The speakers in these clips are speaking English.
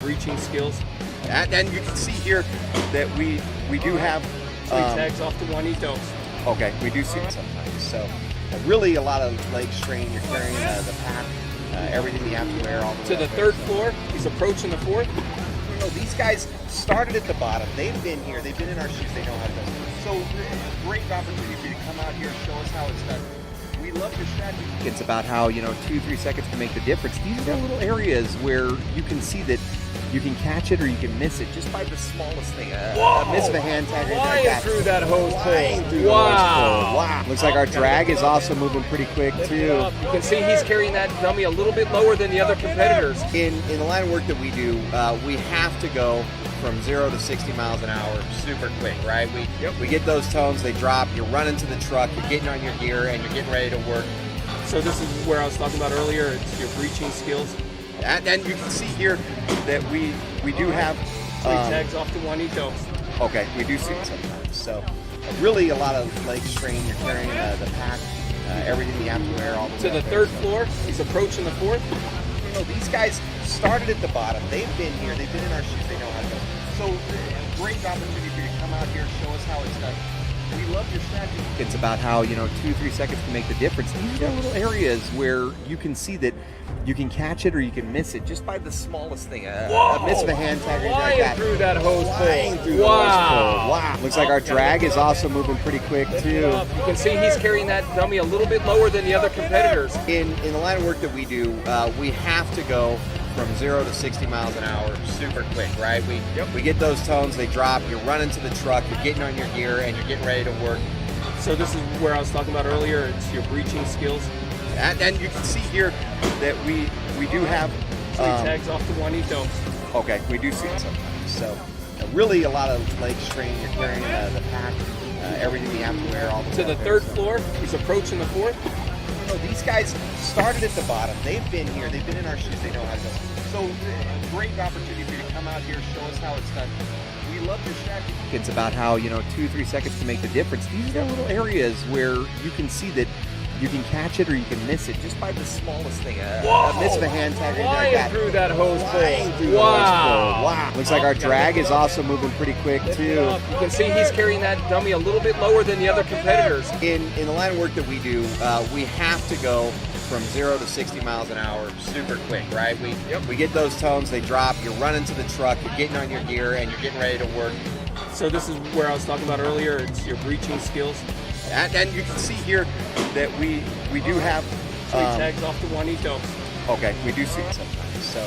Reaching skills. And you can see here that we do have tags off the Juanitos. Okay, we do see it sometimes. So really a lot of leg strain. You're carrying the pack, everything you have to wear. All To the third floor. He's approaching the fourth. You know, these guys started at the bottom. They've been here. They've been in our shoes. They know how to do it. So great opportunity for you to come out here, show us how it's done. We love your strategy. It's about how 2-3 seconds can make the difference. These are the little areas where you can see that you can catch it or you can miss it just by the smallest thing. A miss of a hand tag. Flying through that hose pull. Wow. Looks like our drag is also moving pretty quick too. You can see he's carrying that dummy a little bit lower than the other competitors. In the line of work that we do, we have to go from 0 to 60 miles an hour super quick, right? We get those tones, they drop, you're running to the truck, you're getting on your gear, and you're getting ready to work. So this is where I was talking about earlier, it's your breaching skills. And you can see here that we do have tags off the Juanitos. Okay, we do see it sometimes. So really a lot of leg strain. You're carrying the pack, everything you have to wear. All to the third floor. He's approaching the fourth. You know, these guys started at the bottom. They've been here. They've been in our shoes. They know how to do it. So great opportunity for you to come out here, show us how it's done. We love your strategy. It's about how 2-3 seconds can make the difference. These are the little areas where you can see that you can catch it or you can miss it just by the smallest thing. A miss of a hand tag. Flying through that hose pull. Wow. Looks like our drag is also moving pretty quick too. You can see he's carrying that dummy a little bit lower than the other competitors. In the line of work that we do, we have to go from 0 to 60 miles an hour super quick, right? We get those tones, they drop, you're running to the truck, you're getting on your gear, and you're getting ready to work. So this is where I was talking about earlier, it's your breaching skills. And you can see here that we do have tags off the Juanitos. Okay, we do see it sometimes. So really a lot of leg strain. You're carrying the pack, everything you have to wear. All to the third floor. He's approaching the fourth. You know, these guys started at the bottom. They've been here. They've been in our shoes. They know how to do it. So great opportunity for you to come out here, show us how it's done. We love your strategy. It's about how 2-3 seconds can make the difference. These are the little areas where you can see that you can catch it or you can miss it just by the smallest thing. A miss of a hand tag. Flying through that hose pull. Wow. Looks like our drag is also moving pretty quick too. You can see he's carrying that dummy a little bit lower than the other competitors. In the line of work that we do, we have to go from 0 to 60 miles an hour super quick, right? We get those tones, they drop, you're running to the truck, you're getting on your gear, and you're getting ready to work. So this is where I was talking about earlier, it's your breaching skills. And you can see here that we do have tags off the Juanitos. Okay, we do see it sometimes. So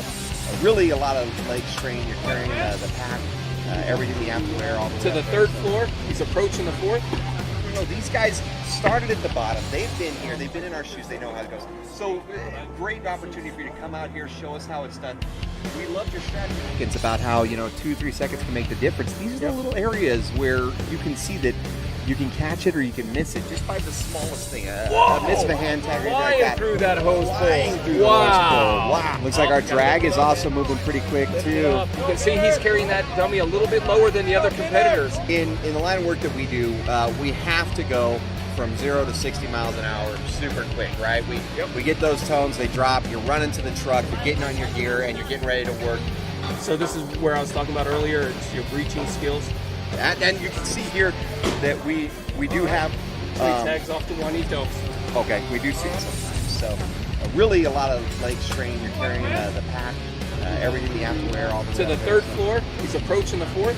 really a lot of leg strain. You're carrying the pack, everything you have to wear. All to the third floor. He's approaching the fourth. You know, these guys started at the bottom. They've been here. They've been in our shoes. They know how it goes. So great opportunity for you to come out here, show us how it's done. We love your strategy. It's about how 2-3 seconds can make the difference. These are the little areas where you can see that you can catch it or you can miss it just by the smallest thing. A miss of a hand tag. Flying through that hose pull. Wow. Looks like our drag is also moving pretty quick too. You can see he's carrying that dummy a little bit lower than the other competitors. In the line of work that we do, we have to go from 0 to 60 miles an hour super quick, right? We get those tones, they drop, you're running to the truck, you're getting on your gear, and you're getting ready to work. So this is where I was talking about earlier, it's your breaching skills. And you can see here that we do have tags off the Juanitos. Okay, we do see it sometimes. So really a lot of leg strain. You're carrying the pack, everything you have to wear. All to the third floor. He's approaching the fourth.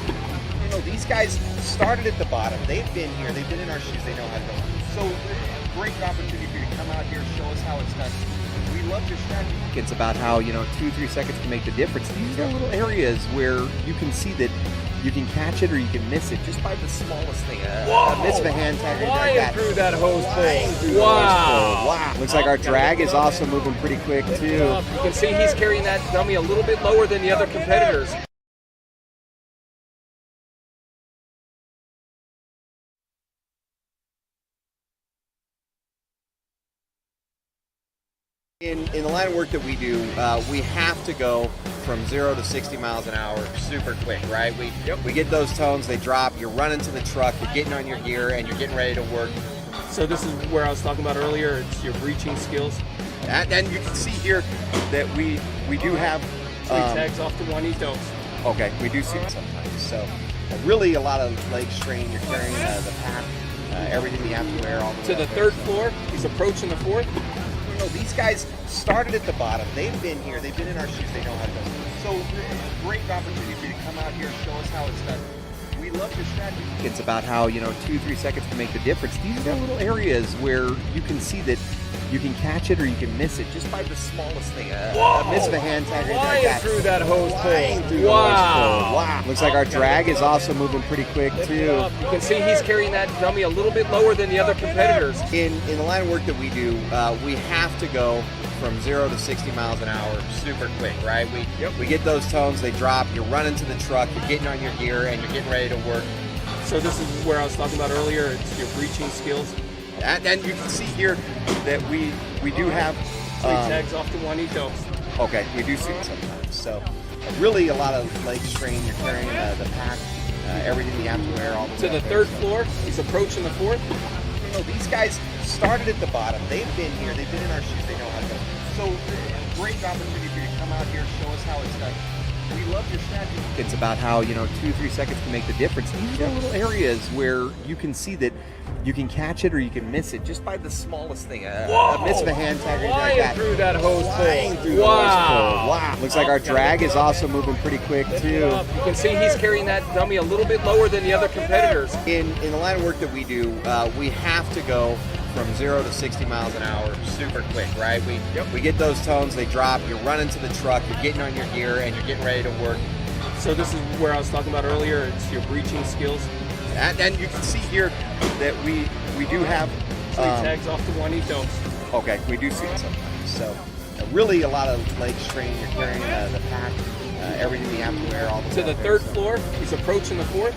You know, these guys started at the bottom. They've been here. They've been in our shoes. They know how to do it. So great opportunity for you to come out here, show us how it's done. We love your strategy. It's about how 2-3 seconds can make the difference. These are little areas where you can see that you can catch it or you can miss it just by the smallest thing. A miss of a hand tag. Flying through that hose pull. Wow. Looks like our drag is also moving pretty quick too. You can see he's carrying that dummy a little bit lower than the other competitors. In the line of work that we do, we have to go from 0 to 60 miles an hour super quick, right? We get those tones, they drop, you're running to the truck, you're getting on your gear, and you're getting ready to work. So this is where I was talking about earlier, it's your breaching skills. And you can see here that we do have So he tags off to Juanitos. Okay, we do see it sometimes. So really a lot of leg strain. You're carrying the pack, everything you have to wear. All To the third floor. He's approaching the fourth. You know, these guys started at the bottom. They've been here. They've been in our shoes. They know how to go. So great opportunity for you to come out here, show us how it's done. We love your strategy. It's about how, 2-3 seconds can make the difference. These are the little areas where you can see that you can catch it or you can miss it just by the smallest thing. A miss of a hand tag. Flying through that hose pole. Wow. Looks like our drag is also moving pretty quick too. You can see he's carrying that dummy a little bit lower than the other competitors. In the line of work that we do, we have to go from 0 to 60 miles an hour super quick, right? We get those tones, they drop, you're running to the truck, you're getting on your gear, and you're getting ready to work. So this is where I was talking about earlier, it's your breaching skills. And you can see here that we do have... So he tags off to Juanitos. Okay, we do see it sometimes. So really a lot of leg strain. You're carrying the pack, everything you have to wear. All to the third floor. He's approaching the fourth. You know, these guys started at the bottom. They've been here. They've been in our shoes. They know how to go. So great opportunity for you to come out here, show us how it's done. We love your strategy. It's about how, 2-3 seconds can make the difference. These are the little areas where you can see that you can catch it or you can miss it just by the smallest thing. A miss of a hand tag. Flying through that hose pole. Wow. Looks like our drag is also moving pretty quick too. You can see he's carrying that dummy a little bit lower than the other competitors. In the line of work that we do, we have to go from 0 to 60 miles an hour super quick, right? We get those tones, they drop, you're running to the truck, you're getting on your gear, and you're getting ready to work. So this is where I was talking about earlier, it's your breaching skills. And you can see here that we do have... So he tags off to Juanitos. Okay, we do see it sometimes. So really a lot of leg strain. You're carrying the pack, everything you have to wear. All to the third floor. He's approaching the fourth.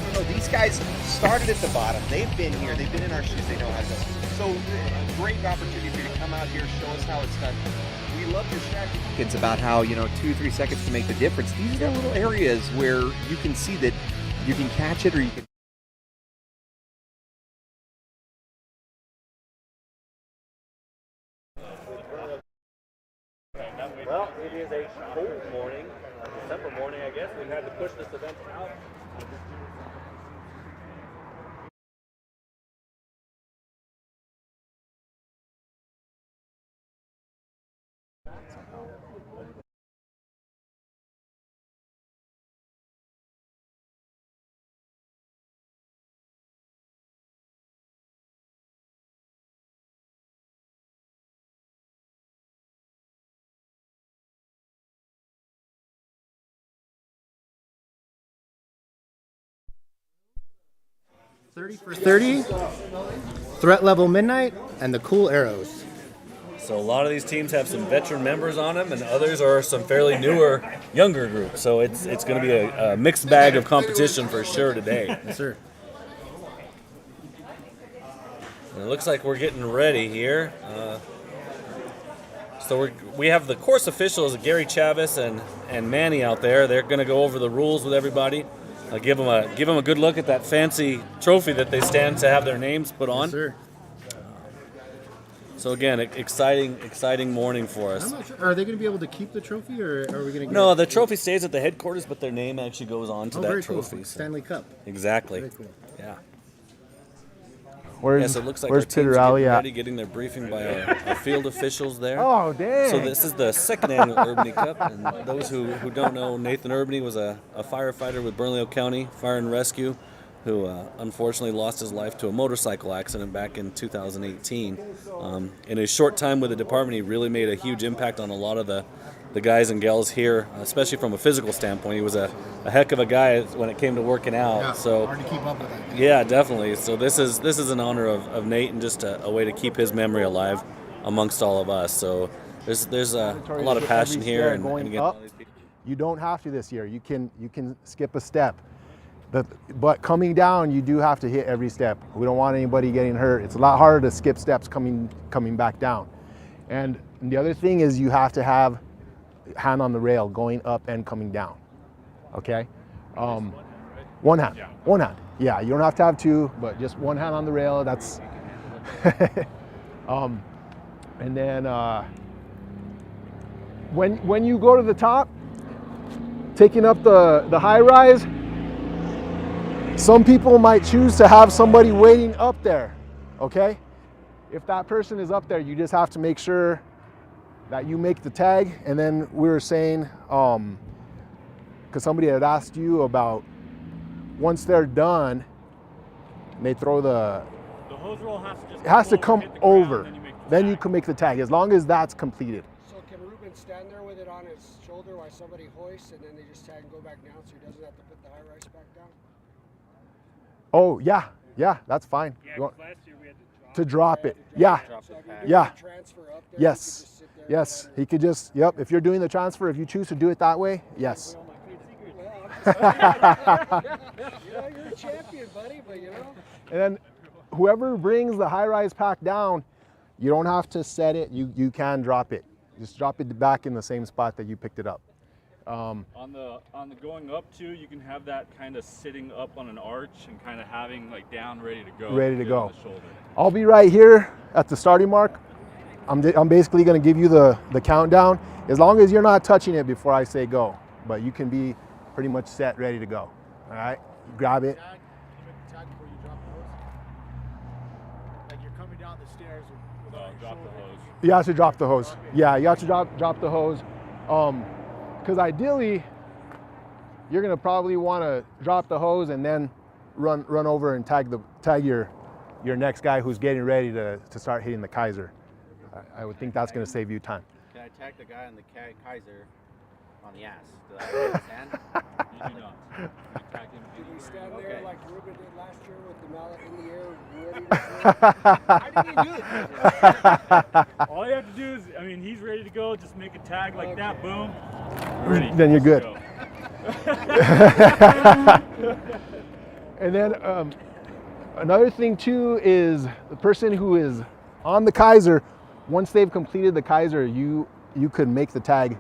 You know, these guys started at the bottom. They've been here. They've been in our shoes. They know how to go. So great opportunity for you to come out here, show us how it's done. We love your strategy. It's about how, 2-3 seconds can make the difference. These are the little areas where you can see that you can catch it or you can... Well, it is a cold morning, December morning, I guess. We've had to push this event out. For 30, threat level midnight, and the cool arrows. So a lot of these teams have some veteran members on them, and others are some fairly newer, younger groups. So it's going to be a mixed bag of competition for sure today. Yes, sir. And it looks like we're getting ready here. So we have the course officials, Gary Chavez and Manny out there. They're going to go over the rules with everybody. Give them a good look at that fancy trophy that they stand to have their names put on. Yes, sir. So again, exciting morning for us. Are they going to be able to keep the trophy, or are we going to get... No, the trophy stays at the headquarters, but their name actually goes on to that very trophy. Cool. So. Stanley Cup. Exactly. Very cool. Yeah. Where's It looks like where's our Peter team's Alley getting at? ready, getting their briefing by our field officials there. Oh, dang. So this is the second annual Urbany Cup, and those who don't know, Nathan Urbany was a firefighter with Bernalillo County Fire and Rescue, who unfortunately lost his life to a motorcycle accident back in 2018. In his short time with the department, he really made a huge impact on a lot of the guys and gals here, especially from a physical standpoint. He was a heck of a guy when it came to working out. Yeah, so hard to keep up with that. Yeah, definitely. So this is an honor of Nate, and just a way to keep his memory alive amongst all of us. So there's a lot of passion here. And again, up, you don't have to this year. You can skip a step. But coming down, you do have to hit every step. We don't want anybody getting hurt. It's a lot harder to skip steps coming back down. And the other thing is you have to have hand on the rail going up and coming down. Okay? One hand. Yeah, you don't have to have two, but just one hand on the rail. That's and then when you go to the top, taking up the high rise, some people might choose to have somebody waiting up there, okay? If that person is up there, you just have to make sure that you make the tag. And then we were saying, because somebody had asked you about once they're done, they throw the hose roll has to come hit the ground, over. then you make the Then tag. you can make the tag, as long as that's completed. So can Ruben stand there with it on his shoulder while somebody hoists, and then they just tag and go back down, so he doesn't have to put the high rise back down? Oh yeah, that's fine. Yeah, You want- 'cause last year we had to drop it, yeah, So if you're yeah. doing the transfer up there, Yes, you can just sit there yes. and He could just, yep. If you're doing the transfer, if you choose to do it that way, yes. you know, you're a champion, buddy, but you know. And then whoever brings the high rise pack down, you don't have to set it. You can drop it. Just drop it back in the same spot that you picked it up. On the going up too, you can have that kind of sitting up on an arch and kind of having like down ready to go. Ready to Good on go. the shoulder. I'll be right here at the starting mark. I'm basically going to give you the countdown, as long as you're not touching it before I say go. But you can be pretty much set, ready to go. All right, grab it. Tag, you make the tag before you drop the hose. Like you're coming down the stairs with Drop the hose. You have to drop the hose. Yeah, you have to drop the hose. Because ideally, you're gonna probably want to drop the hose and then run over and tag your next guy who's getting ready to start hitting the Keiser. I would think that's gonna save you time. Can I tag the guy on the Keiser on the ass? Do I understand? You do not. You tag him Did we stand Okay. there like Ruben did last year with the mallet in the air, ready to throw? How did he do it? All you have to do is, I mean, he's ready to go. Just make a tag like that. Boom. Ready. Then you're good. Go. And then another thing too is the person who is on the Keiser, once they've completed the Keiser, you could make the tag.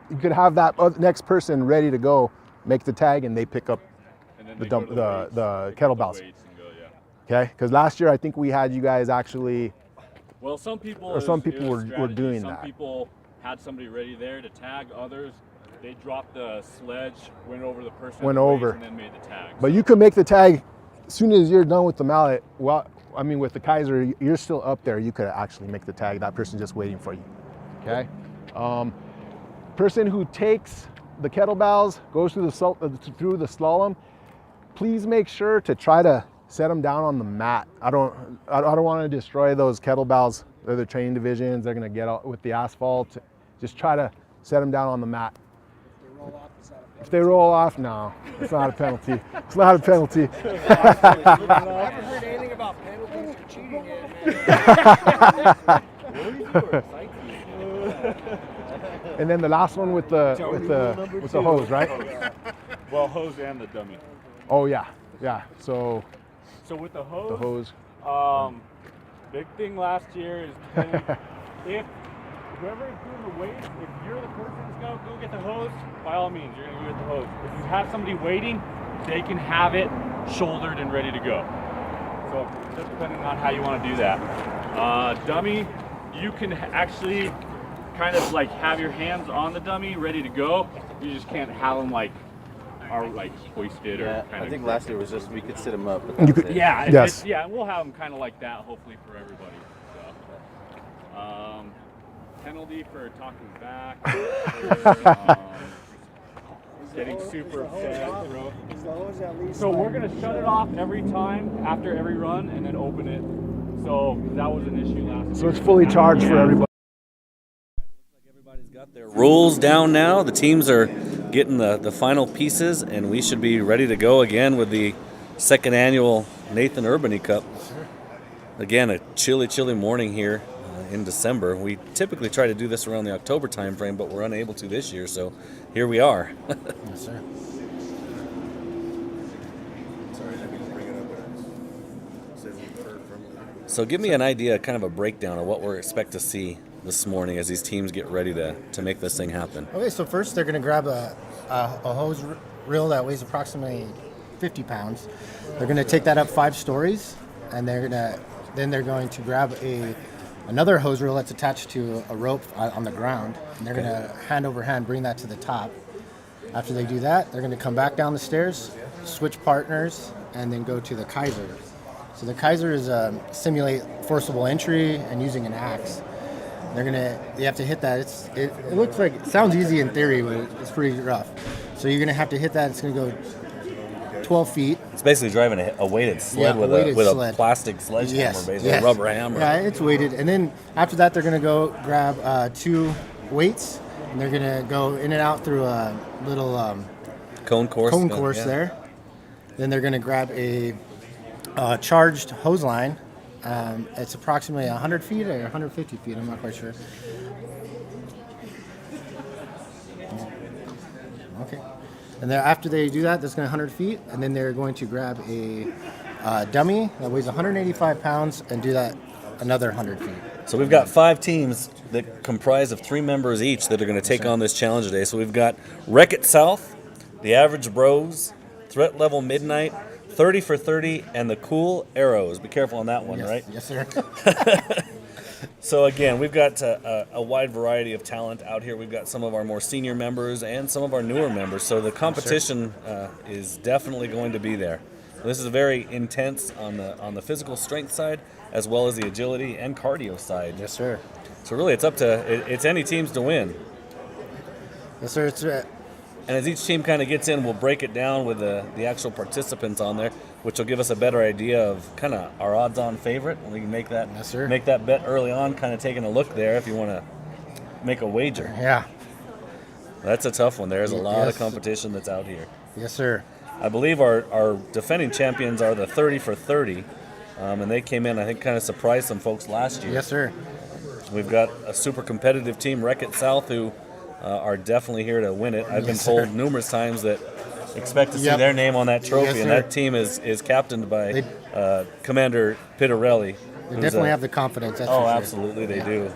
You could have that next person ready to go, make the tag, and they pick up And then the they go to dump, weights. the They go to kettlebells. weights and go, yeah. Okay, because last year I think we had you guys actually. Well, some people Or some it was people were strategy. doing some that. people had somebody ready there to tag. Others, they dropped the sledge, went over the person, Went at the weights, over. and then made the tag. But you can make the tag as soon as you're done with the mallet. Well, I mean, with the Keiser, you're still up there. You could actually make the tag. That person's just waiting for you. Okay. Person who takes the kettlebells, goes through the slalom, please make sure to try to set them down on the mat. I don't want to destroy those kettlebells. They're the training divisions. They're going to get out with the asphalt. Just try to set them down on the mat. If they roll off, no, it's not a penalty. It's not a penalty. I haven't heard anything about penalties for cheating yet, man. And then the last one with the hose, right? Well, hose and the dummy. Oh yeah. So So with the the hose, hose. big thing last year is depending if whoever is doing the weights, if you're the person that's go get the hose, by all means, you're gonna go get the hose. If you have somebody waiting, they can have it shouldered and ready to go. So just depending on how you want to do that. Dummy, you can actually kind of like have your hands on the dummy ready to go. You just can't have them like hoisted or kind I of. think last year was just we could sit him up. But You that's could- it. Yeah, Yes. yeah, we'll have them kind of like that, hopefully for everybody. So, penalty for talking back, or, getting super upset. Is the hose at least So we're like- gonna shut it off every time after every run, and then open it. So that was an issue last year. So it's fully charged for everybody. Everybody's got their rules down now. The teams are getting the final pieces, and we should be ready to go again with the second annual Nathan Urbany Cup. Again, a chilly morning here in December. We typically try to do this around the October time frame, but we're unable to this year, so here we are. Yes, sir. So give me an idea, kind of a breakdown of what we're expect to see this morning as these teams get ready to make this thing happen. Okay, so first they're going to grab a hose reel that weighs approximately 50 pounds. They're going to take that up 5 stories, and they're going to grab another hose reel that's attached to a rope on the ground. And they're going to hand over hand bring that to the top. After they do that, they're going to come back down the stairs, switch partners, and then go to the Keiser. So the Keiser is simulate forcible entry and using an axe. You have to hit that. It looks like, it sounds easy in theory, but it's pretty rough. So you're going to have to hit that. It's going to go 12 feet. It's basically driving a weighted sled with a plastic sledgehammer, basically a rubber hammer. Yeah, it's weighted. And then after that, they're going to go grab 2 weights, and they're going to go in and out through a little cone course there. Then they're going to grab a charged hose line. It's approximately 100 feet or 150 feet. I'm not quite sure. Okay. And then after they do that, that's going to 100 feet, and then they're going to grab a dummy that weighs 185 pounds and do that another 100 feet. So we've got 5 teams that comprise of 3 members each that are going to take on this challenge today. So we've got Wreck-It South, the Average Bros, Threat Level Midnight, 30 for 30, and the Cool Arrows. Be careful on that one, right? Yes, sir. So again, we've got a wide variety of talent out here. We've got some of our more senior members and some of our newer members. So the competition is definitely going to be there. This is very intense on the physical strength side, as well as the agility and cardio side. Yes, sir. So really, it's any teams to win. Yes, sir. And as each team kind of gets in, we'll break it down with the actual participants on there, which will give us a better idea of kind of our odds-on favorite. And we can make that bet early on, kind of taking a look there if you want to make a wager. Yeah. That's a tough one. There's a lot of competition that's out here. Yes, sir. I believe our defending champions are the 30 for 30, and they came in, I think, kind of surprised some folks last year. Yes, sir. We've got a super competitive team, Wreck-It South, who are definitely here to win it. I've been told numerous times that expect to see their name on that trophy, and that team is captained by Commander Pittarelli. They definitely have the confidence. That's for sure. Absolutely, they do.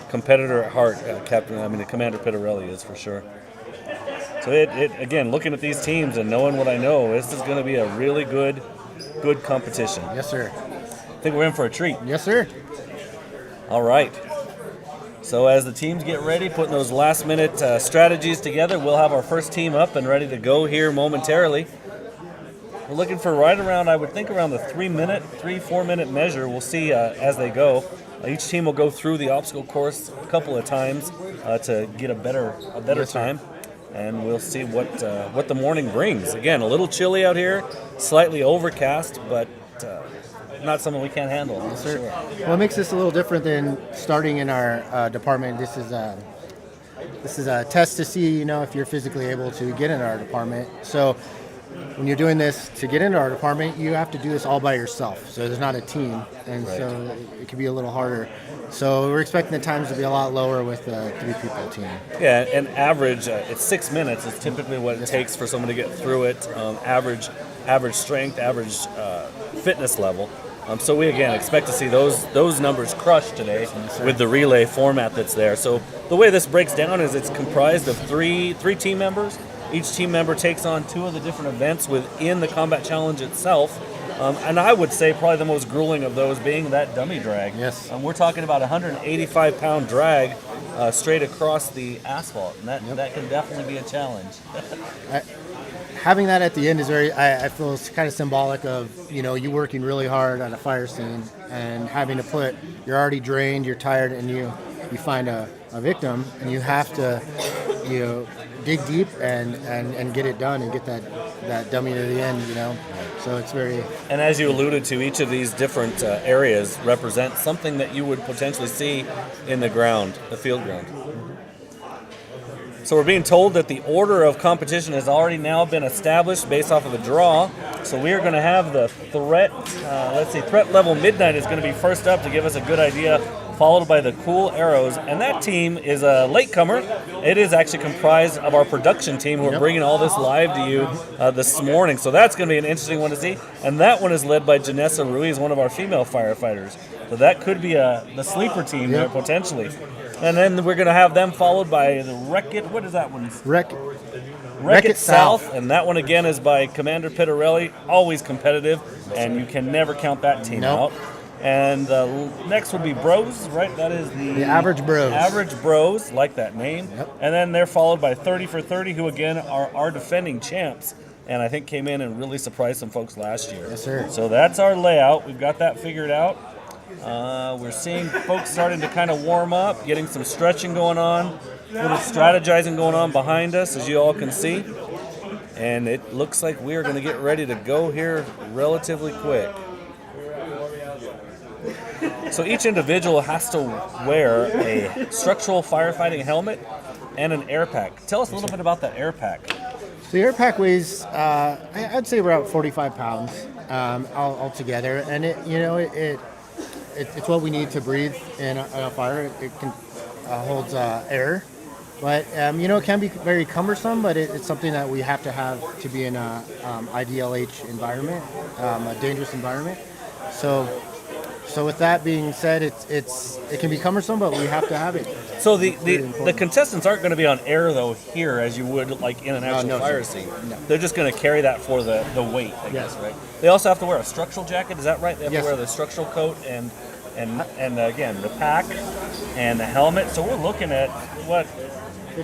Competitor at heart, Commander Pittarelli is for sure. So again, looking at these teams and knowing what I know, this is going to be a really good competition. Yes, sir. I think we're in for a treat. Yes, sir. All right. So as the teams get ready, putting those last-minute strategies together, we'll have our first team up and ready to go here momentarily. We're looking for right around, I would think, around the 4-minute measure. We'll see as they go. Each team will go through the obstacle course a couple of times to get a better time, and we'll see what the morning brings. Again, a little chilly out here, slightly overcast, but not something we can't handle. Yes, sir. Well, it makes this a little different than starting in our department. This is a test to see, if you're physically able to get in our department. So when you're doing this to get into our department, you have to do this all by yourself. So there's not a team, and so it can be a little harder. So we're expecting the times to be a lot lower with a 3-people team. Yeah, and average, it's 6 minutes is typically what it takes for someone to get through it. Average strength, average fitness level. So we, again, expect to see those numbers crushed today with the relay format that's there. So the way this breaks down is it's comprised of three team members. Each team member takes on 2 of the different events within the combat challenge itself. And I would say probably the most grueling of those being that dummy drag. Yes. We're talking about a 185-pound drag straight across the asphalt, and that can definitely be a challenge. Having that at the end is I feel it's kind of symbolic of, you working really hard at a fire scene and having to you're already drained, you're tired, and you find a victim, and you have to, dig deep and get it done and get that dummy to the end, So it's very... And as you alluded to, each of these different areas represent something that you would potentially see in the field ground. So we're being told that the order of competition has already now been established based off of a draw. So we are going to have the threat level midnight is going to be first up to give us a good idea, followed by the Cool Arrows. And that team is a latecomer. It is actually comprised of our production team who are bringing all this live to you this morning. So that's going to be an interesting one to see. And that one is led by Janessa Ruiz, one of our female firefighters. So that could be the sleeper team there potentially. And then we're going to have them followed by the Wreck-It. What is that one? Wreck-It South. And that one again is by Commander Pittarelli. Always competitive, and you can never count that team out. And next would be Bros, right? That is The Average Bros. Average Bros, like that name. Yep. And then they're followed by 30 for 30, who again are our defending champs. And I think came in and really surprised some folks last year. Yes, sir. So that's our layout. We've got that figured out. We're seeing folks starting to kind of warm up, getting some stretching going on, a little strategizing going on behind us, as you all can see. And it looks like we are going to get ready to go here relatively quick. So each individual has to wear a structural firefighting helmet and an air pack. Tell us a little bit about that air pack. So the air pack weighs, I'd say about 45 pounds altogether, and it's what we need to breathe in a fire. It can holds air, but it can be very cumbersome. But it's something that we have to be in a IDLH environment, a dangerous environment. So with that being said, it can be cumbersome, but we have to have it. So the contestants aren't going to be on air though here as you would like in an actual fire scene. No. They're just going to carry that for the weight, I guess, right? They also have to wear a structural jacket. Is that right? They have Yes. to wear the structural coat and again the pack and the helmet. So we're looking at what,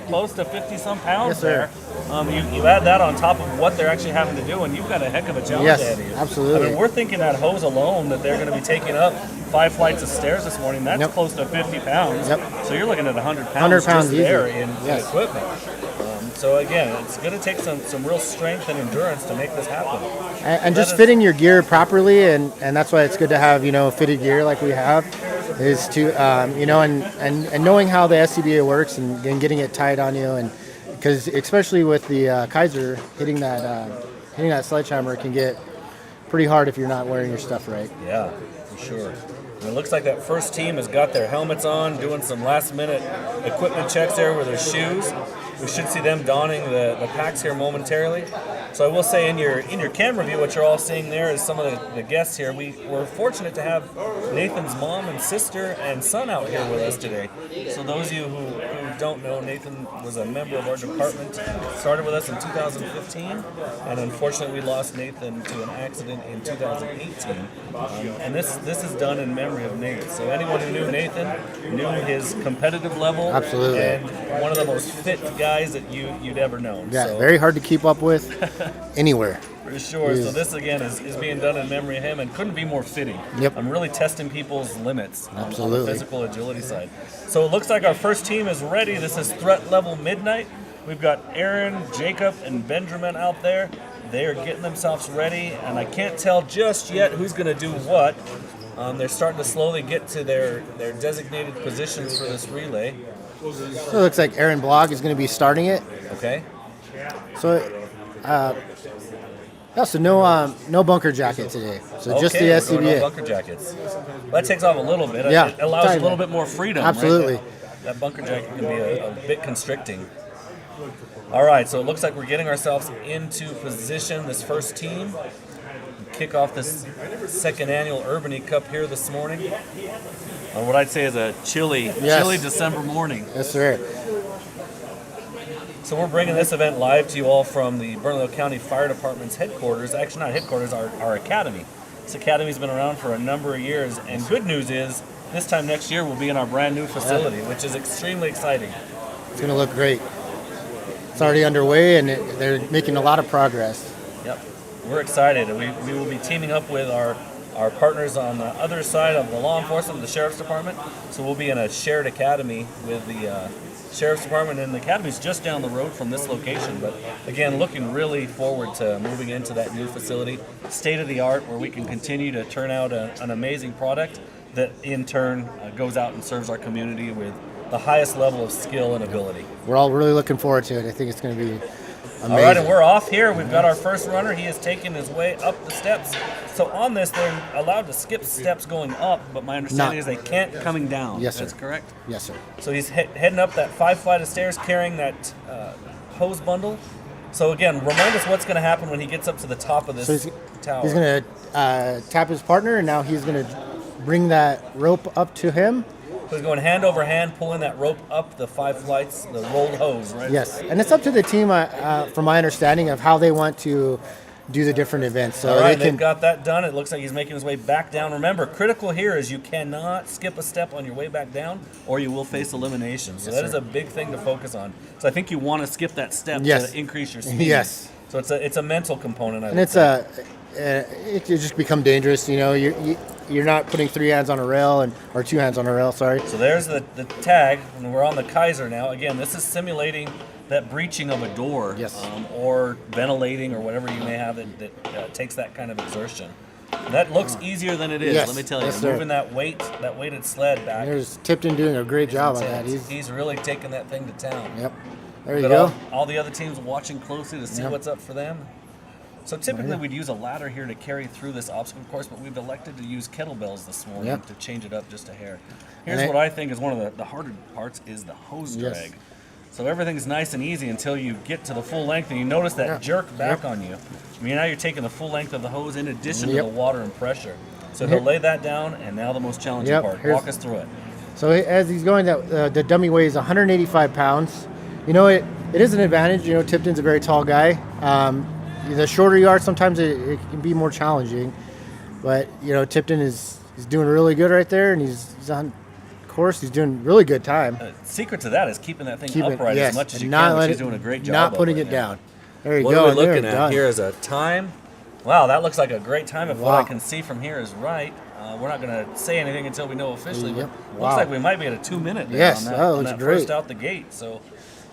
close to 50 some pounds Yes, sir. there. You add that on top of what they're actually having to do, and you've got a heck of a challenge Yes, ahead of you. absolutely. I mean, we're thinking that hose alone that they're going to be taking up 5 flights of stairs this morning. That's Yep. close to 50 pounds. Yep. So you're looking at 100 pounds, 100 pounds just there easy. in Yes. equipment. So again, it's going to take some real strength and endurance to make this happen. And just fitting your gear properly, and that's why it's good to have fitted gear like we have, is to and knowing how the SCBA works and getting it tied on you, and because especially with the Keiser hitting that sledgehammer can get pretty hard if you're not wearing your stuff right. Yeah, for sure. And it looks like that first team has got their helmets on, doing some last-minute equipment checks there with their shoes. We should see them donning the packs here momentarily. So I will say in your camera view, what you're all seeing there is some of the guests here. We're fortunate to have Nathan's mom and sister and son out here with us today. So those of you who don't know, Nathan was a member of our department, started with us in 2015, and unfortunately we lost Nathan to an accident in 2018. And this is done in memory of Nate. So anyone who knew Nathan knew his competitive level. Absolutely. And one of the most fit guys that you'd ever known. Yeah, So, very hard to keep up with anywhere. for sure. So this again is being done in memory of him, and couldn't be more fitting. Yep. I'm really testing people's limits on the Absolutely. physical agility side. So it looks like our first team is ready. This is threat level midnight. We've got Aaron, Jacob, and Benjamin out there. They are getting themselves ready, and I can't tell just yet who's going to do what. They're starting to slowly get to their designated positions for this relay. So it looks like Aaron Blogg is going to be starting it. Okay. So, so no bunker jacket today. So just the Okay, we're going SCBA. no bunker jackets. That takes off a little bit. Yeah, It allows a tiny little bit. bit more freedom. Absolutely. Right? That bunker jacket can be a bit constricting. All right, so it looks like we're getting ourselves into position, this first team. Kick off this second annual Urbany Cup here this morning on what I'd say is a chilly December morning. Yes, sir. So we're bringing this event live to you all from the Bernalillo County Fire Department's headquarters. Actually, not headquarters, our academy. This academy's been around for a number of years, and good news is this time next year we'll be in our brand new facility, which is extremely exciting. It's going to look great. It's already underway, and they're making a lot of progress. Yep, we're excited. We will be teaming up with our partners on the other side of the law enforcement, the Sheriff's Department. So we'll be in a shared academy with the Sheriff's Department, and the academy's just down the road from this location. But again, looking really forward to moving into that new facility, state of the art, where we can continue to turn out an amazing product that in turn goes out and serves our community with the highest level of skill and ability. We're all really looking forward to it. I think it's going to be amazing. All right, and we're off here. We've got our first runner. He is taking his way up the steps. So on this, they're allowed to skip steps going up, but my understanding is they can't coming down. Yes, sir. That's correct? Yes, sir. So he's heading up that 5 flight of stairs carrying that hose bundle. So again, remind us what's going to happen when he gets up to the top of this tower. He's going to tap his partner, and now he's going to bring that rope up to him. So he's going hand over hand, pulling that rope up the 5 flights, the rolled hose, right? Yes, and it's up to the team, from my understanding, of how they want to do the different events. So All right, they they've can. got that done. It looks like he's making his way back down. Remember, critical here is you cannot skip a step on your way back down, or you will face elimination. So that is a big thing to focus on. So I think you want to skip that step Yes. to increase your speed. Yes. So it's a mental component. And it's it can just become dangerous. You know, you're not putting 3 hands on a rail or 2 hands on a rail. Sorry. So there's the tag, and we're on the Keiser now. Again, this is simulating that breaching of a door, Yes. or ventilating or whatever you may have that takes that kind of exertion. And that looks easier than it is. Yes. Let me tell you, Yes, sir. moving that weighted sled back. There's Tipton doing a great job on that. He's really taking that thing to town. Yep. There you But go. all the other teams watching closely to see Yep. what's up for them. So typically we'd use a ladder here to carry through this obstacle course, but we've elected to use kettlebells this morning Yep. to change it up just a hair. Here's And what I think is one of the harder parts is the hose Yes. drag. So everything's nice and easy until you get to the full length and you notice that Yeah. jerk back Yep. on you. I mean, now you're taking the full length of the hose in addition to Yep. the water and pressure. So Here- he'll lay that down, and now the most challenging Yep, part. here's- Walk us through it. So as he's going, the dummy weighs 185 pounds. You know, it is an advantage. You know, Tipton's a very tall guy. The shorter you are, sometimes it can be more challenging. But, you know, Tipton is doing really good right there, and he's on course. He's doing really good time. Secret to that is keeping that thing Keep it- upright yes, as much as and you not can, which let he's it- doing a great job Not of putting right it now. down. There you What go. are we and there, looking at done. here is a time. Wow, that looks like a great time if what Wow. I can see from here is right. We're not going to say anything until we know officially, Yep. but Wow. looks like we might be at a 2-minute there Yes, on that, that on looks that great. first out the gate. So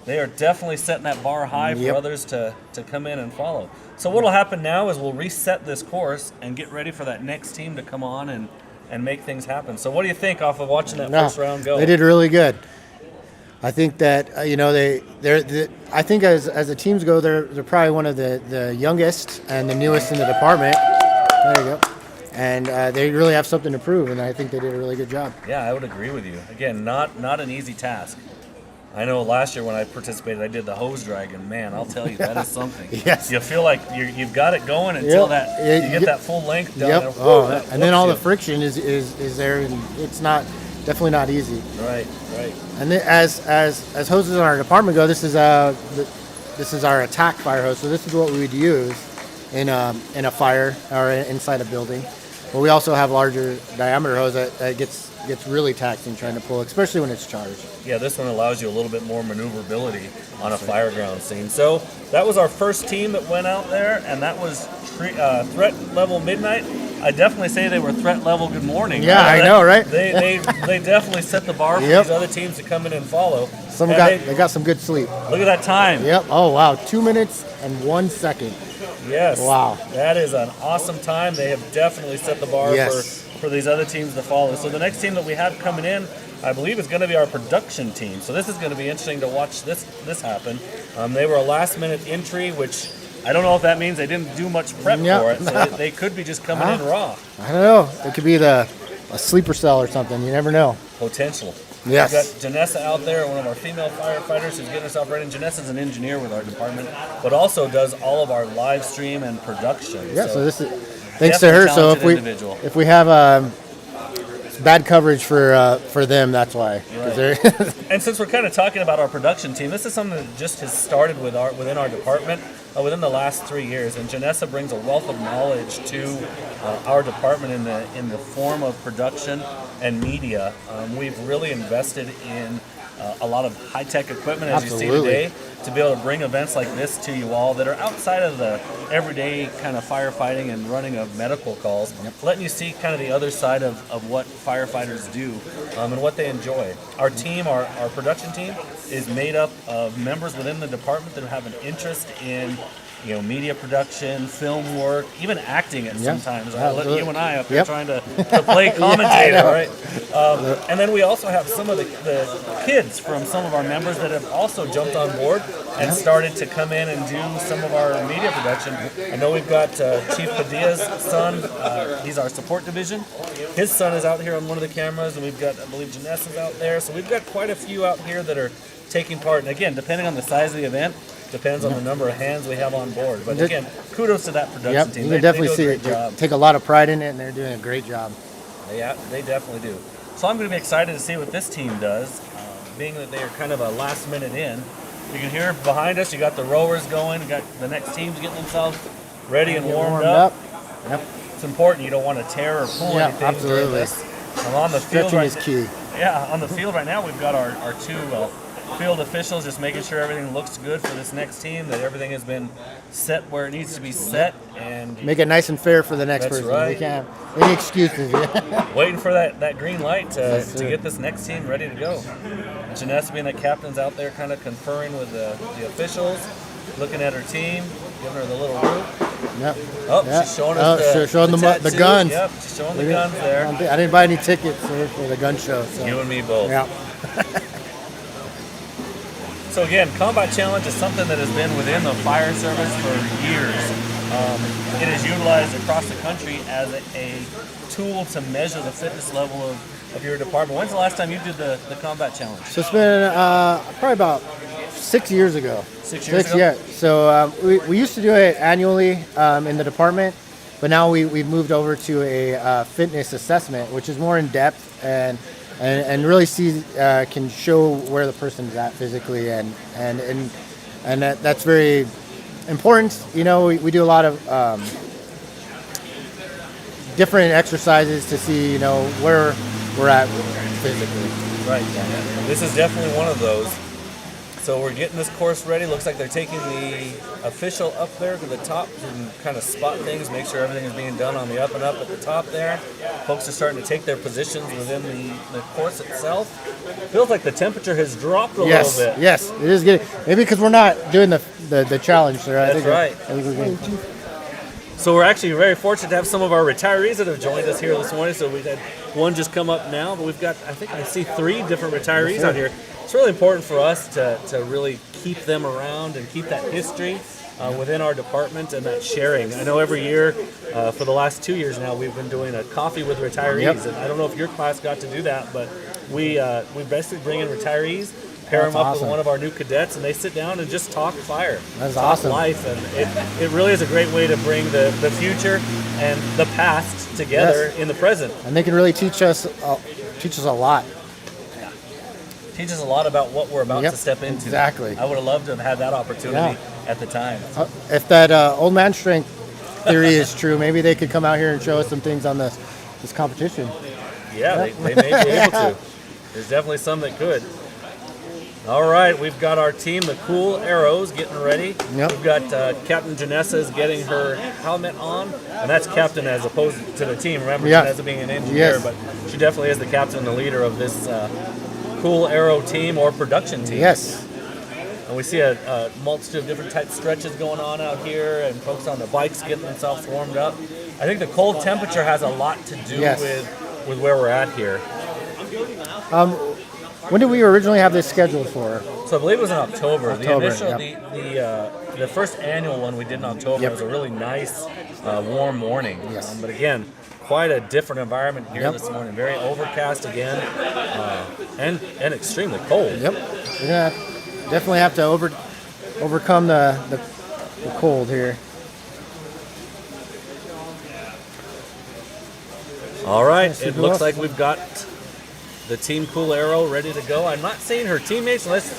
they are definitely setting that bar high Yep. for others to come in and follow. So what will happen now is we'll reset this course and get ready for that next team to come on and make things happen. So what do you think off of watching that No, first round go? They did really good. I think that you know I think as the teams go, they're probably one of the youngest and the newest in the department. There you go. And they really have something to prove, and I think they did a really good job. Yeah, I would agree with you. Again, not an easy task. I know last year when I participated, I did the hose drag, and man, I'll tell you, that is something. Yes. You feel like you've got it going until Yep. you get that full length down Yep. there. Oh, That and then all the whoops friction is there, and it's definitely not easy. you. Right. And then as hoses in our department go, this is our attack fire hose. So this is what we would use in a fire or inside a building. But we also have larger diameter hose that gets really taxing trying to pull, especially when it's charged. Yeah, this one allows you a little bit more maneuverability on a fire ground scene. So that was our first team that went out there, and that was threat level midnight. I definitely say they were threat level good morning. Yeah, I know, right? They definitely set the bar for Yep. these other teams to come in and follow. Some And they got some good sleep. look at that time. Yep. Oh wow, 2 minutes and 1 second. Yes. Wow. That is an awesome time. They have definitely set the bar Yes. for these other teams to follow. So the next team that we have coming in, I believe, is going to be our production team. So this is going to be interesting to watch this happen. They were a last-minute entry, which I don't know if that means they didn't do much prep Yep. for it. So they could be just coming in raw. I don't know. It could be a sleeper cell or something. You never know. Potential. Yes. We've got Janessa out there, one of our female firefighters who's getting herself ready. Janessa's an engineer with our department, but also does all of our live stream and production. Yeah. So this is thanks to her. definitely So talented individual. if we have bad coverage for them, that's why. 'Cause they're And since we're kind of talking about our production team, this is something that just has started within our department within the last 3 years. And Janessa brings a wealth of knowledge to our department in the form of production and media. We've really invested in a lot of high-tech equipment, as you see Absolutely. today, to be able to bring events like this to you all that are outside of the everyday kind of firefighting and running of medical calls, letting you see kind of the other side of what firefighters do and what they enjoy. Our team, our production team, is made up of members within the department that have an interest in media production, film work, even acting at sometimes. I'll let you and I up here trying to play commentator, Yeah, I know. right? And then we also have some of the kids from some of our members that have also jumped on board and started to come in and do some of our media production. I know we've got Chief Padilla's son. He's our support division. His son is out here on one of the cameras, and we've got, I believe, Janessa's out there. So we've got quite a few out here that are taking part. And again, depending on the size of the event, depends on the number of hands we have on board. But again, kudos to that production Yep. team. You They can definitely do a see great it. job. They take a lot of pride in it, and they're doing a great job. Yeah, they definitely do. So I'm going to be excited to see what this team does, being that they are kind of a last minute in. You can hear behind us, you got the rowers going, you got the next teams getting themselves ready and Get warmed up. Yep. It's important. You don't want to tear or pull Yeah, anything. absolutely. during this. I'm on the field Stretching right is key. Yeah, on the field right now, we've got our two field officials just making sure everything looks good for this next team, that everything has been set where it needs to be set, and Make it nice and fair for the next That's person. right. We can't have any excuses. waiting for that green light to Yes, sir. get this next team ready to go. Janessa being the captain's out there kind of conferring with the officials, looking at her team, giving her the little group. Yep. Oh, Yep. she's showing us showing the tattoo. guns. Yep, she's showing the guns there. I didn't buy any tickets for the gun show. So. You and me both. Yeah. So again, Combat Challenge is something that has been within the fire service for years. It is utilized across the country as a tool to measure the fitness level of your department. When's the last time you did the Combat Challenge? So it's been probably about 6 years ago. 6 years ago? Yeah. So we used to do it annually in the department, but now we've moved over to a fitness assessment, which is more in depth and really can show where the person's at physically, and that's very important. You know, we do a lot of different exercises to see, you know, where we're at physically. Right. This is definitely one of those. So we're getting this course ready. Looks like they're taking the official up there to the top to kind of spot things, make sure everything is being done on the up and up at the top there. Folks are starting to take their positions within the course itself. Feels like the temperature has dropped a little bit. Yes, it is getting. Maybe because we're not doing the challenge, sir. That's right. I think we're getting, So we're actually very fortunate to have some of our retirees that have joined us here this morning. So we've had one just come up now, but we've got, I think I see 3 different retirees out here. It's really important for us to really keep them around and keep that history within our department and that sharing. I know every year, for the last 2 years now, we've been doing a coffee with retirees. Yep. And I don't know if your class got to do that, but we basically bring in retirees, pair That's them up awesome. with one of our new cadets, and they sit down and just talk fire. That's talk awesome. life, and it really is a great way to bring the future and the past together Yes. in the present. and they can really teach us a lot. Teaches a lot about what we're about Yep, to step into. exactly. I would have loved to have had that opportunity at the time. If that old man strength theory is true, maybe they could come out here and show us some things on this competition. Yeah, they may be able to. There's definitely some that could. All right, we've got our team, the Cool Arrows, getting ready. Yep. We've got Captain Janessa is getting her helmet on, and that's captain as opposed to the team. Remember, Yeah. Janessa being an engineer, Yes. but she definitely is the captain and the leader of this Cool Arrow team or production team. Yes. And we see a multitude of different type stretches going on out here, and folks on the bikes getting themselves warmed up. I think the cold temperature has a lot to do Yes. with where we're at here. When did we originally have this scheduled for? So I believe it was in October. The October, initial, yep. the first annual one we did in October. Yep. It was a really nice, warm morning. Yes. But again, quite a different environment here Yep. this morning. Very overcast again, and extremely cold. Yep. We're gonna definitely have to overcome the cold here. All right, Let's see it who looks else. like we've got the Team Cool Arrow ready to go. I'm not seeing her teammates unless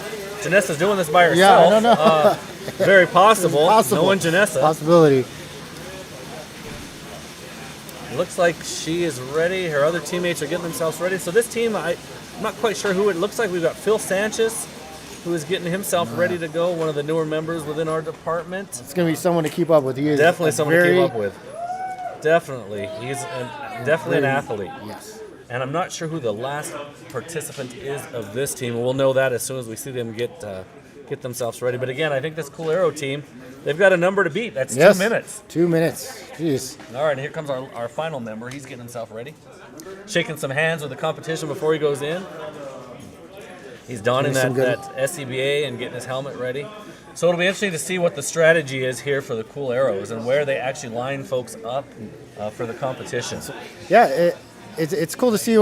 Janessa's doing this by herself. Yeah, I don't know. Very possible. Possible. Knowing Janessa. Possibility. Looks like she is ready. Her other teammates are getting themselves ready. So this team, I'm not quite sure who it looks like. We've got Phil Sanchez, who is getting himself ready to go. One of the newer members within our department. It's gonna be someone to keep up with. He is Definitely someone to very, keep up with. Definitely. He's definitely an athlete. Yes. And I'm not sure who the last participant is of this team. We'll know that as soon as we see them get themselves ready. But again, I think this Cool Arrow team, they've got a number to beat. That's 2 minutes. 2 minutes. Jeez. All right, and here comes our final member. He's getting himself ready. Shaking some hands with the competition before he goes in. He's donning Some that good- SCBA and getting his helmet ready. So it'll be interesting to see what the strategy is here for the Cool Arrows and where they actually line folks up for the competition. Yeah, it's cool to see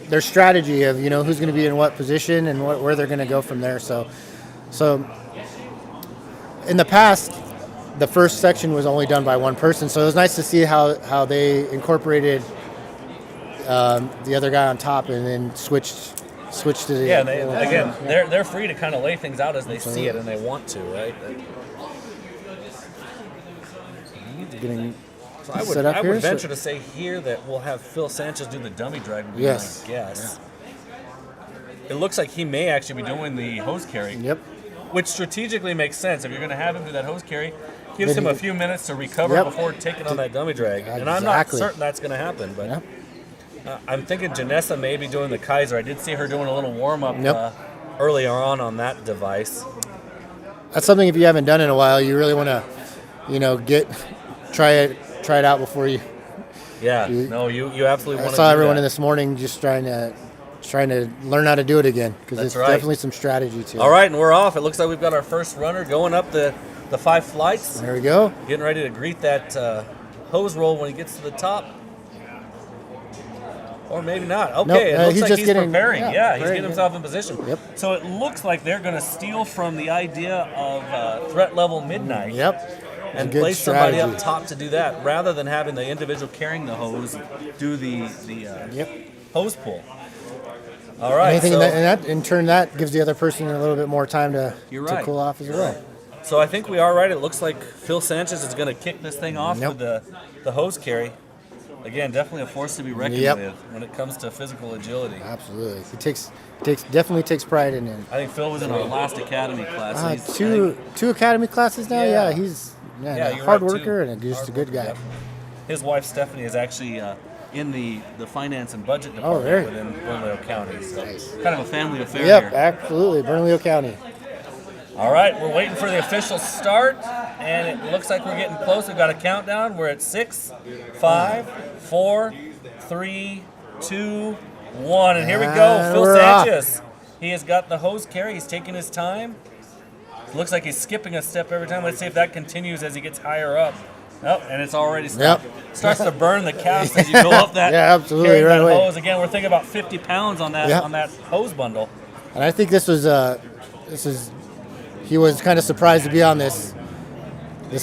their strategy of, you know, who's going to be in what position and where they're going to go from there. So in the past, the first section was only done by one person. So it was nice to see how they incorporated the other guy on top and then switched to the Yeah, and they're free to kind of lay things out as they see it and they want to, right? getting So I set up would here. venture to say here that we'll have Phil Sanchez do the dummy drag. Would be Yes. my guess. It looks like he may actually be doing the hose carry. Yep. Which strategically makes sense. If you're going to have him do that hose carry, gives Then him a he- few minutes to recover Yep. before taking on that dummy drag. And I'm not Exactly. certain that's going to happen, but Yep. I'm thinking Janessa may be doing the Keiser. I did see her doing a little warm-up Yep. earlier on that device. That's something if you haven't done in a while, you really want to, try it out before you. Yeah, no, you absolutely I want to saw do everyone that. in this morning just trying to learn how to do it again because That's there's right. definitely some strategy to it. All right, and we're off. It looks like we've got our first runner going up the 5 flights. There we go. Getting ready to greet that hose roll when he gets to the top. Or maybe not. Okay, Nope, it looks he's like just he's getting- preparing. yeah, Yeah, he's preparing, getting himself in position. Yep. So it looks like they're going to steal from the idea of threat level midnight. Yep. And Good place somebody strategy. up top to do that, rather than having the individual carrying the hose do the hose pull. All right. Anything So, in turn that gives the other person a little bit more time to You're right. cool off as well. so I think we are right. It looks like Phil Sanchez is going to kick this thing off Yep. with the hose carry. Again, definitely a force to be reckoned Yep. with when it comes to physical agility. Absolutely. It definitely takes pride in it. I think Phil was in our last academy class. so he's- I Two academy classes now. Yeah. Yeah, he's Yeah, a you're hard right, worker too. and just a Hard good worker, guy. yep. His wife Stephanie is actually in the finance and budget Oh, department very- within Bernalillo County. So Nice. kind of a family affair Yep, here. absolutely. Bernalillo County. All right, we're waiting for the official start, and it looks like we're getting close. We've got a countdown. We're at 6, 5, 4, 3, 2, 1, and here we go. And Phil we're off. Sanchez. He has got the hose carry. He's taking his time. Looks like he's skipping a step every time. Let's see if that continues as he gets higher up. Oh, and it's already stopped. Starts to burn the calves as you go up that. Yeah, absolutely, carrying right that away. hose. Again, we're thinking about 50 pounds on that Yeah. on that hose bundle. And I think he was kind of surprised to be on this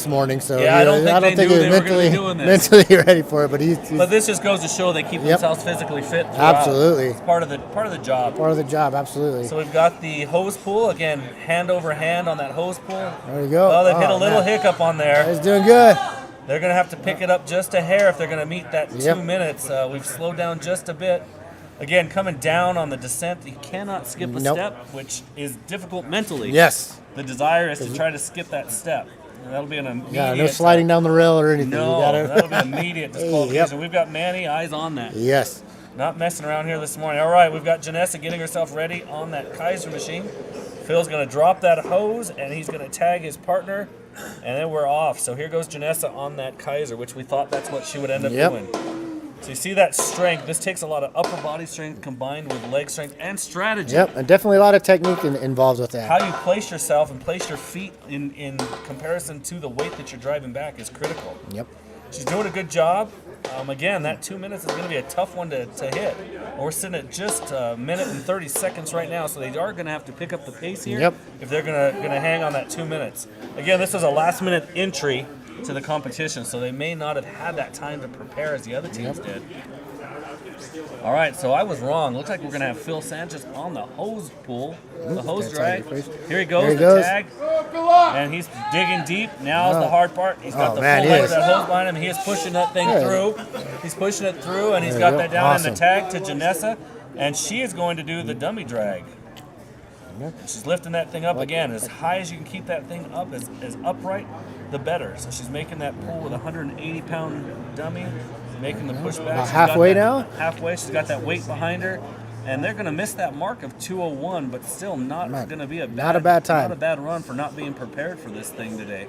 morning. So Yeah, I don't think they he knew was they were gonna be doing this. mentally ready for it. But he's But this just goes to show they keep Yep. themselves physically fit. throughout. Absolutely. It's part of the job. part of the job. Absolutely. So we've got the hose pull again, hand over hand on that hose pull. There we go. Oh, they've hit a little man. hiccup on there. He's doing good. They're going to have to pick it up just a hair if they're going to meet that 2 Yep. minutes. We've slowed down just a bit. Again, coming down on the descent, you cannot skip a Nope. step, which is difficult mentally. Yes. The desire is to try to skip that step. And that'll be an immediate. Yeah. No sliding down the rail or anything. No, You gotta- that'll be immediate Hey, disqualification. yep. We've got Manny eyes on that. Yes. Not messing around here this morning. All right, we've got Janessa getting herself ready on that Keiser machine. Phil's going to drop that hose, and he's going to tag his partner, and then we're off. So here goes Janessa on that Keiser, which we thought that's what she would end up Yep. doing. So you see that strength. This takes a lot of upper body strength combined with leg strength and strategy. Yep. And definitely a lot of technique involved with that. How you place yourself and place your feet in comparison to the weight that you're driving back is critical. Yep. She's doing a good job. Again, that 2 minutes is going to be a tough one to hit. We're sitting at just a minute and 30 seconds right now, so they are going to have to pick up the pace here Yep. if they're going to hang on that 2 minutes. Again, this was a last-minute entry to the competition, so they may not have had that time to prepare as the other teams did. All right, so I was wrong. Looks like we're going to have Phil Sanchez on the hose pull, the hose drag. Here he goes, There he the goes. tag. And he's digging deep. Now's the hard part. He's got Oh, the man, full he height of is. that hose behind him. He is pushing that thing Yeah. through. He's pushing it through, and he's There got you that go. down in Awesome. the tag to Janessa. And she is going to do the dummy drag. She's lifting that thing up again. As high as you can keep that thing up, as upright, the better. So she's making that pull with a 180-pound dummy, making the push back. About She's got halfway that- now? Halfway. She's got that weight behind her. And they're going to miss that mark of 2:01, but still not going to be a not a bad time. Not a bad run for not being prepared for this thing today.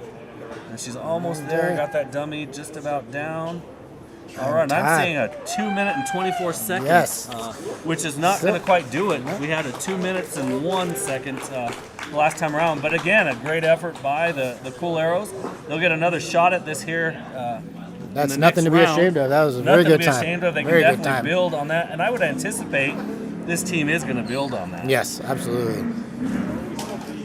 And she's almost there. Got that dummy just about down. All right, and I'm Time. seeing a 2 minute and 24 seconds, Yes. which is not going to quite do it. We had a 2 minutes and 1 second last time around, but again, a great effort by the Cool Arrows. They'll get another shot at this here. That's in the nothing to next be round. ashamed of. That was a Nothing very good to be time. ashamed of. They Very can good definitely time. build on that, and I would anticipate this team is going to build on that. Yes, absolutely.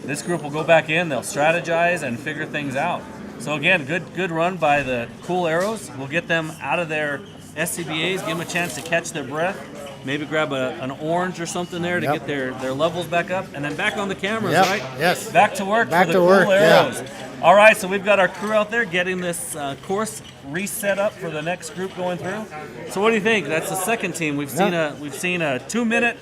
This group will go back in, they'll strategize and figure things out. So again, good run by the Cool Arrows. We'll get them out of their SCBAs, give them a chance to catch their breath, maybe grab an orange or something there to get their levels back up, and then back on the cameras, Yep. right? Yes. Back to work Back for the to work, cool yeah. arrows. All right, so we've got our crew out there getting this course reset up for the next group going through. So what do you think? That's the second team. We've seen a 2 minute,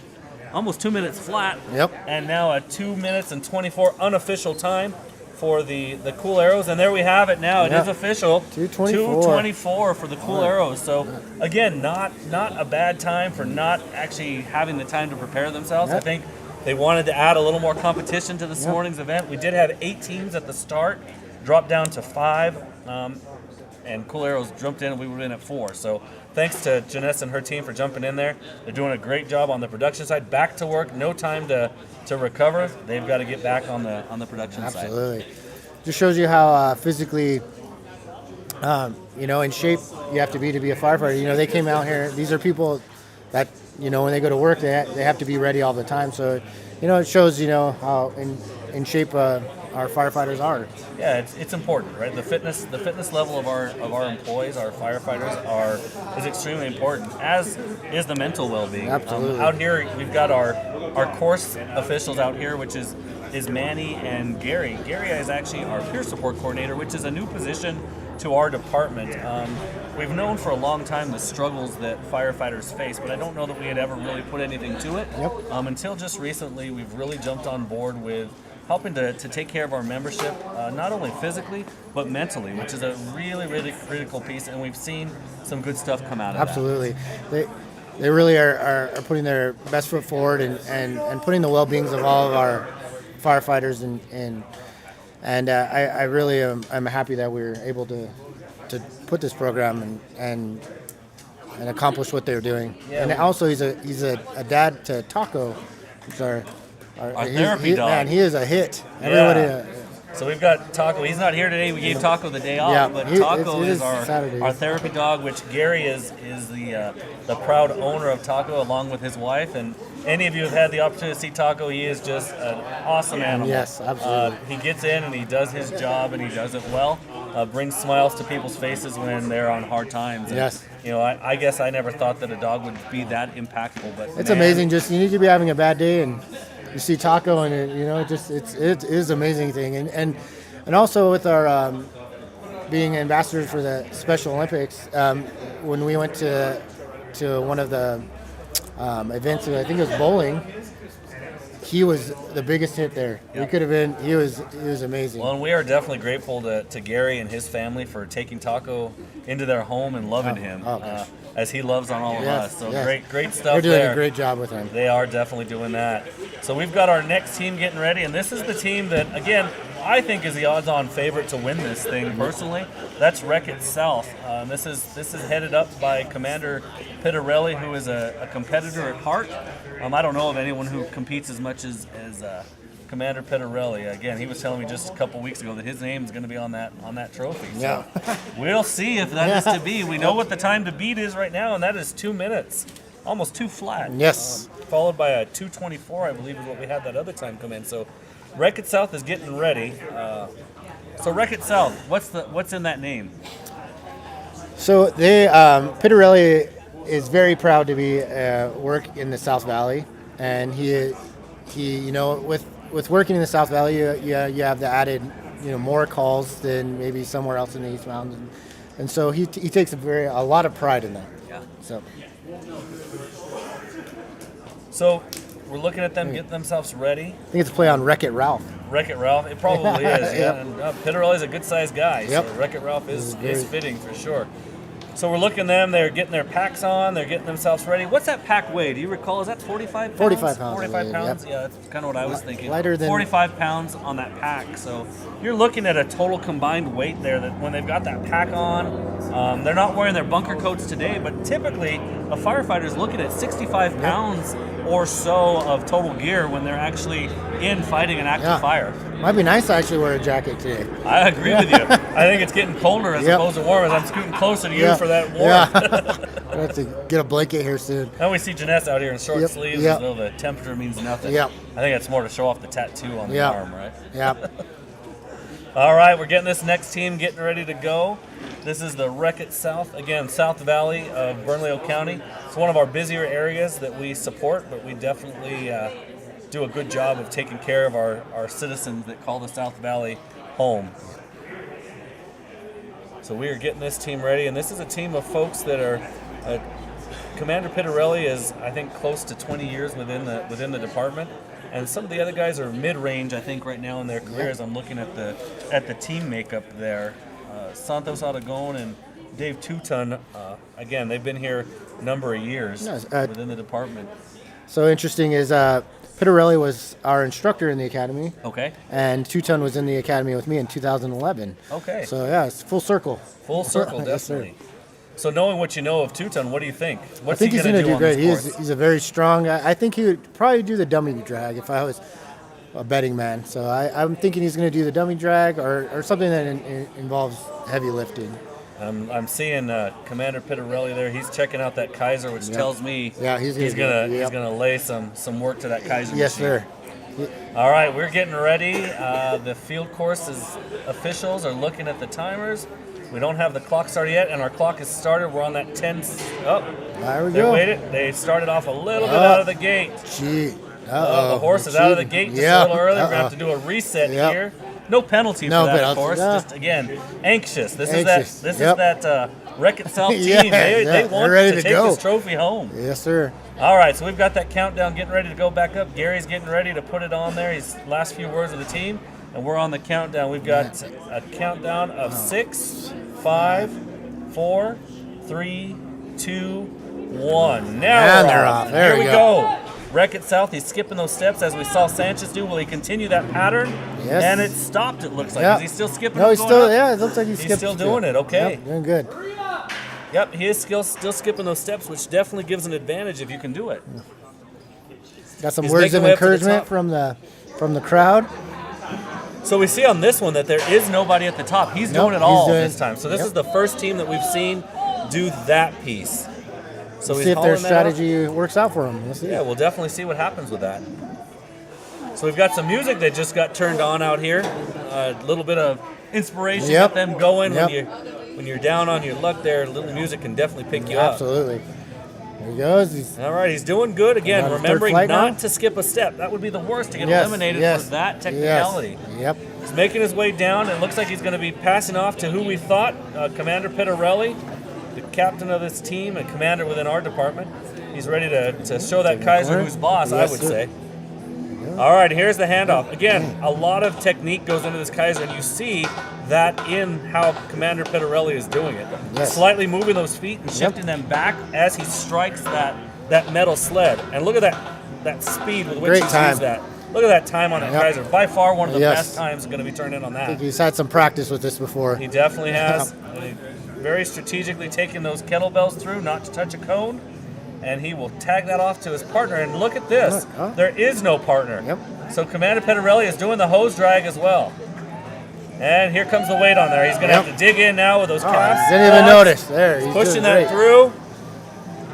almost 2 minutes flat. Yep. And now a 2 minutes and 24 unofficial time for the cool arrows, and there we have it now. It is official. 2:24 for the cool arrows. So again, not a bad time for not actually having the time to prepare themselves. I think they wanted to add a little more competition to this morning's event. We did have 8 teams at the start, dropped down to 5, and cool arrows jumped in, and we were in at 4. So thanks to Janessa and her team for jumping in there. They're doing a great job on the production side. Back to work, no time to recover. They've got to get back on the production side. Absolutely. Just shows you how physically, in shape you have to be a firefighter. They came out here. These are people that, when they go to work, they have to be ready all the time. So, it shows, how in shape our firefighters are. Yeah, it's important, right? The fitness level of our employees, our firefighters, is extremely important, as is the mental well-being. Absolutely. Out here, we've got our course officials out here, which is Manny and Gary. Gary is actually our peer support coordinator, which is a new position to our department. We've known for a long time the struggles that firefighters face, but I don't know that we had ever really put anything to it. Yep. Until just recently, we've really jumped on board with helping to take care of our membership, not only physically, but mentally, which is a really, really critical piece, and we've seen some good stuff come out of Absolutely. They really are putting their best foot forward and putting the well-beings of all of our firefighters and I really I'm happy that we were able to put this program and accomplish what they're doing. Yeah, and also he's a dad to Taco, who's our therapy dog. Man, he is a hit. Everybody. So we've got Taco. He's not here today. We gave Taco the day off, but Taco is our therapy dog, which Gary is the proud owner of Taco, along with his wife. And any of you have had the opportunity to see Taco, he is just an awesome animal. Yes, absolutely. He gets in and he does his job, and he does it well. Brings smiles to people's faces when they're on hard times. And, yes. I guess I never thought that a dog would be that impactful, but it's amazing. Just you need to be having a bad day and you see Taco, and it is an amazing thing. And also with our being ambassadors for the Special Olympics, when we went to one of the events, I think it was bowling, he was the biggest hit there. Yep. He could have been. He was amazing. Well, and we are definitely grateful to Gary and his family for taking Taco into their home and loving him, as he loves on all of us. So great stuff. They're doing a great job with him. They are definitely doing that. So we've got our next team getting ready, and this is the team that, again, I think is the odds-on favorite to win this thing personally. That's Wreck-It South. This is headed up by Commander Pittarelli, who is a competitor at heart. I don't know of anyone who competes as much as Commander Pittarelli. Again, he was telling me just a couple weeks ago that his name is going to be on that trophy. So we'll see if that is to be. We know what the time to beat is right now, and that is 2 minutes, almost 2 flat. Yes. Followed by a 2:24, I believe, is what we had that other time come in. So Wreck-It South is getting ready. So Wreck-It South, what's in that name? So they Pittarelli is very proud to be work in the South Valley, and he with working in the South Valley, you have the added more calls than maybe somewhere else in the East Mountains, and so he takes a lot of pride in that. Yeah. So we're looking at them getting themselves ready. I think it's a play on Wreck-It Ralph. Wreck-It Ralph, it probably is. Yeah. And Pittarelli's a good sized guy, Yep. so Wreck-It Ralph is fitting for sure. So we're looking at them. They're getting their packs on. They're getting themselves ready. What's that pack weigh? Do you recall? Is that 45 pounds? 45 pounds. 45 pounds? Yep. Yeah, that's kind of what I was thinking. Lighter than 45 pounds on that pack. So you're looking at a total combined weight there that when they've got that pack on, they're not wearing their bunker coats today, but typically a firefighter is looking at 65 pounds or so of total gear when they're actually in fighting an active fire. Might be nice to actually wear a jacket today. I agree with you. I think it's getting colder as opposed to warm as I'm scooting closer to you for that warmth. I have to get a blanket here soon. Now we see Janessa out here in short sleeves as though the temperature means nothing. Yep. I think that's more to show off the tattoo on the arm, right? Yep. All right, we're getting this next team getting ready to go. This is the Wreck-It South, again, South Valley of Bernalillo County. It's one of our busier areas that we support, but we definitely do a good job of taking care of our citizens that call the South Valley home. So we are getting this team ready, and this is a team of folks that are, Commander Pittarelli is, I think, close to 20 years within the department. And some of the other guys are mid-range, I think, right now in their careers. I'm looking at the team makeup there. Santos Aragon and Dave Tuton, again, they've been here a number of years within the department. So interesting is Pittarelli was our instructor in the academy. Okay. And Tuton was in the academy with me in 2011. Okay. So yeah, it's full circle. Full circle, definitely. So knowing what you know of Tuton, what do you think? I think he's going to do great. He's a very strong. I think he would probably do the dummy drag if I was a betting man. So I'm thinking he's going to do the dummy drag or something that involves heavy lifting. I'm seeing Commander Pittarelli there. He's checking out that Keiser, which tells me he's gonna lay some work to that Keiser. Yes, machine. sir. All right, we're getting ready. The field courses officials are looking at the timers. We don't have the clock started yet, and our clock is started. We're on that 10. Oh, there we go. They started off a little bit out of the gate. Gee. The horse is out of the gate just a little early. We're going to have to do a reset here. No penalty for that, of course. Just, again, anxious. This is that Wreck-It South team. They want to take this trophy home. Yes, sir. All right, so we've got that countdown getting ready to go back up. Gary's getting ready to put it on there. He's last few words of the team. And we're on the countdown. We've got a countdown of 6, 5, 4, 3, 2, 1. Now they're off. There we go. Wreck-It South. He's skipping those steps as we saw Sanchez do. Will he continue that pattern? Yes. And it stopped. It looks like. Is he still skipping? No, he's still. Yeah, it looks like he's still doing it. Okay. Yep, doing good. Yep, he is still skipping those steps, which definitely gives an advantage if you can do it. Got some words of encouragement from the crowd. So we see on this one that there is nobody at the top. He's doing it all this time. So this is the first team that we've seen do that piece. So see if their strategy works out for them. Yeah, we'll definitely see what happens with that. So we've got some music that just got turned on out here. A little bit of inspiration to get them going. When you're down on your luck there, a little music can definitely pick you up. Absolutely. There he goes. All right, he's doing good. Again, remembering not to skip a step. That would be the worst to get eliminated for that technicality. Yep. He's making his way down. It looks like he's going to be passing off to who we thought, Commander Pittarelli, the captain of this team and commander within our department. He's ready to show that Keiser who's boss, I would say. All right, here's the handoff. Again, a lot of technique goes into this Keiser, and you see that in how Commander Pittarelli is doing it. Slightly moving those feet and shifting them back as he strikes that metal sled. And look at that speed with which he used that. Look at that time on that Keiser. By far one of the best times going to be turned in on that. I think he's had some practice with this before. He definitely has. Very strategically taking those kettlebells through, not to touch a cone. And he will tag that off to his partner. And look at this. There is no partner. So Commander Pittarelli is doing the hose drag as well. And here comes the weight on there. He's going to have to dig in now with those calves. Didn't even notice. There, he's pushing that through.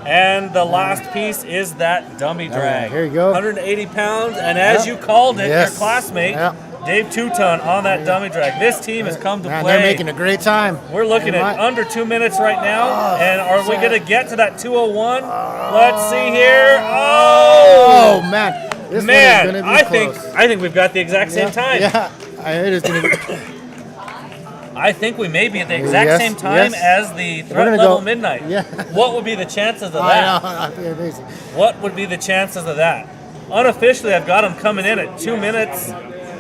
And the last piece is that dummy drag. Here you go. 180 pounds. And as you called it, your classmate, Dave Tuton, on that dummy drag. This team has come to play. They're making a great time. We're looking at under 2 minutes right now. And are we going to get to that 201? Let's see here. Oh, man. This one is gonna be close. I think we've got the exact same time. Yeah, it is going to be. I think we may be at the exact same time as the threat level midnight. Yeah. What would be the chances of that? I know. Amazing. What would be the chances of that? Unofficially, I've got them coming in at 2 minutes,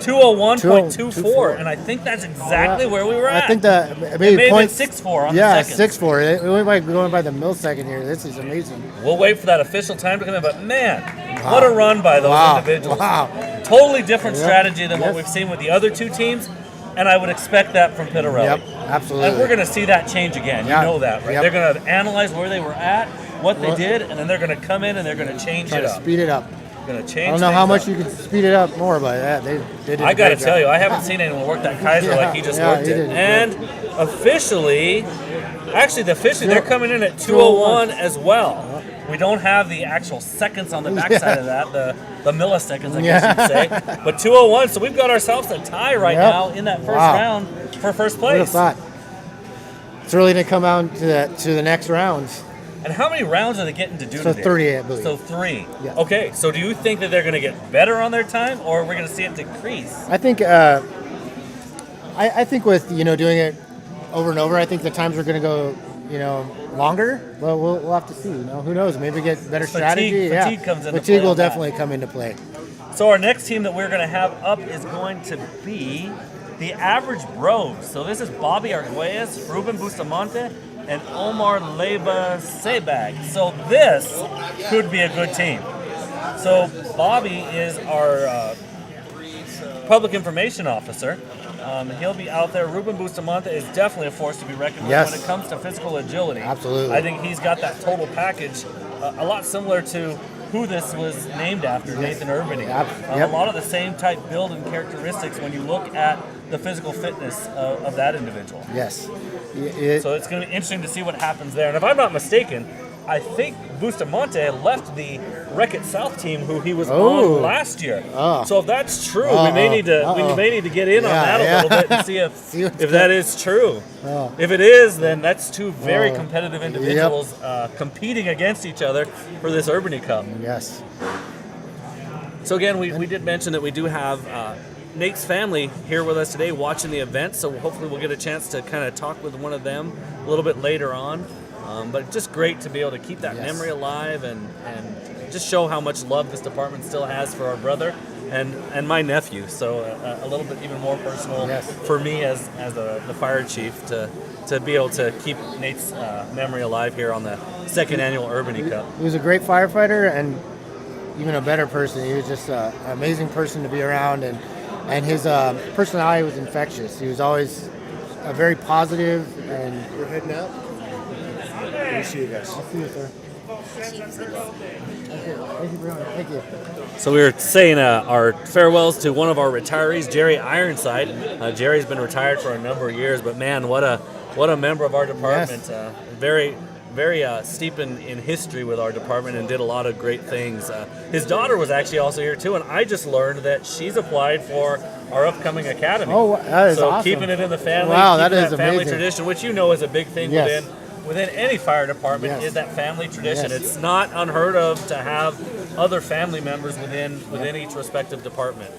201.24, and I think that's exactly where we were at. I think that maybe 6.4 on the seconds. 6.4. We might be going by the millisecond here. This is amazing. We'll wait for that official time to come in, but man, what a run by those individuals. Wow. Totally different strategy than what we've seen with the other two teams. And I would expect that from Pittarelli. Yep, absolutely. And we're going to see that change again. You know that, right? Yep. They're going to analyze where they were at, what they did, and then they're going to come in and they're going to change it up. Speed it up. Going to change. I don't know how much you can speed it up more, but they did. I got to tell you, I haven't seen anyone work that Keiser like he just worked it. And officially, they're coming in at 201 as well. We don't have the actual seconds on the backside of that, the milliseconds, I guess you'd say. But 2:01, so we've got ourselves a tie right now in that first round for first place. Who'd have thought? It's really going to come out to the next rounds. And how many rounds are they getting to do So today? 3, I believe. So 3. Yeah. Okay, so do you think that they're going to get better on their time, or we're going to see it decrease? I think I think with doing it over and over, I think the times are going to go longer. But we'll have to see. Who knows? Maybe get better strategy. Fatigue comes into play. Fatigue will on that. definitely come into play. So our next team that we're going to have up is going to be the Average Bros. So this is Bobby Arguelles, Ruben Bustamante, and Omar Leyva Sebag. So this could be a good team. So Bobby is our public information officer. He'll be out there. Ruben Bustamante is definitely a force to be reckoned with when it comes to physical agility. Absolutely. I think he's got that total package, a lot similar to who this was named after, Nathan Urbany. A lot of the same type build and characteristics when you look at the physical fitness of that individual. Yes. So it's going to be interesting to see what happens there. And if I'm not mistaken, I think Bustamante left the Wreck-It South team, who he was on last year. So if that's true, we may need to get in on that a little bit and see if that is true. If it is, then that's two very competitive individuals competing against each other for this Urbany Cup. Yes. So again, we did mention that we do have Nate's family here with us today watching the event, so hopefully we'll get a chance to kind of talk with one of them a little bit later on. But just great to be able to keep that memory alive and just show how much love this department still has for our brother and my nephew. So a little bit even more personal for me as the fire chief to be able to keep Nate's memory alive here on the second annual Urbany Cup. He was a great firefighter and even a better person. He was just an amazing person to be around, and his personality was infectious. He was always very positive. And We're heading out. We'll see you guys. I'll see you, sir. Thank you very much. Thank you. So we were saying our farewells to one of our retirees, Jerry Ironside. Jerry's been retired for a number of years, but man, what a member of our department. Very steep in history with our department and did a lot of great things. His daughter was actually also here too, and I just learned that she's applied for our upcoming academy. Oh, that is awesome. Keeping it in the family, wow, keeping that is family amazing. tradition, which is a big thing within any fire department, is that family tradition. Yes. It's not unheard of to have other family members within each respective department.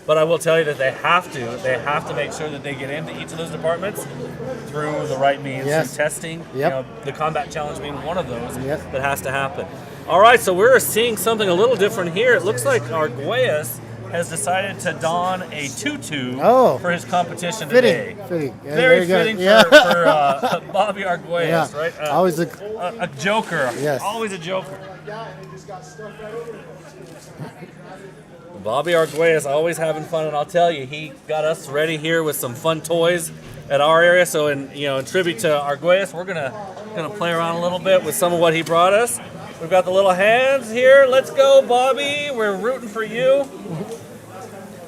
But I will tell you that they have to make sure that they get into each of those departments through the right means, through testing. The combat challenge being one of those that has to happen. All right, so we're seeing something a little different here. It looks like Arguelles has decided to don a tutu for his competition today. Fitting. Yeah, very fitting for Bobby Arguelles, right? Always a joker. Yes. Always a joker. Bobby Arguelles always having fun, and I'll tell you, he got us ready here with some fun toys at our area. So in tribute to Arguelles, we're gonna play around a little bit with some of what he brought us. We've got the little hands here. Let's go, Bobby. We're rooting for you.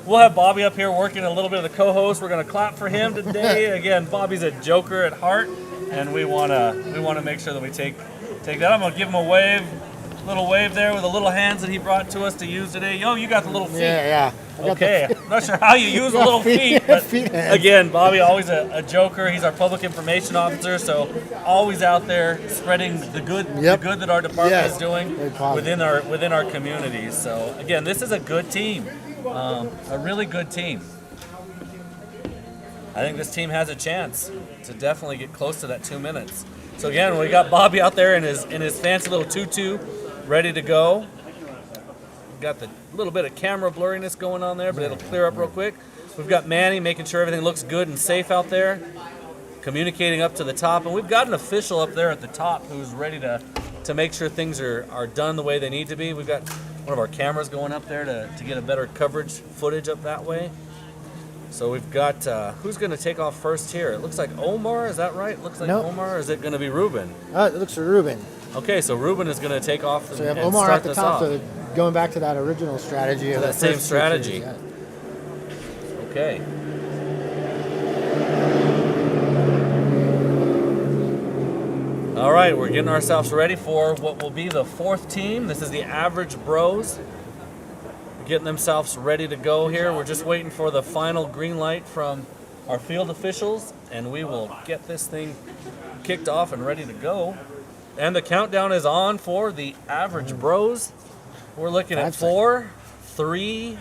We'll have Bobby up here working a little bit of the co-host. We're gonna clap for him today. Again, Bobby's a joker at heart, and we wanna make sure that we take that. I'm gonna give him a wave. Little wave there with the little hands that he brought to us to use today. Yo, you got the little feet. Yeah. Okay, I'm not sure how you use the little feet, but again, Bobby, always a joker. He's our public information officer, so always out there spreading the good that our department is doing within our communities. So again, this is a good team, a really good team. I think this team has a chance to definitely get close to that 2 minutes. So again, we got Bobby out there in his fancy little tutu, ready to go. We've got the little bit of camera blurriness going on there, but it'll clear up real quick. We've got Manny making sure everything looks good and safe out there, communicating up to the top, and we've got an official up there at the top who's ready to make sure things are done the way they need to be. We've got one of our cameras going up there to get a better coverage footage up that way. So we've got, who's going to take off first here? It looks like Omar, is that right? It looks like Omar, or is it going to be Ruben? It looks like Ruben. Okay, so Ruben is going to take off and So we have and Omar start at the this top, off. so going back to that original strategy. To of that the same first two strategy. trees, Okay. All right, we're getting ourselves ready for what will be the 4th team. This is the Average Bros. Getting themselves ready to go here. We're just waiting for the final green light from our field officials, and we will get this thing kicked off and ready to go. And the countdown is on for the Average Bros. We're looking at 4, 3,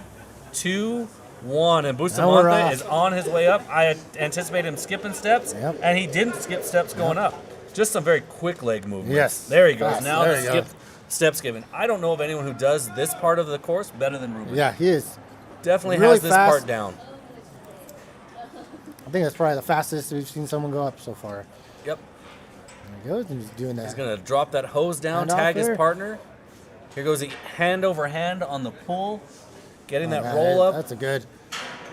2, 1, and Bustamante is on his way up. I anticipate him skipping steps, and he didn't skip steps going up. Just some very quick leg movement. Yes. There he goes. Fast. Now There the you go. step skipping. I don't know of anyone who does this part of the course better than Ruben. Yeah, he is. Definitely really has this fast. part down. I think that's probably the fastest we've seen someone go up so far. Yep. There he goes, and he's doing that. He's going to drop that hose down, Hand off tag his there. partner. Here goes the hand over hand on the pull, getting that man, roll up. That's a good.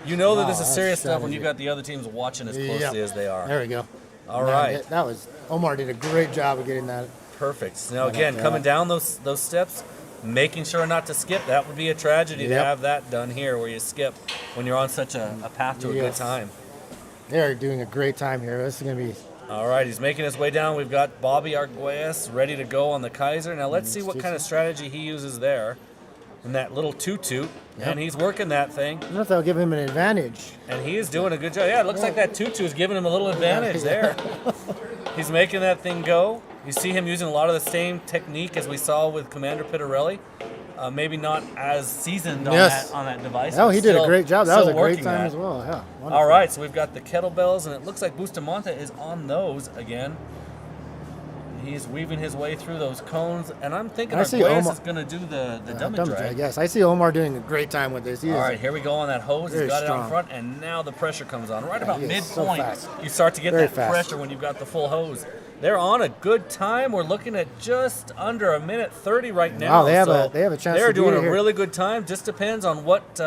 You know that Wow, this is that's serious stuff when strategy. you've got the other teams watching as closely as they are. There we go. All Man, right. that was Omar did a great job of getting that. Perfect. Now Right again, up there. coming down those steps, making sure not to skip. That would be a tragedy to Yep. have that done here where you skip when you're on such a path to a good Yes. time. They're doing a great time here. This is going to be. All right, he's making his way down. We've got Bobby Arguelles ready to go on the Keiser. Now let's see what kind of strategy he uses there. And that little toot-toot, and he's working that thing. I don't know if that'll give him an advantage. And he is doing a good job. Yeah, it looks like that tutu is giving him a little advantage there. He's making that thing go. You see him using a lot of the same technique as we saw with Commander Pittarelli. Maybe not as seasoned on, on that device. Oh, but he did a still- great job. That was still a great working time that. as well. Yeah. Wonderful. All right, so we've got the kettlebells, and it looks like Bustamante is on those again. He's weaving his way through those cones, and I'm thinking I see Arguelles Omar- is going to do the dummy Dumb drag. drag. Yes, I see Omar doing a great time with this. He All is right, here we go on that hose. He's very got it out strong. front, and now the pressure comes on. Right about he is so midpoint, fast. you start to get Very that fast. pressure when you've got the full hose. They're on a good time. We're looking at just under 1:30 right now. Wow, they have so a chance They're to beat doing it a here. really good time. Just depends on what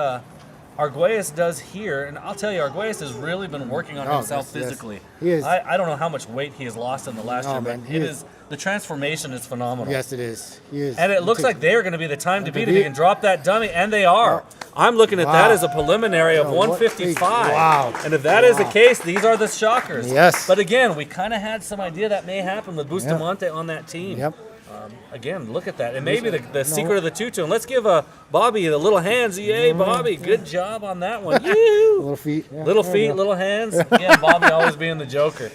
Arguelles does here, and I'll tell you, Arguelles has really been working on himself yes, yes. physically. He is. I don't know how much weight he has lost in the last year, man, but he it is. is the transformation is phenomenal. Yes, it is. He is. And it He looks takes- like they're going to be the time to beat if beat. you can drop that dummy, and they are. I'm looking at that Wow. as a preliminary of Oh, what 155. Wow. And if that is the case, these are the shockers. Yes. But again, we kind of had some idea that may happen with Bustamante on that team. Yep. Again, look at that. And maybe the secret of the tutu. And let's give Bobby the little hands. Yay, Bobby. Good job on that one. Yoo-hoo. Little feet. Yeah, Little there you feet, go. little hands. Again, Bobby always being the joker.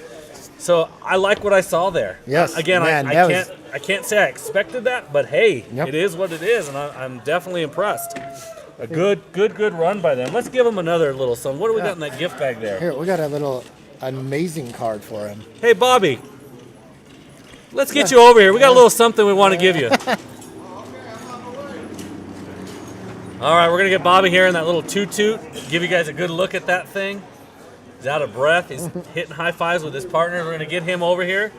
So I like what I saw there. Yes, Again, man, I that can't say I expected that, but hey, Yep. it is what it is, and I'm definitely impressed. A good run by them. Let's give them another little something. What do we got in that gift bag there? Here, we got a little amazing card for him. Hey, Bobby. Let's get you over here. We got a little something we want to give you. All right, we're going to get Bobby here in that little toot-toot. Give you guys a good look at that thing. He's out of breath. He's hitting high fives with his partner. We're going to get him over here.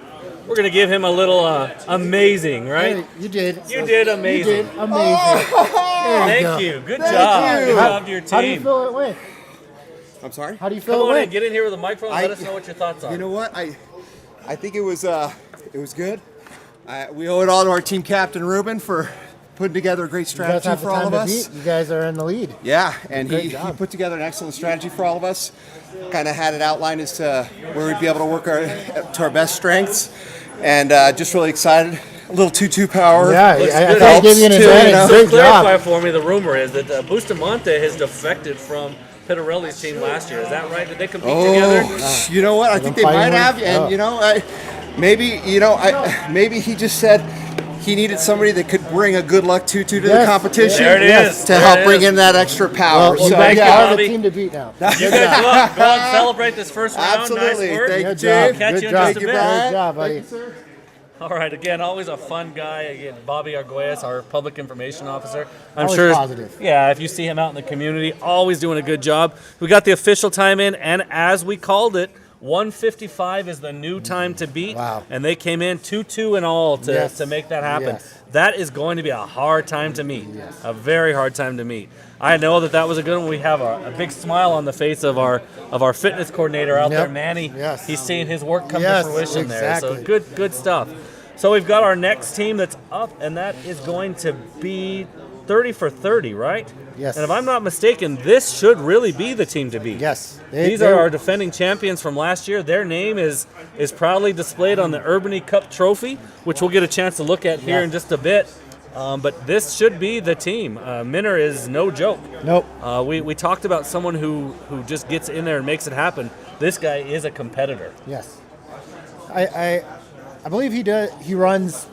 We're going to give him a little amazing, right? Hey, you did. You did amazing. You did amazing. There Thank go. you. Good job. you. Good job to your How do you team. feel it went? I'm sorry. How do you feel Come it on in. went? Get in here with a microphone. Let us know what your thoughts are. You know what? I think it was good. We owe it all to our team captain Ruben for putting together a great You guys strategy have for the all time of to us. beat. You guys are in the lead. Yeah, and Great he job. put together an excellent strategy for all of us. Kind of had it outlined as to where we'd be able to work to our best strengths, and just really excited. A little 2-2 power. Yeah, Looks I good. thought I'd give you an Helps too, advantage. you know? Great Clarify job. for me, the rumor is that Bustamante has defected from Pittarelli's team last year. Is that right? Did they compete together? Oh, you know what? I think they fighting might have, words? and Oh. maybe he just said he needed somebody that could bring a good luck 2-2 to the Yes. competition. There it is. To There help it bring is. in that extra Well, power. you so guys yeah. are the Bobby. team to beat now. You guys go out and celebrate this first round. Absolutely. Nice work. Thank you, Good Dave. job. Catch Good you in job. just a bit. Good job, buddy. All right, again, always a fun guy. Again, Bobby Arguelles, our public information officer. I'm Always sure. positive. Yeah, if you see him out in the community, always doing a good job. We got the official time in, and as we called it, 155 is the new time to beat. Wow. And they came in 2-2 in all to make that happen. Yes. That is going to be a hard time to meet. A very hard time to meet. I know that was a good one. We have a big smile on the face of our fitness coordinator out there, Manny. Yes. He's seeing his work come Yes, to fruition there. So exactly. good stuff. So we've got our next team that's up, and that is going to be 30 for 30, right? Yes. And if I'm not mistaken, this should really be the team to beat. Yes. These are our defending champions from last year. Their name is proudly displayed on the Urbany Cup trophy, which we'll get a chance to look at here in just a bit. But this should be the team. Minner is no joke. Nope. We talked about someone who just gets in there and makes it happen. This guy is a competitor. Yes. I believe he does. He runs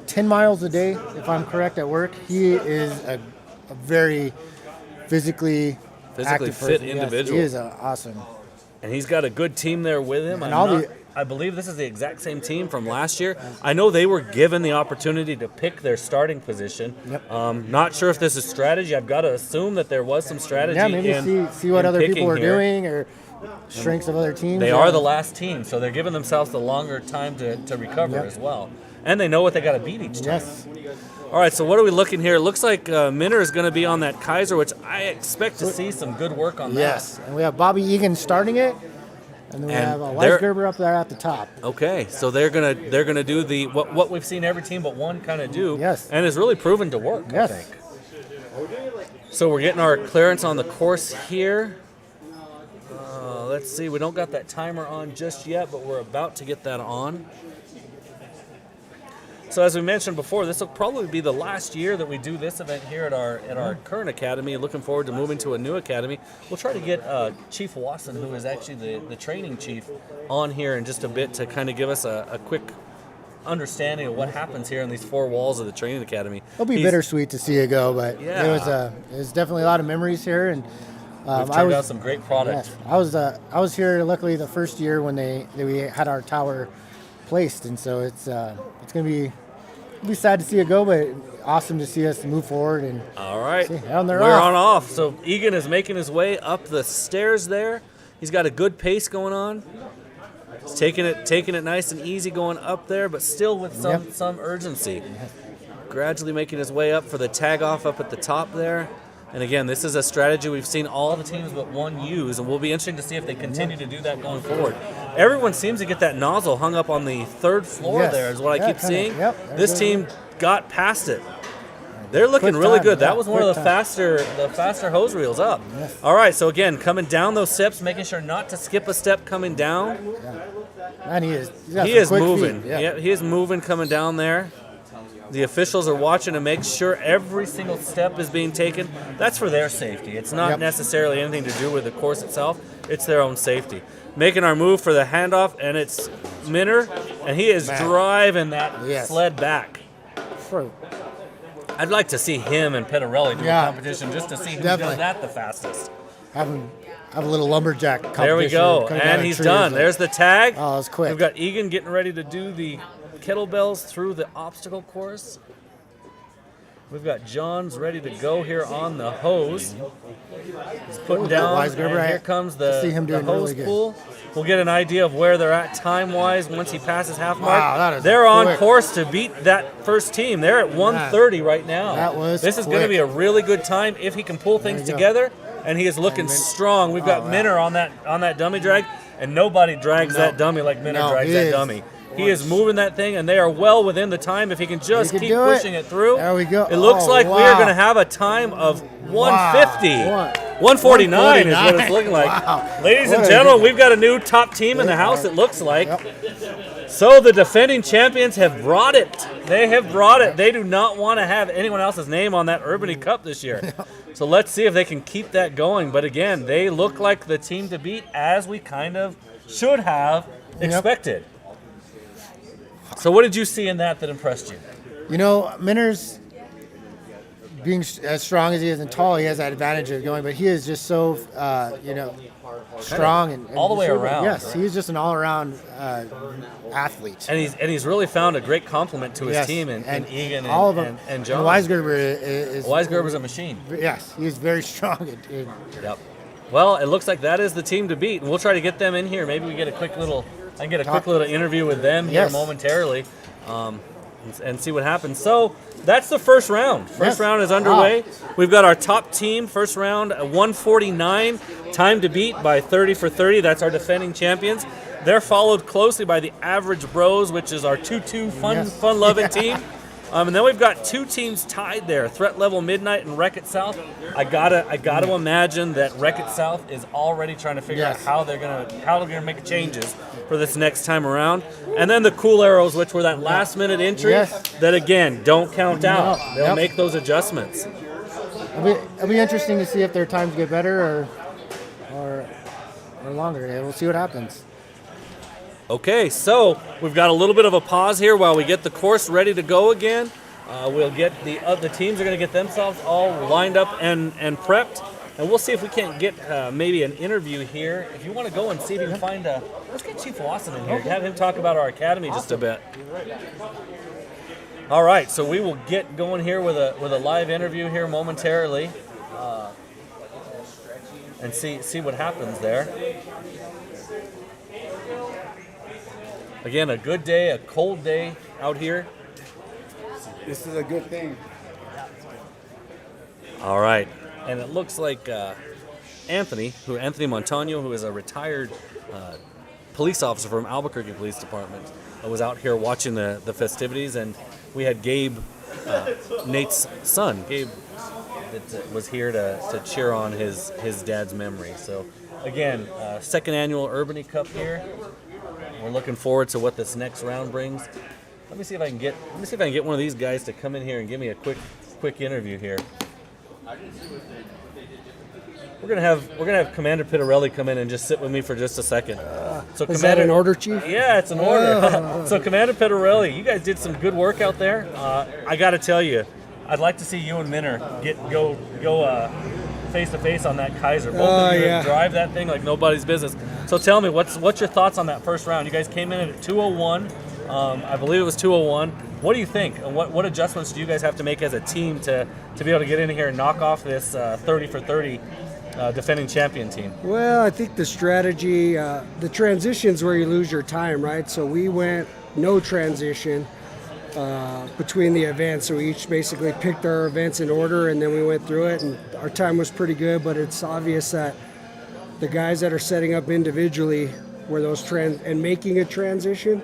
10 miles a day, if I'm correct, at work. He is a very physically active fit person. individual. Yes, he is awesome. And he's got a good team there with him. And I believe this is the exact same team from last year. I know they were given the opportunity to pick their starting position. Yep. Not sure if this is strategy. I've got to assume that there was some strategy. Yeah, maybe see what other people are doing or strengths of other teams. They are the last team, so they're giving themselves the longer time to recover as well. And they know what they got to beat each time. Yes. All right, so what are we looking here? It looks like Minner is going to be on that Keiser, which I expect to see some good work on that. Yes, and we have Bobby Egan starting it, and then we have Weisgerber up there at the top. Okay, so they're gonna do the what we've seen every team but one kind of do. Yes. And it's really proven to work. Yes. I think. So we're getting our clearance on the course here. Let's see, we don't got that timer on just yet, but we're about to get that on. So as we mentioned before, this will probably be the last year that we do this event here at our current academy. Looking forward to moving to a new academy. We'll try to get Chief Wasson, who is actually the training chief, on here in just a bit to kind of give us a quick understanding of what happens here in these four walls of the training academy. It'll be bittersweet to see it go, but yeah. it was definitely a lot of memories here, and we've turned out some great products. Yeah, I was here luckily the first year when we had our tower placed, and so it's gonna be. It'll be sad to see it go, but awesome to see us move forward. And all right, we're on off. So Egan is making his way up the stairs there. He's got a good pace going on. He's taking it nice and easy going up there, but still with some urgency. Gradually making his way up for the tag off up at the top there. And again, this is a strategy we've seen all the teams but one use, and we'll be interesting to see if they continue to do that going forward. Everyone seems to get that nozzle hung up on the third floor there is what I keep seeing. This team got past it. They're looking really good. That was one of the faster hose reels up. Yes. All right, so again, coming down those steps, making sure not to skip a step coming down. Man, he is moving. Yeah, he is moving coming down there. The officials are watching to make sure every single step is being taken. That's for their safety. It's not necessarily anything to do with the course itself. It's their own safety. Making our move for the handoff, and it's Minner, and he is driving that sled back. I'd like to see him and Pettarelli do a competition just to see who does that the fastest. Have a little lumberjack competition. There we go, and he's done. There's the tag. Oh, it's quick. We've got Egan getting ready to do the kettlebells through the obstacle course. We've got John's ready to go here on the hose. He's putting down, and here comes the hose pull. We'll get an idea of where they're at time-wise once he passes half mark. Wow, they're on course to beat that first team. They're at 1:30 right now. This is going to be a really good time if he can pull things together, and he is looking strong. We've got Minner on that dummy drag, and nobody drags that dummy like Minner drags that dummy. He is moving that thing, and they are well within the time. If he can just keep pushing it through, there we go. It looks like we are going to have a time of 150. 149 is what it's looking like. Wow. Ladies and gentlemen, we've got a new top team in the house, it looks like. So the defending champions have brought it. They have brought it. They do not want to have anyone else's name on that Urbany Cup this year. So let's see if they can keep that going. But again, they look like the team to beat, as we kind of should have expected. So what did you see in that impressed you? You know, Minner's being as strong as he is and tall, he has that advantage of going, but he is just so, strong and all the way around. Yes, he's just an all-around athlete. And he's really found a great complement to his team and Egan all of them. And John. Weisgerber's a machine. Yes, he's very strong. Yep. Well, it looks like that is the team to beat, and we'll try to get them in here. Maybe we get a quick little interview with them here momentarily, and see what happens. So that's the first round. First round is underway. We've got our top team. First round, 149, time to beat by 30 for 30. That's our defending champions. They're followed closely by the Average Bros, which is our 2-2 fun-loving team. And then we've got 2 teams tied there, Threat Level Midnight and Wreck-It South. I gotta imagine that Wreck-It South is already trying to figure out how they're gonna make changes for this next time around. And then the Cool Arrows, which were that last minute entry, that again don't count out. They'll make those adjustments. It'll be interesting to see if their times get better or longer. We'll see what happens. Okay, so we've got a little bit of a pause here while we get the course ready to go again. We'll get the teams are going to get themselves all lined up and prepped, and we'll see if we can't get maybe an interview here. If you want to go and see if you can find let's get Chief Lawson in here. Have him talk about our academy just a bit. All right, so we will get going here with a live interview here momentarily, and see what happens there. Again, a good day, a cold day out here. This is a good thing. All right, and it looks like Anthony Montano, who is a retired police officer from Albuquerque Police Department, was out here watching the festivities, and we had Gabe, Nate's son, Gabe, that was here to cheer on his dad's memory. So again, second annual Urbany Cup here. We're looking forward to what this next round brings. Let me see if I can get one of these guys to come in here and give me a quick interview here. We're gonna have Commander Pittarelli come in and just sit with me for just a second. So is that an order, Chief? Yeah, it's an order. So Commander Pittarelli, you guys did some good work out there. I got to tell you, I'd like to see you and Minner go face to face on that Keiser. Both of you drive that thing like nobody's business. So tell me, what's your thoughts on that first round? You guys came in at 201. I believe it was 201. What do you think? And what adjustments do you guys have to make as a team to be able to get in here and knock off this 30 for 30 defending champion team? Well, I think the strategy, the transition's where you lose your time, right? So we went no transition between the events. So we each basically picked our events in order, and then we went through it, and our time was pretty good, but it's obvious that the guys that are setting up individually where those and making a transition,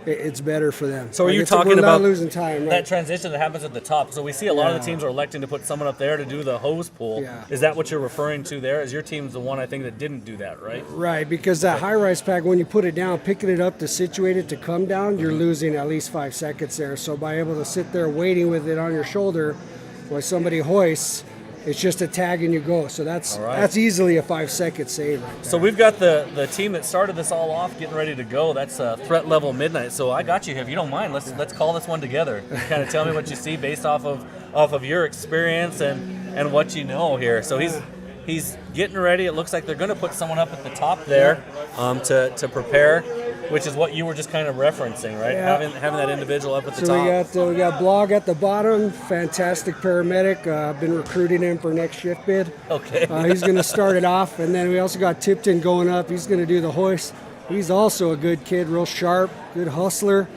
it's better for them. So are you talking about losing time, right? That transition that happens at the top? So we see a lot of the teams are electing to put someone up there to do the hose pull. Yeah. Is that what you're referring to there? Is your team's the one, I think, that didn't do that, right? Right, because that high-rise pack, when you put it down, picking it up to situate it to come down, you're losing at least 5 seconds there. So by able to sit there waiting with it on your shoulder while somebody hoists, it's just a tag and you go. So that's easily a 5-second save right there. So we've got the team that started this all off getting ready to go. That's Threat Level Midnight. So I got you. If you don't mind, let's call this one together. Kind of tell me what you see based off of your experience and what you know here. So he's getting ready. It looks like they're going to put someone up at the top there to prepare, which is what you were just kind of referencing, right? Yeah. Having that individual up at the so top. we got Blog at the bottom, fantastic paramedic. I've been recruiting him for next shift bid. Okay. He's going to start it off, and then we also got Tipton going up. He's going to do the hoist. He's also a good kid, real sharp, good hustler.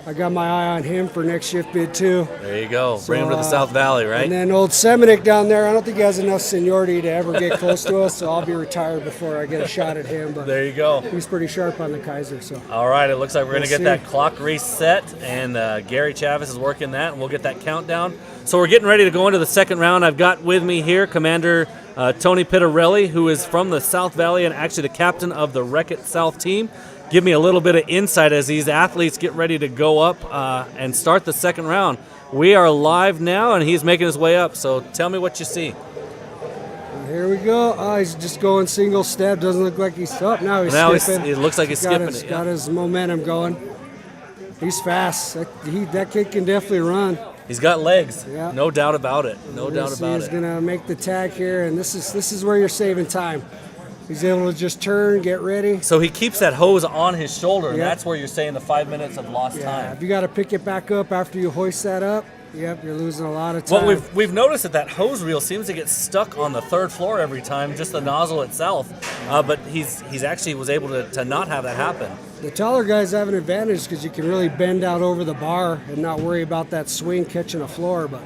I got my eye on him for next shift bid too. There you go. Bring him to the South Valley, right? And then old Semenick down there, I don't think he has enough seniority to ever get close to us, so I'll be retired before I get a shot at him. But there you go. He's pretty sharp on the Keiser. So. All right, it looks like we're going to get that clock reset, and Gary Chavez is working that, and we'll get that countdown. So we're getting ready to go into the second round. I've got with me here Commander Tony Pittarelli, who is from the South Valley and actually the captain of the Wreck-It South team. Give me a little bit of insight as these athletes get ready to go up and start the second round. We are live now, and he's making his way up. So tell me what you see. Here we go. Oh, he's just going single step. Doesn't look like he's up. Now he's skipping. It looks like he's skipping it. Got his momentum going. He's fast. That kid can definitely run. He's got legs. Yeah. No doubt about it. No doubt about it. He's going to make the tag here, and this is where you're saving time. He's able to just turn, get ready. So he keeps that hose on his shoulder, and that's where you're saying the 5 minutes of lost time. If you got to pick it back up after you hoist that up, you're losing a lot of time. Well, we've noticed that hose reel seems to get stuck on the third floor every time, just the nozzle itself. But he's actually was able to not have that happen. The taller guys have an advantage because you can really bend out over the bar and not worry about that swing catching a floor. But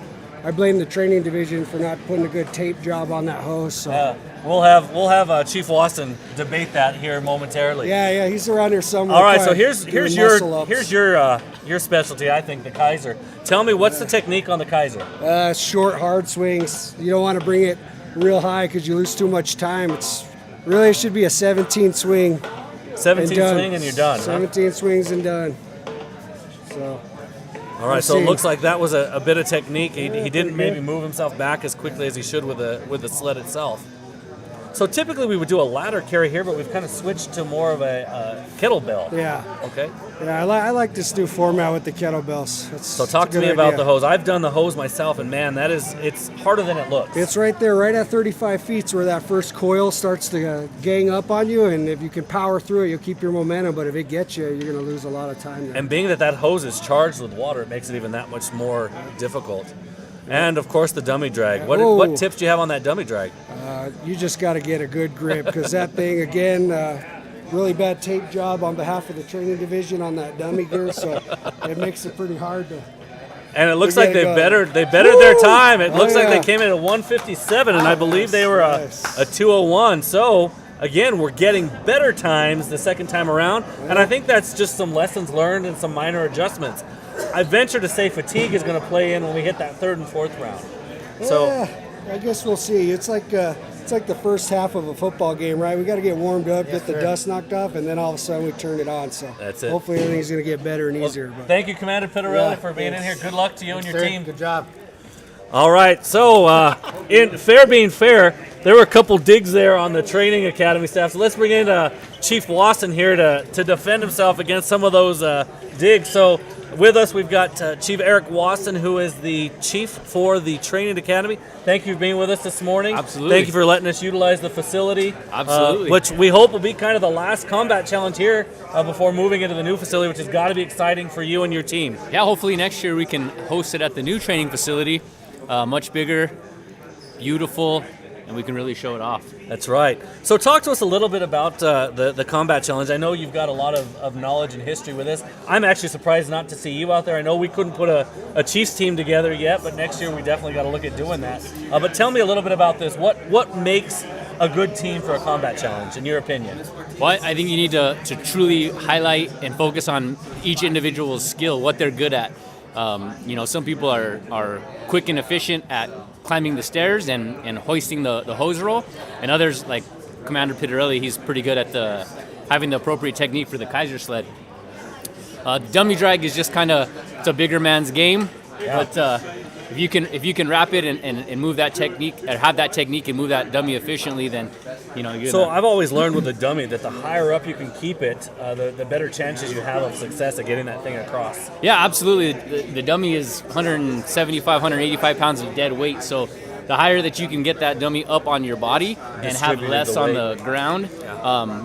I blame the training division for not putting a good tape job on that hose. So. We'll have Chief Wasson debate that here momentarily. Yeah, he's around here somewhere. All right, so here's your specialty. I think the Keiser. Tell me, what's the technique on the Keiser? Short, hard swings. You don't want to bring it real high because you lose too much time. It should be a 17 swing. 17 swing and you're done. 17 swings and done. So. All right, so it looks like that was a bit of technique. He didn't maybe move himself back as quickly as he should with the sled itself. So typically we would do a ladder carry here, but we've kind of switched to more of a kettlebell. Yeah. Okay. Yeah, I like this new format with the kettlebells. So talk to me about the hose. I've done the hose myself, and man, it's harder than it looks. It's right there, right at 35 feet, where that first coil starts to gang up on you, and if you can power through it, you'll keep your momentum, but if it gets you, you're going to lose a lot of time there. And being that hose is charged with water, it makes it even that much more difficult. And, of course, the dummy drag. What tips do you have on that dummy drag? You just got to get a good grip, because that thing, again, really bad tape job on behalf of the training division on that dummy gear, so it makes it pretty hard to. And it looks like they bettered their time. It looks like they came in at 157, and I believe they were a 201. So, again, we're getting better times the second time around, and I think that's just some lessons learned and some minor adjustments. I venture to say fatigue is going to play in when we hit that third and fourth round. So, I guess we'll see. It's like the first half of a football game, right? We got to get warmed up, get the dust knocked off, and then all of a sudden we turn it on. So that's it. Hopefully everything's going to get better and easier. But. Thank you, Commander Pittarelli, for being in here. Good luck to you and your team. Good job. All right. So, in fair being fair, there were a couple digs there on the training academy staff. So let's bring in Chief Wasson here to defend himself against some of those digs. So. With us, we've got Chief Eric Wasson, who is the chief for the training academy. Thank you for being with us this morning. Absolutely. Thank you for letting us utilize the facility. Absolutely. Which we hope will be kind of the last combat challenge here before moving into the new facility, which has got to be exciting for you and your team. Yeah, hopefully next year we can host it at the new training facility, much bigger, beautiful, and we can really show it off. That's right. So talk to us a little bit about the combat challenge. I know you've got a lot of knowledge and history with this. I'm actually surprised not to see you out there. I know we couldn't put a Chiefs team together yet, but next year we definitely got to look at doing that. But tell me a little bit about this. What makes a good team for a combat challenge, in your opinion? Well, I think you need to truly highlight and focus on each individual's skill, what they're good at. Some people are quick and efficient at climbing the stairs and hoisting the hose roll, and others, like Commander Pittarelli, he's pretty good at having the appropriate technique for the Keiser Sled. Dummy drag is just it's a bigger man's game, but if you can wrap it and move that technique, or have that technique and move that dummy efficiently, then you're. So I've always learned with the dummy that the higher up you can keep it, the better chances you have of success at getting that thing across. Yeah, absolutely. The dummy is 175, 185 pounds of dead weight, so the higher that you can get that dummy up on your body and have less on the ground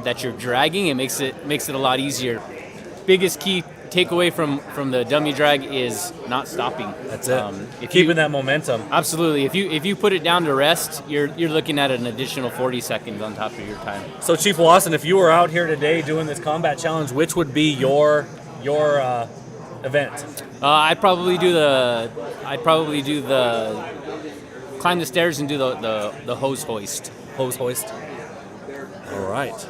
that you're dragging, it makes it a lot easier. Biggest key takeaway from the dummy drag is not stopping. That's it. Keeping that momentum. Absolutely. If you put it down to rest, you're looking at an additional 40 seconds on top of your time. So Chief Wasson, if you were out here today doing this combat challenge, which would be your event? I'd probably do the climb the stairs and do the hose hoist. Hose hoist. All right.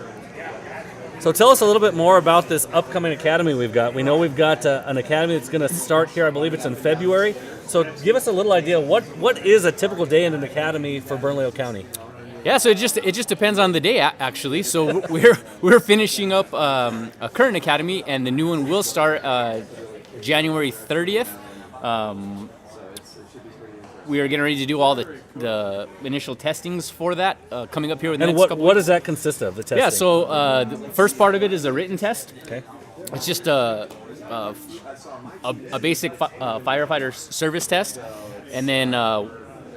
So tell us a little bit more about this upcoming academy we've got. We know we've got an academy that's going to start here. I believe it's in February. So give us a little idea. What is a typical day in an academy for Bernalillo County? Yeah, so it just depends on the day actually. So we're finishing up a current academy, and the new one will start January 30th. We are getting ready to do all the initial testings for that coming up here within the next couple weeks. What does that consist of, the testing? Yeah, so the first part of it is a written test. Okay. It's just a basic firefighter service test. And then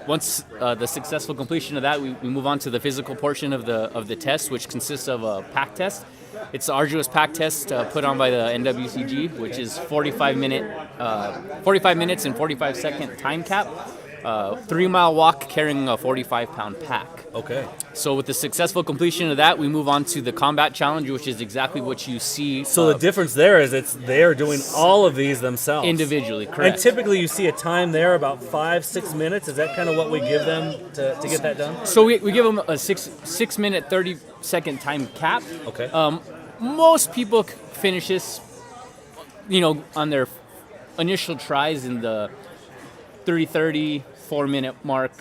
once the successful completion of that, we move on to the physical portion of the test, which consists of a pack test. It's the arduous pack test put on by the NWCG, which is 45 minutes and 45-second time cap. 3-mile walk carrying a 45-pound pack. Okay. So with the successful completion of that, we move on to the combat challenge, which is exactly what you see. So the difference there is they're doing all of these themselves. Individually, correct. And typically you see a time there about 5-6 minutes. Is that kind of what we give them to get that done? So we give them a 6 minute, 30-second time cap. Okay. Most people finish this, on their initial tries in the 30, 4-minute mark.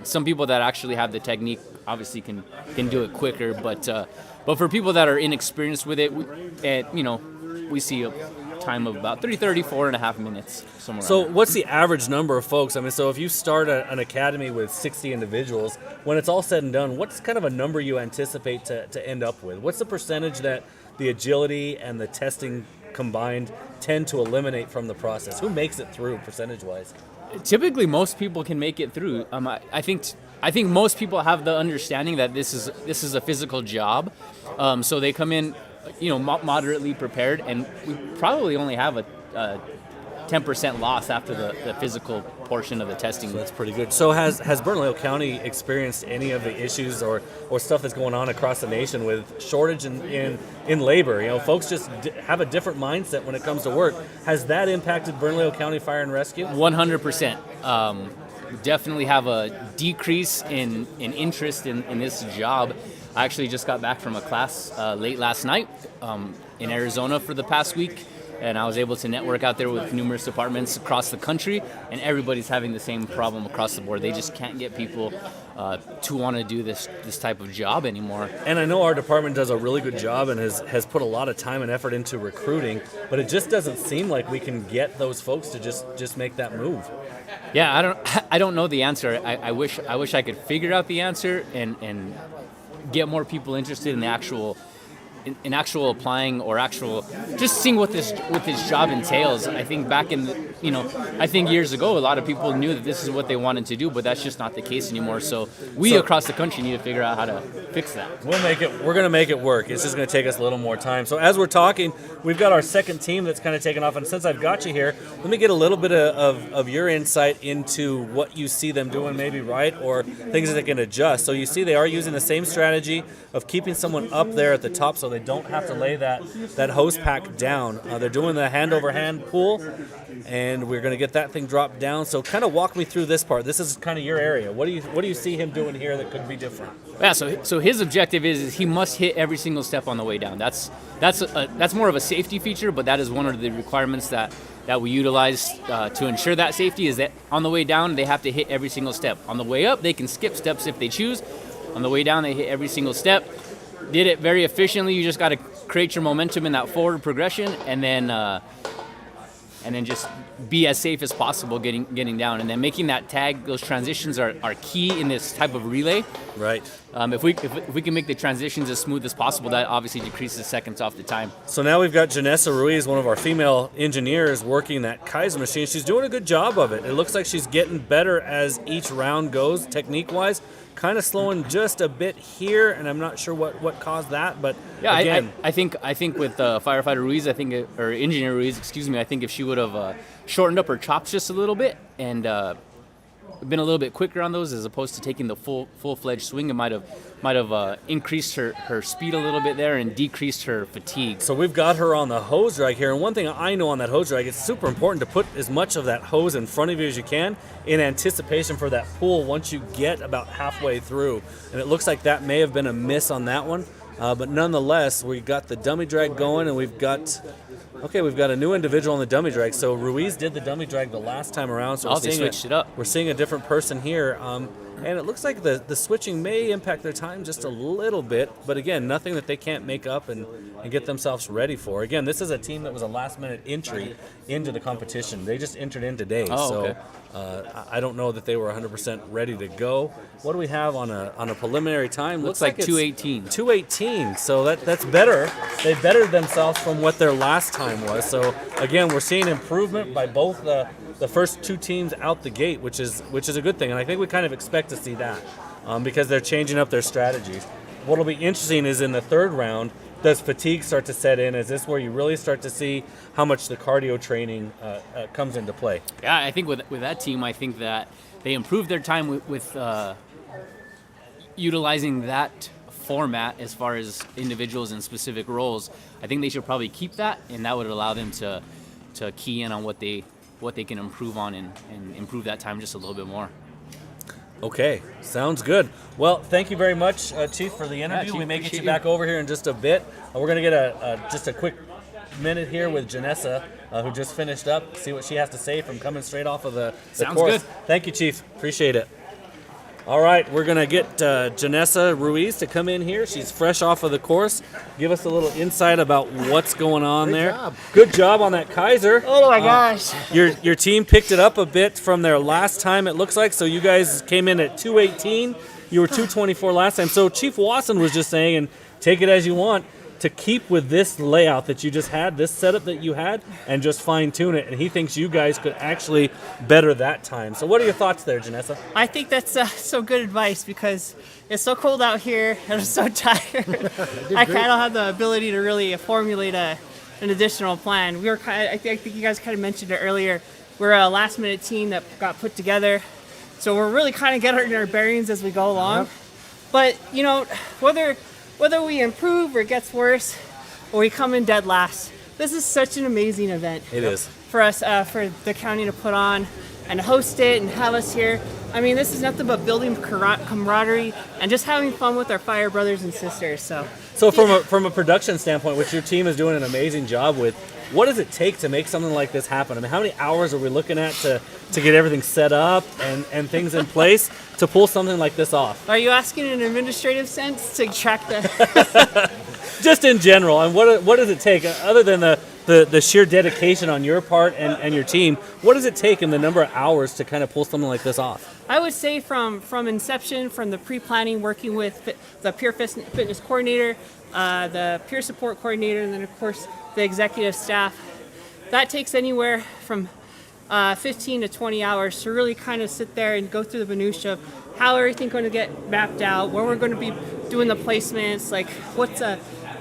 Some people that actually have the technique obviously can do it quicker, but for people that are inexperienced with it, we see a time of about 4.5 minutes, somewhere. So around there. what's the average number of folks? I mean, so if you start an academy with 60 individuals, when it's all said and done, what's kind of a number you anticipate to end up with? What's the percentage that the agility and the testing combined tend to eliminate from the process? Who makes it through percentage-wise? Typically, most people can make it through. I think most people have the understanding that this is a physical job, so they come in, moderately prepared, and we probably only have a 10% loss after the physical portion of the testing. So that's pretty good. So has Bernalillo County experienced any of the issues or stuff that's going on across the nation with shortage in labor? Folks just have a different mindset when it comes to work. Has that impacted Bernalillo County Fire and Rescue? 100%. We definitely have a decrease in interest in this job. I actually just got back from a class late last night in Arizona for the past week. And I was able to network out there with numerous departments across the country, and everybody's having the same problem across the board. They just can't get people to want to do this type of job anymore. And I know our department does a really good job and has put a lot of time and effort into recruiting, but it just doesn't seem like we can get those folks to just make that move. Yeah, I don't know the answer. I wish I could figure out the answer and get more people interested in the actual applying or just seeing what this job entails. I think back in I think years ago, a lot of people knew that this is what they wanted to do, but that's just not the case anymore. So across the country need to figure out how to fix that. We're going to make it work. It's just going to take us a little more time. So as we're talking, we've got our second team that's kind of taken off. And since I've got you here, let me get a little bit of your insight into what you see them doing maybe right or things that they can adjust. So you see they are using the same strategy of keeping someone up there at the top so they don't have to lay that hose pack down. They're doing the hand-over-hand pull, and we're going to get that thing dropped down. So kind of walk me through this part. This is kind of your area. What do you see him doing here that could be different? Yeah, so his objective is he must hit every single step on the way down. That's more of a safety feature, but that is one of the requirements that we utilize to ensure that safety is that on the way down they have to hit every single step. On the way up they can skip steps if they choose. On the way down they hit every single step. Did it very efficiently. You just got to create your momentum in that forward progression, and then just be as safe as possible getting down. And then making that tag, those transitions are key in this type of relay. Right. If we can make the transitions as smooth as possible, that obviously decreases seconds off the time. So now we've got Janessa Ruiz, one of our female engineers, working that Keiser machine. She's doing a good job of it. It looks like she's getting better as each round goes, technique-wise. Kind of slowing just a bit here, and I'm not sure what caused that, but yeah, again, I think with Firefighter Ruiz, or Engineer Ruiz, excuse me, I think if she would have shortened up her chops just a little bit and been a little bit quicker on those as opposed to taking the full-fledged swing, it might have increased her speed a little bit there and decreased her fatigue. So we've got her on the hose drag here, and one thing I know on that hose drag, it's super important to put as much of that hose in front of you as you can in anticipation for that pull once you get about halfway through. And it looks like that may have been a miss on that one, but nonetheless, we got the dummy drag going, and we've got a new individual on the dummy drag. So Ruiz did the dummy drag the last time around. So they switched it up. We're seeing a different person here. And it looks like the switching may impact their time just a little bit. But again, nothing that they can't make up and get themselves ready for. Again, this is a team that was a last-minute entry into the competition. They just entered in today. Okay. I don't know that they were 100% ready to go. What do we have on a preliminary time? Looks like 2:18. 2:18. So that's better. They bettered themselves from what their last time was. So again, we're seeing improvement by both the first two teams out the gate, which is a good thing. And I think we kind of expect to see that because they're changing up their strategies. What'll be interesting is in the third round, does fatigue start to set in? Is this where you really start to see how much the cardio training comes into play? Yeah, I think with that team, I think that they improved their time with utilizing that format as far as individuals in specific roles. I think they should probably keep that, and that would allow them to key in on what they can improve on and improve that time just a little bit more. Okay, sounds good. Well, thank you very much, Chief, for the interview. Chief, We may get appreciate you back over here in just a bit. We're going to get just a quick minute here with Janessa, who just finished up, see what she has to say from coming straight off of the Sounds course. good. Thank you, Chief. Appreciate it. All right, we're going to get Janessa Ruiz to come in here. She's fresh off of the course. Give us a little insight about what's going on Great there. job. Good job on that Keiser. Oh my gosh. Your team picked it up a bit from their last time, it looks like. So you guys came in at 218. You were 224 last time. So Chief Wasson was just saying, and take it as you want, to keep with this layout that you just had, this setup that you had, and just fine-tune it. And he thinks you guys could actually better that time. So what are your thoughts there, Janessa? I think that's so good advice because it's so cold out here and I'm so tired. I kind of have the ability to really formulate an additional plan. We were I think you guys kind of mentioned it earlier. We're a last-minute team that got put together, so we're really kind of getting our bearings as we go along. Yep. But you know, whether we improve or it gets worse, or we come in dead last, this is such an amazing event. It is. For us, for the county to put on and host it and have us here. I mean, this is nothing but building camaraderie and just having fun with our fire brothers and sisters. So from a production standpoint, which your team is doing an amazing job with, what does it take to make something like this happen? I mean, how many hours are we looking at to get everything set up and things in place to pull something like this off? Are you asking in an administrative sense to track the? Just in general, and what does it take, other than the sheer dedication on your part and your team, what does it take in the number of hours to kind of pull something like this off? I would say from inception, from the pre-planning, working with the peer fitness coordinator, the peer support coordinator, and then of course the executive staff, that takes anywhere from 15 to 20 hours to really kind of sit there and go through the minutia of how everything's going to get mapped out, where we're going to be doing the placements, like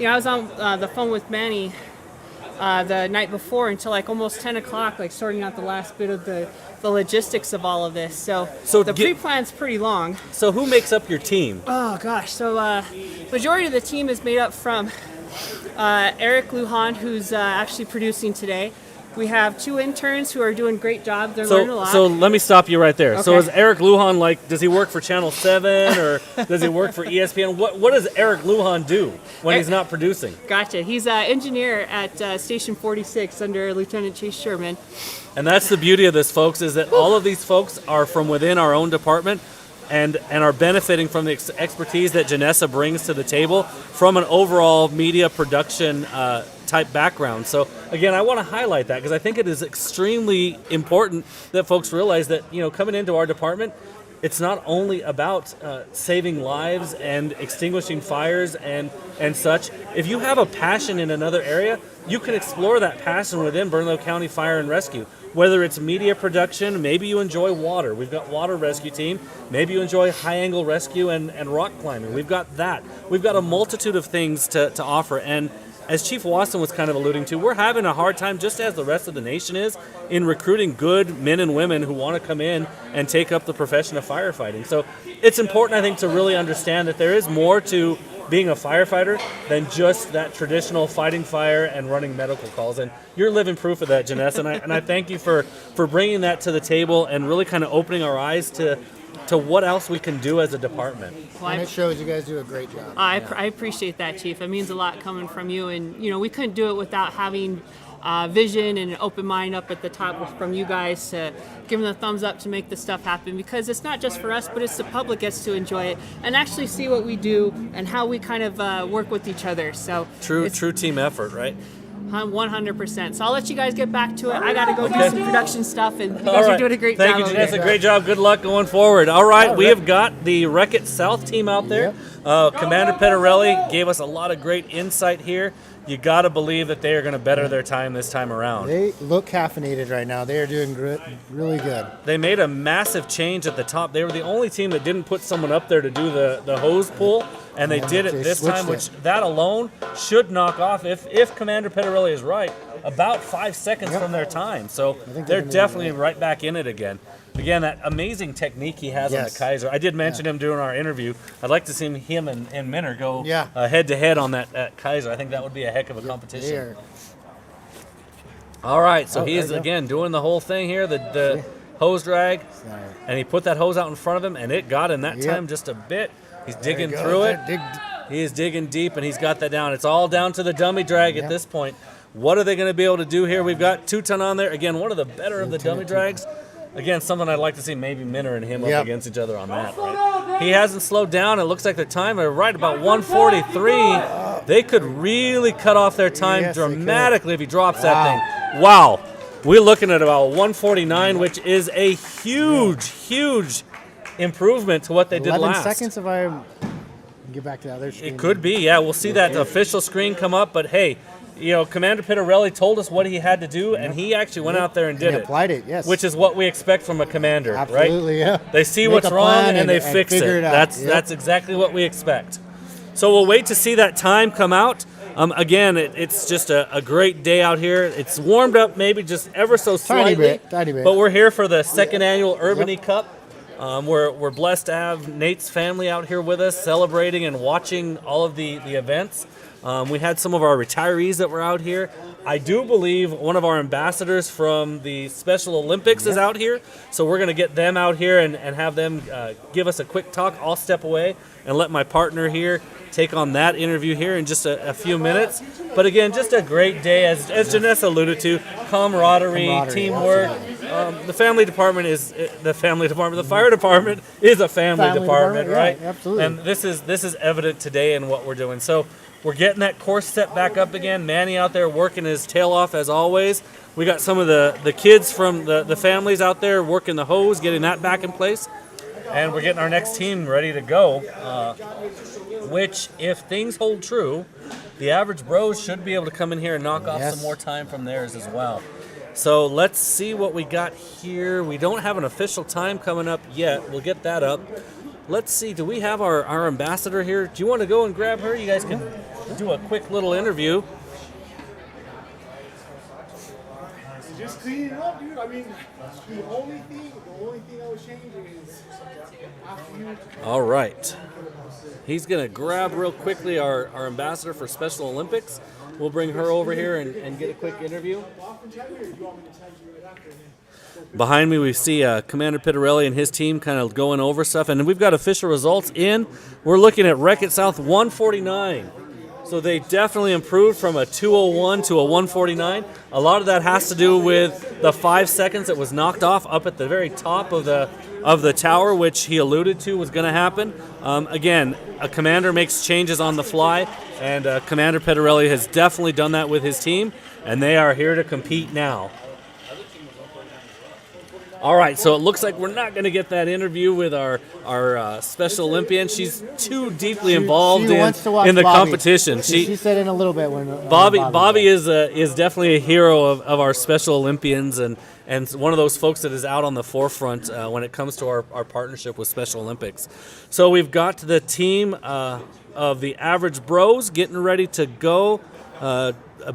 I was on the phone with Manny the night before until like almost 10 o'clock, like sorting out the last bit of the logistics of all of this. So the pre-plan's pretty long. So who makes up your team? Oh gosh, so majority of the team is made up from Eric Lujan, who's actually producing today. We have 2 interns who are doing great jobs. They're learning a lot. So let me stop you right there. Okay. So is Eric Lujan, like, does he work for Channel 7 or does he work for ESPN? What does Eric Lujan do when he's not producing? Gotcha. He's an engineer at Station 46 under Lieutenant Chase Sherman. And that's the beauty of this, folks, is that all of these folks are from within our own department and are benefiting from the expertise that Janessa brings to the table from an overall media production type background. So again, I want to highlight that because I think it is extremely important that folks realize that, coming into our department, it's not only about saving lives and extinguishing fires and such. If you have a passion in another area, you can explore that passion within Bernalillo County Fire and Rescue. Whether it's media production, maybe you enjoy water. We've got water rescue team. Maybe you enjoy high angle rescue and rock climbing. We've got that. We've got a multitude of things to offer. And as Chief Wasson was kind of alluding to, we're having a hard time, just as the rest of the nation is, in recruiting good men and women who want to come in and take up the profession of firefighting. So it's important, I think, to really understand that there is more to being a firefighter than just that traditional fighting fire and running medical calls. And you're living proof of that, Janessa, and I thank you for bringing that to the table and really kind of opening our eyes to what else we can do as a department. Well, And it shows you guys do a great job. I appreciate that, Chief. It means a lot coming from you. And, we couldn't do it without having vision and an open mind up at the top from you guys to give them the thumbs up to make this stuff happen, because it's not just for us, but it's the public gets to enjoy it and actually see what we do and how we kind of work with each other. So True team effort, right? 100%. So I'll let you guys get back to it. I got to go do some production stuff, and you guys are doing a great Thank job. Thank you, Janessa. Great job. Good luck going forward. All right, we have got the Wreck-It South team out there. Commander Pettarelli gave us a lot of great insight here. You got to believe that they are going to better their time this time around. They look caffeinated right now. They are doing really good. They made a massive change at the top. They were the only team that didn't put someone up there to do the hose pull, and they did it this time, which that alone should knock off, if Commander Pettarelli is right, about 5 seconds from their time. So they're definitely right back in it again. Again, that amazing technique he has on the Keiser. I did mention him during our interview. I'd like to see him and Minner go head-to-head on that Keiser. I think that would be a heck of a competition. All right, so he is, again, doing the whole thing here, the hose drag, and he put that hose out in front of him, and it got him that time just a bit. He's digging through it. He is digging deep, and he's got that down. It's all down to the dummy drag at this point. What are they going to be able to do here? We've got 2-ton on there. Again, one of the better of the dummy drags. Again, something I'd like to see maybe Minner and him up against each other on that. Right? He hasn't slowed down. It looks like their time are right about 1:43. They could really cut off their time dramatically if he drops that thing. Wow. We're looking at about 1:49, which is a huge improvement to what they did last. 11 seconds if I get back to the other screen. It could be, yeah. We'll see that official screen come up, but hey, you know, Commander Pittarelli told us what he had to do, and he actually went out there and did it. Applied it, yes. Which is what we expect from a commander, right? Absolutely, yeah. They see what's wrong and they fix it. That's exactly what we expect. So we'll wait to see that time come out. Again, it's just a great day out here. It's warmed up maybe just ever so slightly. Tiny bit. But we're here for the second annual Urbany Cup. We're blessed to have Nate's family out here with us, celebrating and watching all of the events. We had some of our retirees that were out here. I do believe one of our ambassadors from the Special Olympics is out here, so we're going to get them out here and have them give us a quick talk. I'll step away and let my partner here take on that interview here in just a few minutes. But again, just a great day, as Janessa alluded to, camaraderie, teamwork. The family department is the family department. The fire department is a family department, right? Yeah, absolutely. And this is evident today in what we're doing. So we're getting that course set back up again. Manny out there working his tail off as always. We got some of the kids from the families out there working the hose, getting that back in place. And we're getting our next team ready to go, which, if things hold true, the average bros should be able to come in here and knock off some more time from theirs as well. So let's see what we got here. We don't have an official time coming up yet. We'll get that up. Let's see, do we have our ambassador here? Do you want to go and grab her? You guys can do a quick little interview. Just clean it up, dude. I mean, the only thing I was changing is after you. All right. He's going to grab real quickly our ambassador for Special Olympics. We'll bring her over here and get a quick interview. Behind me, we see Commander Pittarelli and his team kind of going over stuff, and we've got official results in. We're looking at Wreck-It South 149. So they definitely improved from a 201 to a 149. A lot of that has to do with the 5 seconds that was knocked off up at the very top of the tower, which he alluded to was going to happen. Again, a commander makes changes on the fly, and Commander Pittarelli has definitely done that with his team, and they are here to compete now. All right, so it looks like we're not going to get that interview with our Special Olympian. She's too deeply involved in the competition. She said in a little bit when Bobby is definitely a hero of our Special Olympians and one of those folks that is out on the forefront when it comes to our partnership with Special Olympics. So we've got the team of the Average Bros getting ready to go.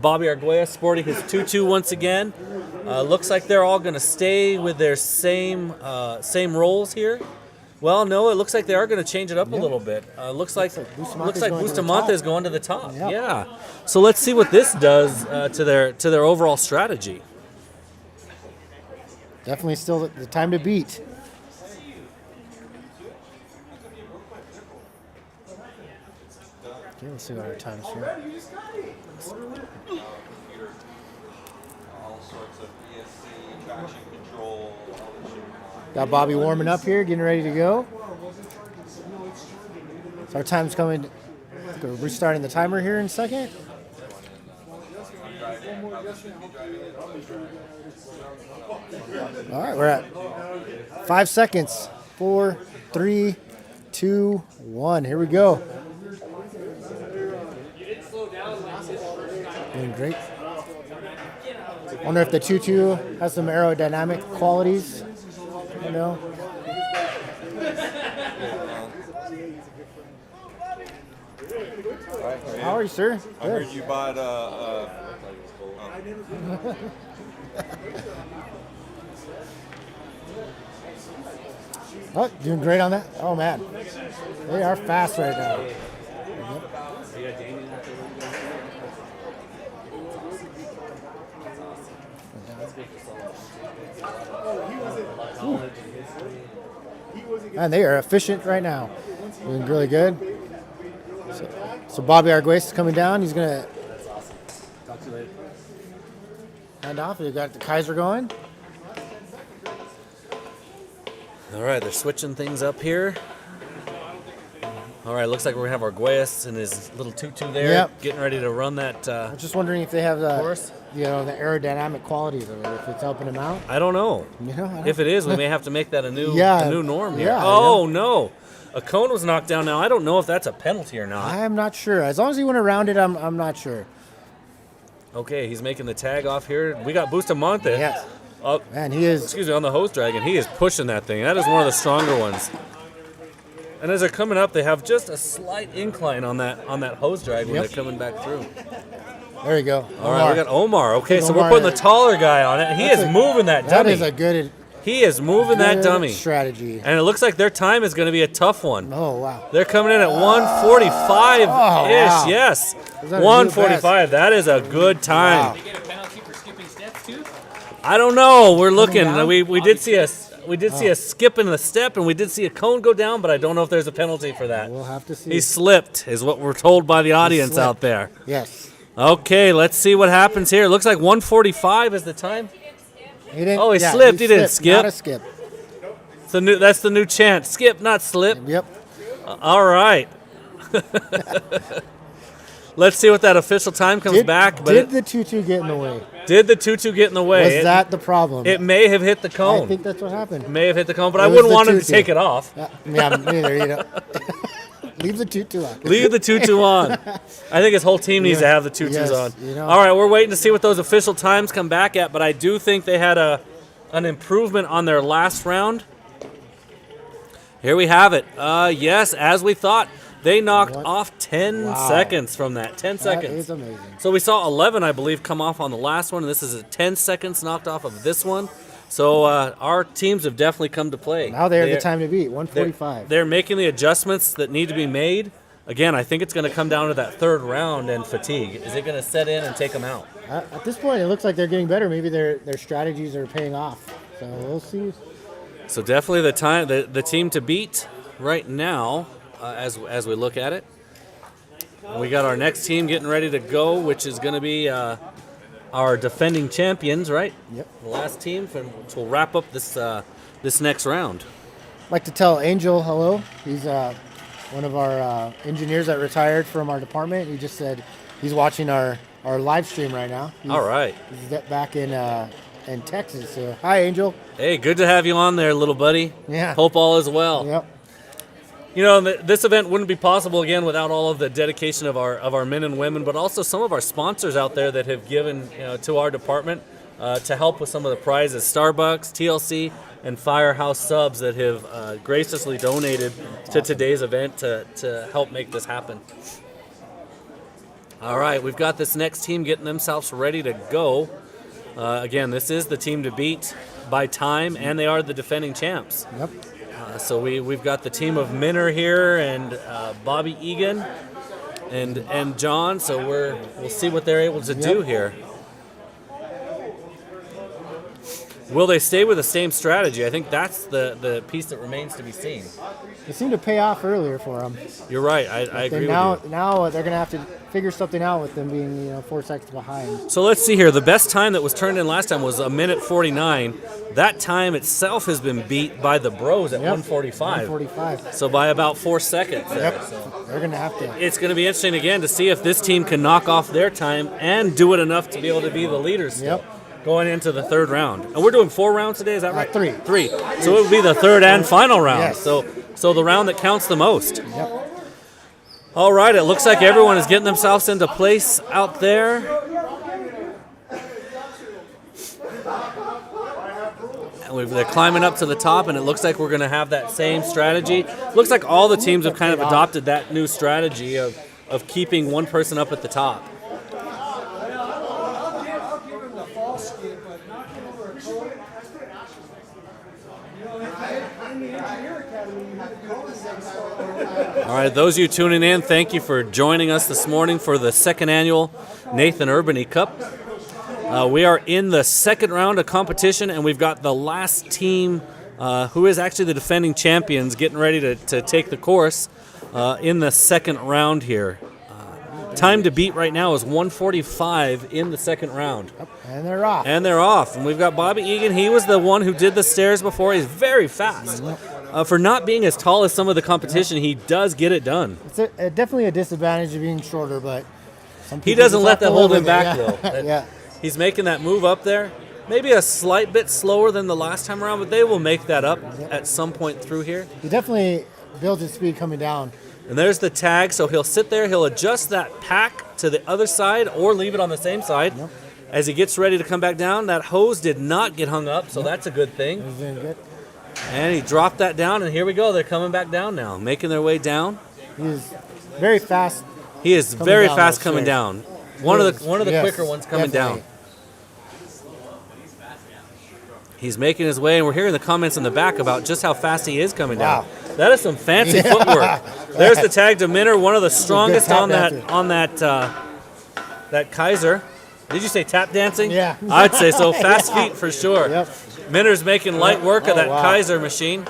Bobby Arguelles sporting his tutu once again. Looks like they're all going to stay with their same roles here. Well, no, it looks like they are going to change it up a little bit. Looks like Bustamante is going to the top. Yeah. So let's see what this does to their overall strategy. Definitely still the time to beat. Okay, let's see what our time's here. Got Bobby warming up here, getting ready to go. So our time's coming. We're restarting the timer here in a second. All right, we're at 5 seconds. 4, 3, 2, 1. Here we go. Doing great. Wonder if the tutu has some aerodynamic qualities. You know. How are you, sir? I heard you bought Oh, doing great on that. Oh man, they are fast right now. And they are efficient right now. Doing really good. So Bobby Arguez is coming down. He's going to hand off. We've got the Keiser going. All right, they're switching things up here. All right, looks like we're going to have Arguez and his little tutu there, Yep. getting ready to run that I'm just wondering if they have the, course. the aerodynamic qualities of it, if it's helping him out. I don't know. You know, I don't- If it is, we may have to make that a new norm here. yeah, Oh, no. A cone was knocked down now. I don't know if that's a penalty or not. I am not sure. As long as he went around it, I'm not sure. Okay, he's making the tag off here. We got Bustamante. Yes. Oh, Man, he is. excuse me, on the hose dragon. He is pushing that thing. That is one of the stronger ones. And as they're coming up, they have just a slight incline on that hose drag when they're coming back through. There you go. All right, we got Omar. Okay, so Omar, we're putting the taller guy on it. He is moving that dummy. That is a good He is moving that dummy. strategy. And it looks like their time is going to be a tough one. Oh, wow. They're coming in at 145-ish, wow. yes. Is that a new 145, that is a good time. Wow. They get a penalty for skipping steps too? I don't know. We're looking. down? We did see a see a skip in the step, and we did see a cone go down, but I don't know if there's a penalty for that. We'll have to see. He slipped, is what we're told by the audience slipped. out there. Yes. Okay, let's see what happens here. It looks like 145 is the time. He didn't, Oh, he slipped. He didn't skip. Not a skip. That's the new chant. Skip, not slip. Yep. All right. Let's see what that official time comes back. But Did the tutu get in the way? did the tutu get in the way? Was that the problem? It may have hit the cone. I think that's what happened. May have hit the cone, but It I was wouldn't the want him to tutu. take it off. Yeah, me neither. You know. Leave the tutu on. Leave the tutu on. I think his whole team needs to have the tutus Yes, on. you know. All right, we're waiting to see what those official times come back at, but I do think they had an improvement on their last round. Here we have it. Yes, as we thought. They knocked off 10 seconds from that. 10 seconds. That is amazing. So we saw 11, I believe, come off on the last one, and this is 10 seconds knocked off of this one. So our teams have definitely come to play. Now they have the time to beat. 145. They're making the adjustments that need to be made. Again, I think it's going to come down to that third round and fatigue. Is it going to set in and take them out? At this point, it looks like they're getting better. Maybe their strategies are paying off. So we'll see. So definitely the team to beat right now as we look at it. We got our next team getting ready to go, which is going to be our defending champions, right? Yep. The last team, which will wrap up this next round. I'd like to tell Angel hello. He's one of our engineers that retired from our department. He just said he's watching our live stream right now. All right. He's back in Texas. So, hi, Angel. Hey, good to have you on there, little buddy. Yeah. Hope all is well. Yep. You know, this event wouldn't be possible again without all of the dedication of our men and women, but also some of our sponsors out there that have given to our department to help with some of the prizes. Starbucks, TLC, and Firehouse Subs that have graciously donated to today's event to help make this happen. All right, we've got this next team getting themselves ready to go. Again, this is the team to beat by time, and they are the defending champs. Yep. So we've got the team of Minner here and Bobby Egan and John. So we'll see what they're able to do here. Will they stay with the same strategy? I think that's the piece that remains to be seen. It seemed to pay off earlier for them. You're right. I agree with you. Now they're going to have to figure something out with them being 4 seconds behind. So let's see here. The best time that was turned in last time was 1:49. That time itself has been beat by the Bros at 1:45. 1:45. So by about 4 seconds. There. Yep. So They're going to have to. it's going to be interesting again to see if this team can knock off their time and do it enough to be able to be the leaders still. Going into the third round. And we're doing 4 rounds today, is that right? 3. 3. So it would be the third and final round. Yes. So the round that counts the most. Yep. All right, it looks like everyone is getting themselves into place out there. And they're climbing up to the top, and it looks like we're going to have that same strategy. Looks like all the teams have kind of adopted that new strategy of keeping one person up at the top. All right, those of you tuning in, thank you for joining us this morning for the second annual Nathan Urbany Cup. We are in the second round of competition, and we've got the last team, who is actually the defending champions, getting ready to take the course in the second round here. Time to beat right now is 1:45 in the second round. And they're off. And they're off. And we've got Bobby Egan. He was the one who did the stairs before. He's very fast. For not being as tall as some of the competition, he does get it done. It's definitely a disadvantage of being shorter, but some He people doesn't just let have to that live hold with him it, back, yeah. though. Yeah. He's making that move up there. Maybe a slight bit slower than the last time around, but they will make that up at some point through here. He definitely builds his speed coming down. And there's the tag, so he'll sit there, he'll adjust that pack to the other side or leave it on the same side. Yep. As he gets ready to come back down. That hose did not get hung up, so that's a good thing. He's doing good. And he dropped that down, and here we go. They're coming back down now, making their way down. He's very fast. He is coming very down fast those coming stairs. down. One of the Yes, quicker ones coming definitely. down. He's making his way, and we're hearing the comments in the back about just how fast he is coming down. That is some fancy Yeah. footwork. There's the tag to Minner, one of the strongest tap on that dancer. that Keiser. Did you say tap dancing? Yeah. I'd say so. Fast Yeah. feet for sure. Yep. Minner's making light work of that wow. Keiser machine.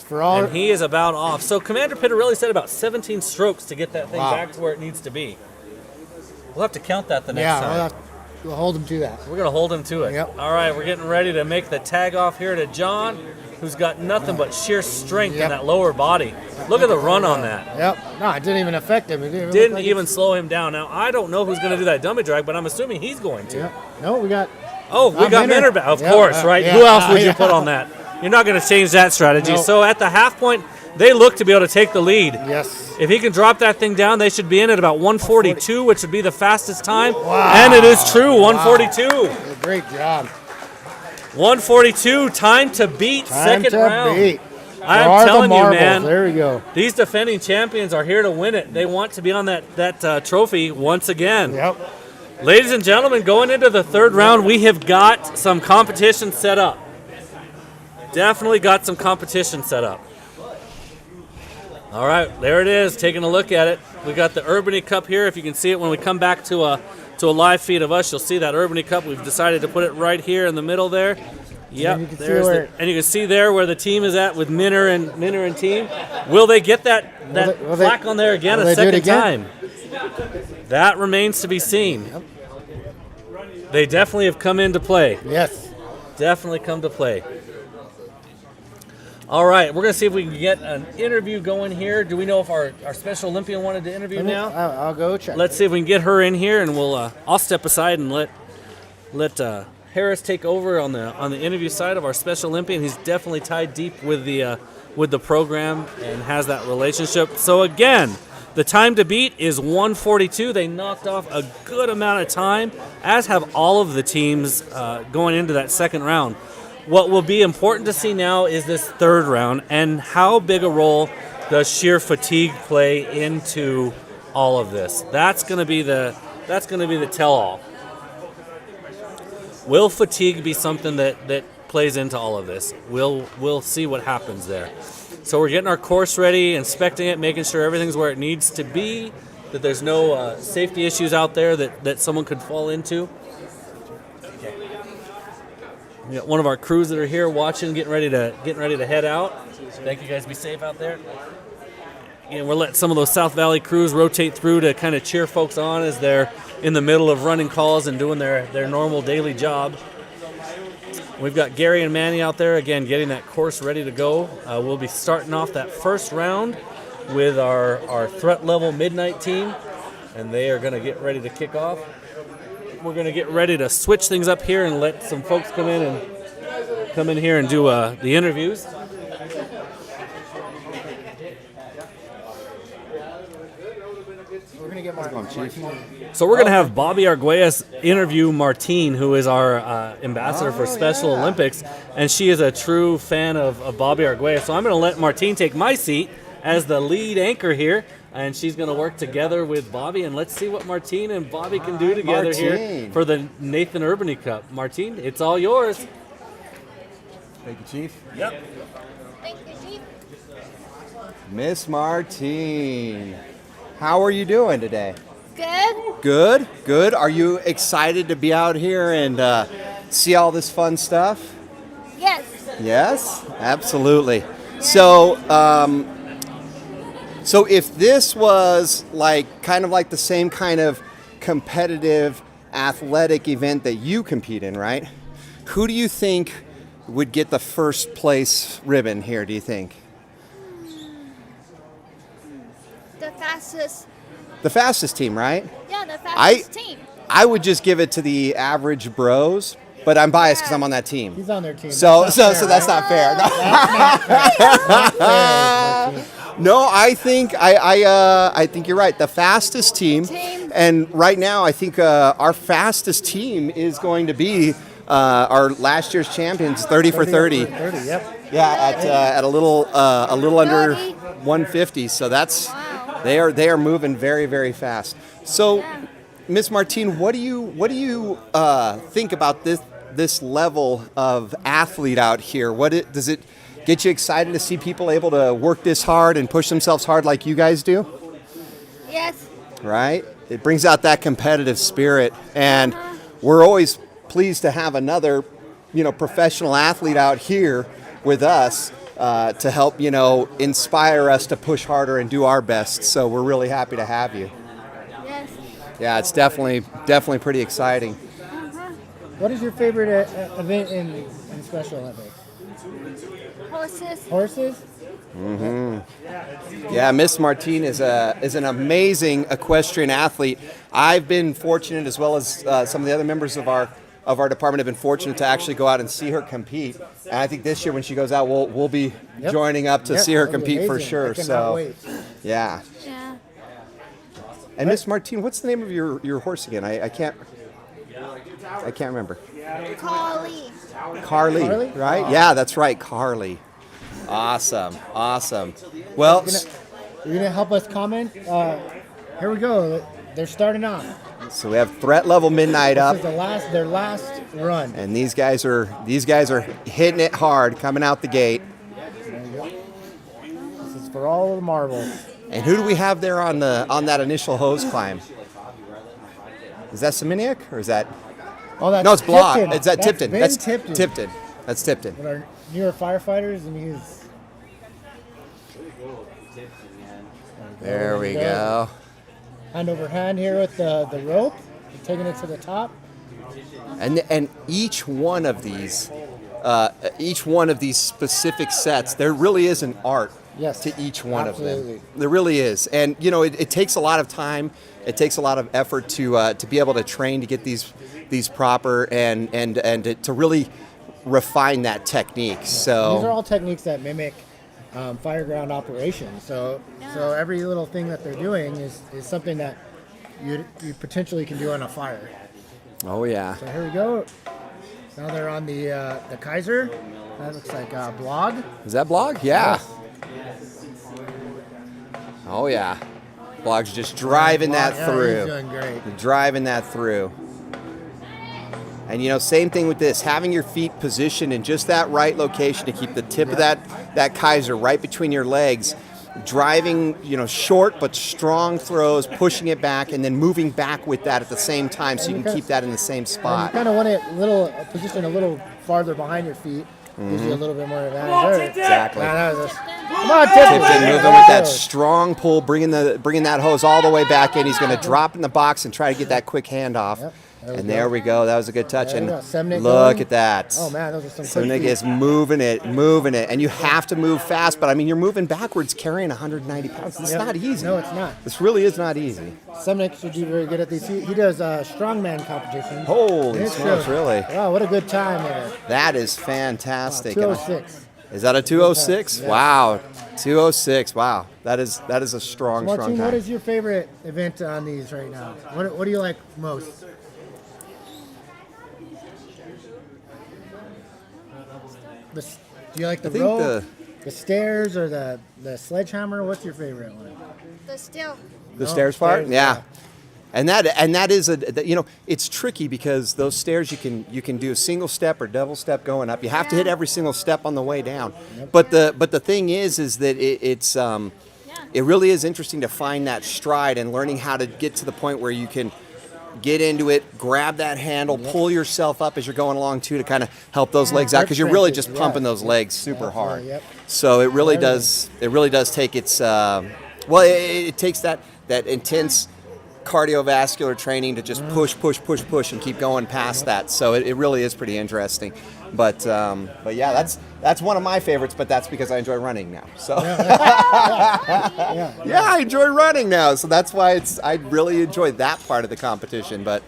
For all, And he is about off. So Commander Pittarelli said about 17 strokes to get that thing Wow. back to where it needs to be. We'll have to count that the next yeah, time. we'll hold him to that. We're going to hold him to it. Yep. All right, we're getting ready to make the tag off here to John, who's got nothing but sheer strength in Yep. that lower body. Look at the run on that. Yep. No, it didn't even affect him. It didn't Didn't look like even slow him down. Now, I don't know who's going to do that dummy drag, but I'm assuming he's going to. Yep. No, we got. Oh, we got Minner back. Of Yep, course, right? yeah. Who else would you Yeah. put on that? You're not going to change that strategy. No. So at the half point, they look to be able to take the lead. Yes. If he can drop that thing down, they should be in at about 142, which would be the fastest time. Wow. And it is true, 142. Great job. 142, time to beat, Time second to round. beat. I'm There are the telling you, marbles. man. There we go. These defending champions are here to win it. They want to be on that trophy once again. Yep. Ladies and gentlemen, going into the third round, we have got some competition set up. Definitely got some competition set up. All right, there it is, taking a look at it. We got the Urbany Cup here. If you can see it when we come back to a live feed of us, you'll see that Urbany Cup. We've decided to put it right here in the middle there. Yep, you can see there's where- and you can see there where the team is at with Minner and team. Will they get that will they- plaque on there again will a they do it second again? time? That remains to be seen. They definitely have come into play. Yes. Definitely come to play. All right, we're going to see if we can get an interview going here. Do we know if our Special Olympian wanted to interview now? I'll go check. Let's see if we can get her in here, and I'll step aside and let Harris take over on the interview side of our Special Olympian. He's definitely tied deep with the program and has that relationship. So again, the time to beat is 142. They knocked off a good amount of time, as have all of the teams going into that second round. What will be important to see now is this third round, and how big a role does sheer fatigue play into all of this. That's going to be the tell-all. Will fatigue be something that plays into all of this? We'll see what happens there. So we're getting our course ready, inspecting it, making sure everything's where it needs to be, that there's no safety issues out there that someone could fall into. We got one of our crews that are here watching, getting ready to head out. Thank you guys. Be safe out there. And we're letting some of those South Valley crews rotate through to kind of cheer folks on as they're in the middle of running calls and doing their normal daily job. We've got Gary and Manny out there, again, getting that course ready to go. We'll be starting off that first round with our threat level midnight team, and they are going to get ready to kick off. We're going to get ready to switch things up here and let some folks come in here and do the interviews. So we're going to have Bobby Arguelles interview Martine, who is our ambassador for Special Olympics, and she is a true fan of Bobby Arguelles. So I'm going to let Martine take my seat as the lead anchor here. and she's going to work together with Bobby, and let's see what Martine and Bobby can do together here Martine. for the Nathan Urbany Cup. Martine, it's all yours. Thank you, Chief. Yep. Thank you, Chief. Miss Martine, how are you doing today? Good. Good, good. Are you excited to be out here and see all this fun stuff? Yes. Yes, absolutely. So, so if this was kind of like the same kind of competitive athletic event that you compete in, right? Who do you think would get the first place ribbon here, do you think? The fastest. The fastest team, right? Yeah, the fastest team. I would just give it to the average bros, but I'm biased because I'm on that team. He's on their team. So That's not fair, that's right? not fair. That's not fair. No, I think I think you're right. The fastest team, and right now I think our fastest team is going to be our last year's champions, 30 for 30. 30, yep. Yeah, at a little under 150. So that's they are moving very, very fast. So, Miss Martine, what do you think about this level of athlete out here? Does it get you excited to see people able to work this hard and push themselves hard like you guys do? Yes. Right? It brings out that competitive spirit, and we're always pleased to have another, professional athlete out here with us to help, inspire us to push harder and do our best. So we're really happy to have you. Yes. Yeah, it's definitely pretty exciting. What is your favorite event in Special Olympics? Horses. Horses? Mm-hmm. Yeah, Miss Martine is an amazing equestrian athlete. I've been fortunate, as well as some of the other members of our department have been fortunate to actually go out and see her compete. And I think this year when she goes out, we'll be joining up to see her compete for sure. So, wait. yeah. Yeah. And Miss Martine, what's the name of your horse again? I can't remember. Carly. Carly, right? Yeah, that's right, Carly. Awesome. Well, You're gonna help us comment. Here we go. They're starting off. so we have threat level midnight up, This is their last run. and these guys are hitting it hard coming out the gate. This is for all of the marbles. And who do we have there on that initial hose climb? Is that Semeniuk or is that? Oh, that's No, it's Block. Tipton. Is that That's Tipton? Ben That's Tipton. Tipton. That's Tipton. One of our newer firefighters, and he's. There we go. Hand over hand here with the rope, taking it to the top. And each one of these specific sets, there really is an art to each one of them. There really is, and it takes a lot of time. It takes a lot of effort to be able to train to get these proper and to really refine that technique. So These are all techniques that mimic fireground operations. So every little thing that they're doing is something that you potentially can do on a fire. Oh yeah. So here we go. Now they're on the Keiser. That looks like a blog. Is that Blog? Yeah. Oh yeah. Blog's just driving that through. He's doing great. Driving that through. And same thing with this, having your feet positioned in just that right location to keep the tip of that Keiser right between your legs, driving, short but strong throws, pushing it back, and then moving back with that at the same time so you can keep that in the same And spot. you kind of want it positioned a little farther behind your feet. Gives you a little bit more advantage. Exactly. Come on, Tipton. Tipton moving with that strong pull, bringing that hose all the way back in. He's going to drop in the box and try to get that quick handoff. Yep. There we go. That was a good touch. There And we go. Semnick look going. at that. Oh man, those are some quick Semnick is moving it. And you have to move fast, but you're moving backwards carrying 190 pounds. It's not easy. No, it's not. This really is not easy. Semnick should do very good at these. He does strongman competitions. Holy And it smokes, shows. really? Wow, what a good time there. That is fantastic. 206. Is that a 206? Yes. Wow. 206. Wow. That is a strong Martine, time. what is your favorite event on these right now? What do you like most? Do you like the I think rope, the stairs, or the sledgehammer? What's your favorite one? The still. The stairs part? stairs, Yeah. And that is it's tricky because those stairs you can do a single step or double step going up. You have to hit every single step on the way down. But the thing is that it really is interesting to find that stride and learning how to get to the point where you can get into it, grab that handle, pull yourself up as you're going along too to kind of help those legs out, because you're really just pumping those legs super hard. So it really does take its it takes that intense cardiovascular training to just push and keep going past that. So it really is pretty interesting. But yeah, that's one of my favorites, but that's because I enjoy running now. So yeah, I enjoy running now. So that's why I really enjoy that part of the competition. But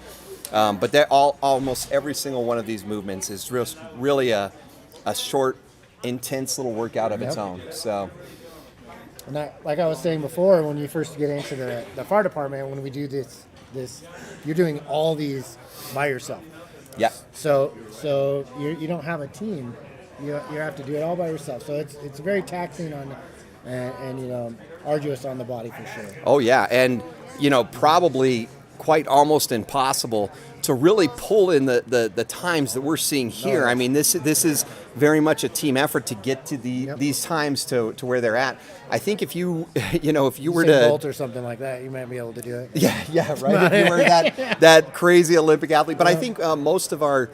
almost every single one of these movements is really a short, intense little workout of its own. So. And like I was saying before, when you first get into the fire department, when we do this, you're doing all these by yourself. Yeah. So you don't have a team. You have to do it all by yourself. So it's very taxing and arduous on the body for sure. Oh yeah, and probably quite almost impossible to really pull in the times that we're seeing here. I mean, this is very much a team effort to get to these times to where they're at. I think if you were to Bolt or something like that, you might be able to do it. Yeah, right. If you were that crazy Olympic athlete, but I think most of our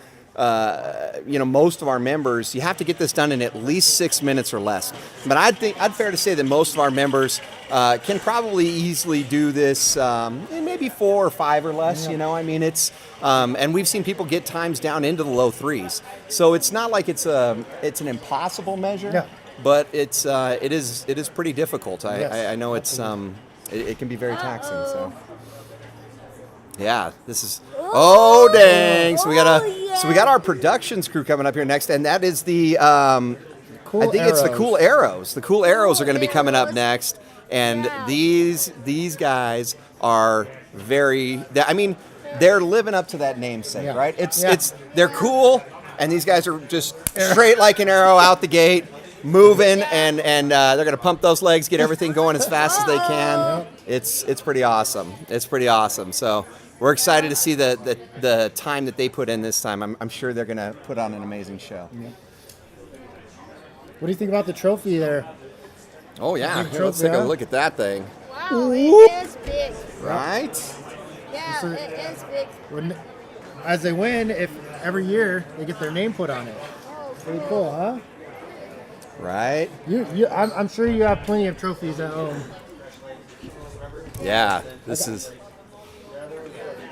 members, you have to get this done in at least 6 minutes or less. But I'd fair to say that most of our members can probably easily do this in maybe 4 or 5 or less. I mean, it's and we've seen people get times down into the low 3s. So it's not like it's an impossible measure. Yeah. But it is pretty difficult. I know it can be very taxing. So yeah, this is dang. So we got our productions crew coming up here next, and that is the it's the Cool Arrows. The Cool Arrows are going to be coming up next, and these guys are they're living up to that namesake, right? They're cool, and these guys are just straight like an arrow out the gate. Moving and they're going to pump those legs, get everything going as fast as they can. It's pretty awesome. It's pretty awesome. So we're excited to see the time that they put in this time. I'm sure they're going to put on an amazing show. Yeah. What do you think about the trophy there? Oh yeah, let's take a look at that thing. Wow, it is big. Right? Yeah, it is big. As they win, if every year they get their name put on it. Pretty cool, huh? Right. I'm sure you have plenty of trophies at home. Yeah,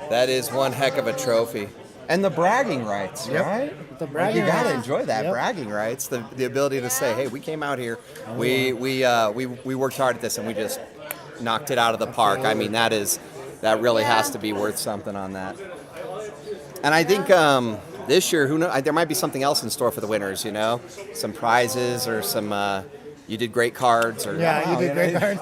that is one heck of a trophy. And the bragging rights, right? The bragging you gotta rights. enjoy that bragging rights. The ability to say, hey, we came out here, we worked hard at this, and we just knocked it out of the park. I mean, that really has to be worth something on that. And I think this year, who knows? There might be something else in store for the winners. Some prizes or some. You did great cards, or you did great cards.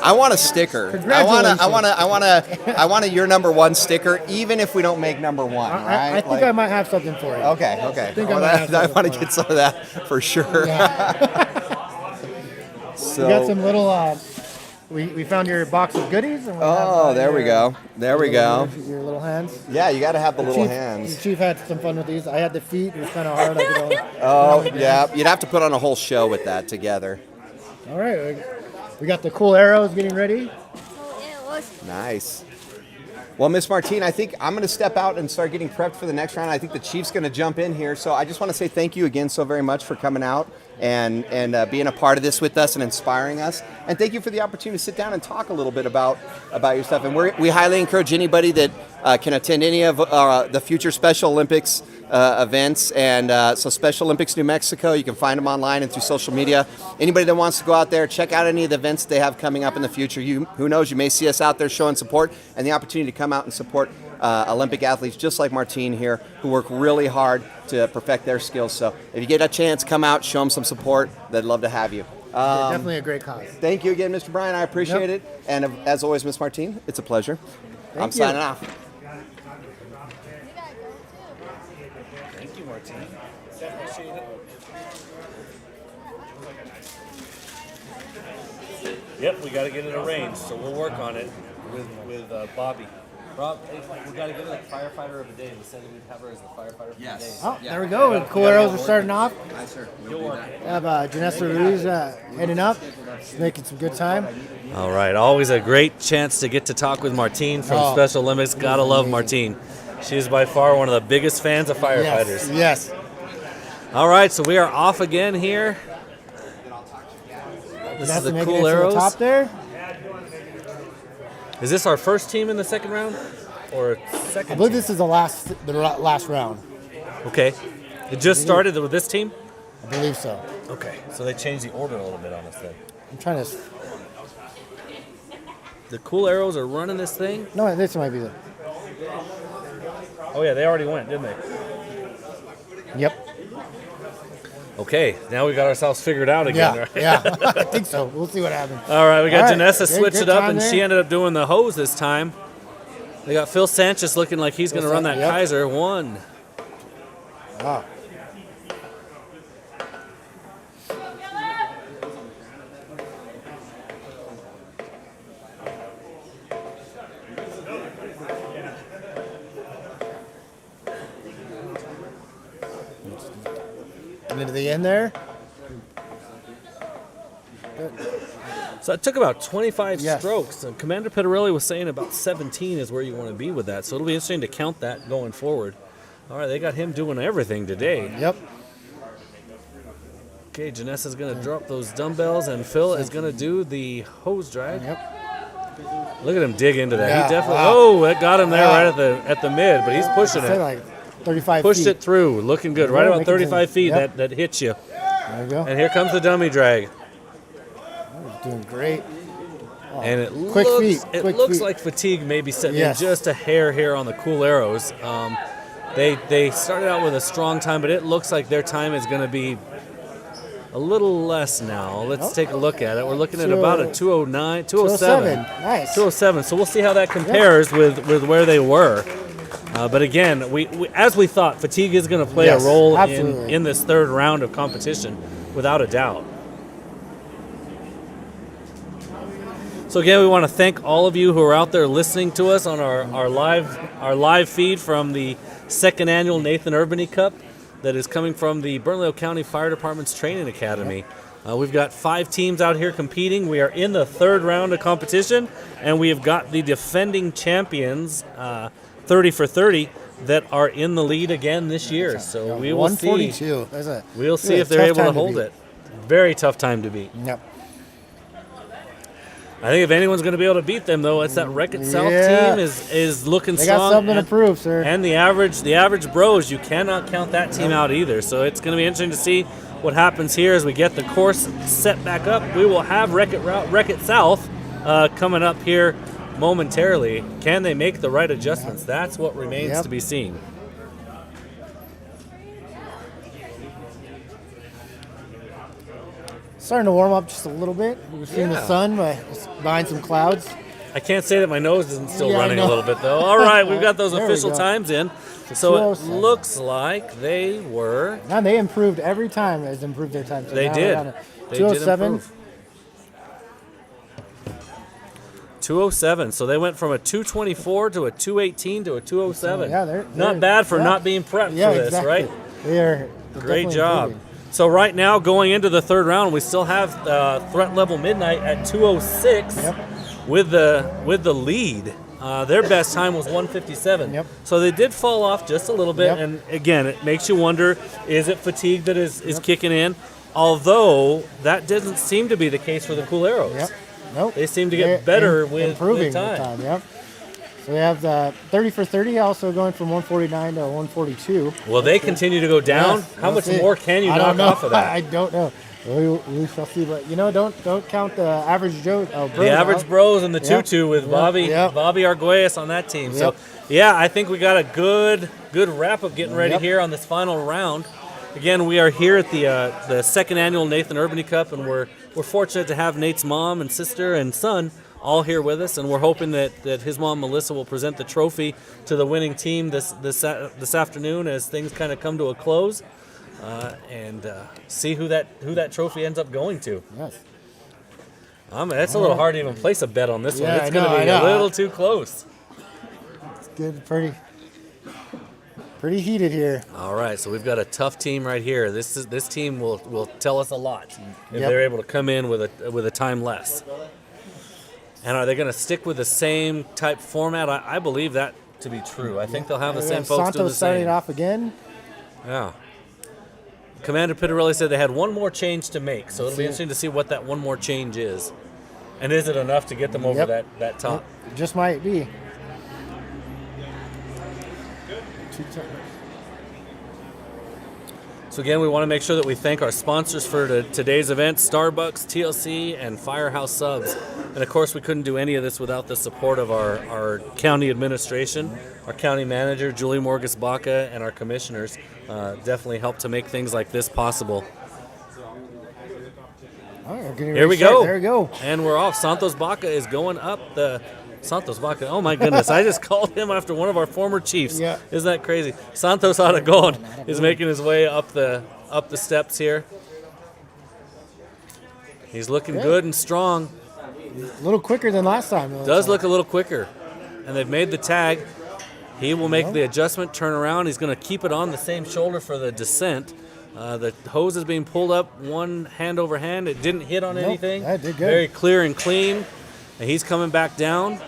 I want a sticker. Congratulations. I want a your number one sticker, even if we don't make number one. Right? I think I might have something for you. Okay. I want to get some of that for sure. Yeah. So we got some little. We found your box of goodies. And there we go. There we go. Your little hands. Yeah, you got to have the little hands. The chief had some fun with these. I had the feet. It was kind of hard. Yeah. You'd have to put on a whole show with that together. All right. We got the Cool Arrows getting ready. Nice. Well, Miss Martine, I think I'm going to step out and start getting prepped for the next round. I think the chief's going to jump in here. So I just want to say thank you again so very much for coming out and being a part of this with us and inspiring us. And thank you for the opportunity to sit down and talk a little bit about your stuff. And we highly encourage anybody that can attend any of the future Special Olympics events. And so Special Olympics New Mexico, you can find them online and through social media. Anybody that wants to go out there, check out any of the events they have coming up in the future. Who knows, you may see us out there showing support and the opportunity to come out and support Olympic athletes just like Martine here, who work really hard to perfect their skills. So if you get a chance, come out, show them some support. They'd love to have you. Definitely a great cause. Thank you again, Mr. Bryan. I appreciate it. And as always, Miss Martine, it's a pleasure. I'm signing off. Thank you, Martine. Appreciate it. Yep, we got to get it arranged, so we'll work on it with Bobby. Rob, we got to get her the firefighter of the day. We said we'd have her as the firefighter of the day. Oh, there we go. Cool Arrows are starting off. Hi, sir. You'll work it. We have Janessa Ruiz heading up, making some good time. All right, always a great chance to get to talk with Martine from Special Limits. Gotta love Martine. She's by far one of the biggest fans of firefighters. Yes. All right, so we are off again here. This is the Cool Arrows. The top there. Is this our first team in the second round, or second? I believe this is the last round. Okay, it just started with this team. I believe so. Okay, so they changed the order a little bit on us then. I'm trying to. The Cool Arrows are running this thing. No, this might be the. Oh yeah, they already went, didn't they? Yep. Okay, now we got ourselves figured out again, Yeah, right? yeah. I think so. We'll see what happens. All right, we got Janessa Good- switched good it up, time and there. she ended up doing the hose this time. They got Phil Sanchez looking like he's going to run that Yep. Keiser. One. Ah. And into the end there. So it took about 25 Yes. strokes. And Commander Pederilli was saying about 17 is where you want to be with that. So it'll be interesting to count that going forward. All right, they got him doing everything today. Yep. Okay, Janessa's going to drop those dumbbells, and Phil is going to do the hose drag. Yep. Look at him dig into that. Yeah, He definitely. wow. Oh, that got him there Yeah. right at the mid, but he's pushing Say it. like 35 Pushed feet. it through, looking good. Right Yeah, about making 35 some- feet. yep. That hits you. There you go. And here comes the dummy drag. Doing great. Oh, And it quick looks, feet. it quick looks feet. like fatigue may be setting Yes. in just a hair here on the Cool Arrows. They started out with a strong time, but it looks like their time is going to be a little less now. Let's take a look at it. We're looking at about a 209, 207. Nice. 207. So we'll see how that compares with where they were. But again, we as we thought, fatigue is going to play Yes, a role absolutely. in this third round of competition, without a doubt. So again, we want to thank all of you who are out there listening to us on our live feed from the second annual Nathan Urbany Cup that is coming from the Bernalillo County Fire Department's Training Academy. We've got 5 teams out here competing. We are in the third round of competition, and we have got the defending champions, 30 for 30, that are in the lead again this year. So we will see. 142. We'll see if they're able to hold it. Very tough time to beat. Yep. I think if anyone's going to be able to beat them, though, it's that Wreck-It South Yeah. team is looking They strong. got something to prove, sir. And the average bros, you cannot count that team out either. So it's going to be interesting to see what happens here as we get the course set back up. We will have Wreck-It South coming up here momentarily. Can they make the right adjustments? That's what remains to be seen. Starting to warm up just a little bit. We're seeing the sun behind some clouds. I can't say that my nose isn't still Yeah, I running a know. little bit, though. All right, we've got those There we official go. times in. So it 207. looks like they were... Now they improved every time. Has improved their time. So They now did. we're down to They did 207. improve. 207. So they went from a 224 to a 218 to a 207. Yeah, they're not bad for not being prepped Yeah, for this, exactly. right? They're Great definitely job. improving. So right now, going into the third round, we still have Threat Level Midnight at 206 with the lead. Their best time was 157. So they did fall off just a little bit. And again, it makes you wonder, is it fatigue that is kicking in? Although that doesn't seem to be the case for the Cool Arrows. Nope. They seem to get better with improving time. Yep. So we have the 30 for 30 also going from 149 to 142. Will they continue to go down? Yes, How we'll much see. more can you I knock don't know. off of that? I don't know. We shall see. But don't count the average Joe. The average bros and the tutu with Bobby Arguelles on that team. So yeah, I think we got a good wrap up getting ready here on this final round. Again, we are here at the second annual Nathan Urbany Cup, and we're fortunate to have Nate's mom and sister and son all here with us, and we're hoping that his mom Melissa will present the trophy to the winning team this afternoon as things kind of come to a close, and see who that trophy ends up going to. Yes. That's a little hard to even place a bet on this one. Yeah, It's going to be a little too close. It's good, pretty heated here. All right, so we've got a tough team right here. This team will tell us a lot if Yep. they're able to come in with a time less. And are they going to stick with the same type format? I believe that to be true. I think they'll have the same folks Santos doing the starting same. off again. Yeah. Commander Pittarelli said they had one more change to make, so it'll be interesting to see what that one more change is. And is it enough to get them over that top? It just might be. So again, we want to make sure that we thank our sponsors for today's event, Starbucks, TLC, and Firehouse Subs. And of course, we couldn't do any of this without the support of our county administration, our county manager, Julie Morgus-Baca, and our commissioners. Definitely helped to make things like this possible. Here we go. There we go. And we're off. Santos Baca is going up the... Santos Baca. Oh, my goodness. I just called him after one of our former chiefs. Yeah. Isn't that crazy? Santos Aragon is making his way up the steps here. He's looking good and strong. A little quicker than last time. Does look a little quicker. And they've made the tag. He will make the adjustment, turn around. He's going to keep it on the same shoulder for the descent. The hose is being pulled up one hand over hand. It didn't hit on anything. That did good. Very clear and clean. And he's coming back down.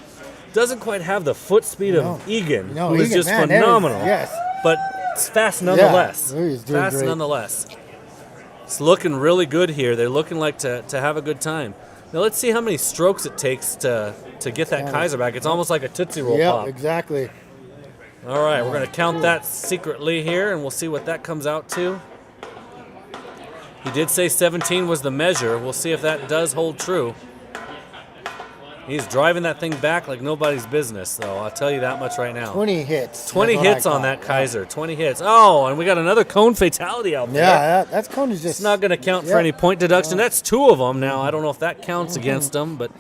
Doesn't quite have the foot speed of Egan, who is just phenomenal. Yes. But it's fast nonetheless. Yeah, he's doing fast great. nonetheless. It's looking really good here. They're looking like to have a good time. Now let's see how many strokes it takes to get that Keiser back. It's almost like a Tootsie Roll pop. Yeah, exactly. All right, we're going to count that secretly here, and we'll see what that comes out to. He did say 17 was the measure. We'll see if that does hold true. He's driving that thing back like nobody's business, though. I'll tell you that much right now. 20 hits. 20 hits on that Keiser. 20 hits. Oh, and we got another cone fatality out there. Yeah, that cone is just... It's not going to count for any point deduction. That's two of them now. I don't know if that counts against them, but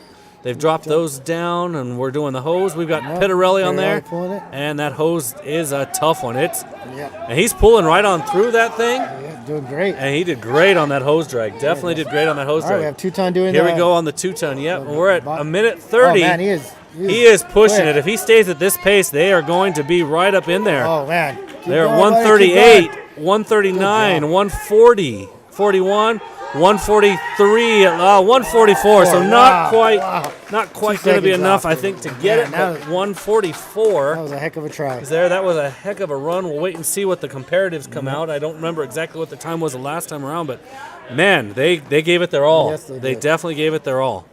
they've dropped those down, and we're doing the hose. We've got Pittarelli on there, and that hose is a tough one. And he's pulling right on through that thing. Yeah, doing great. And he did great on that hose drag. Definitely did great on that hose All right, drag. we have 2-ton doing Here we go on the 2-ton. Yep, and we're at a minute 30. Oh, man, he is pushing quick. it. If he stays at this pace, they are going to be right up in there. Oh, man. They're at going, 138, 139, 140, 41, 143, 144. So not quite going to be enough, I think, to get it. But 144. That was a heck of a try. That was a heck of a run. We'll wait and see what the comparatives come out. I don't remember exactly what the time was the last time around, but man, they gave it their all. Yes, they did. Definitely gave it their all.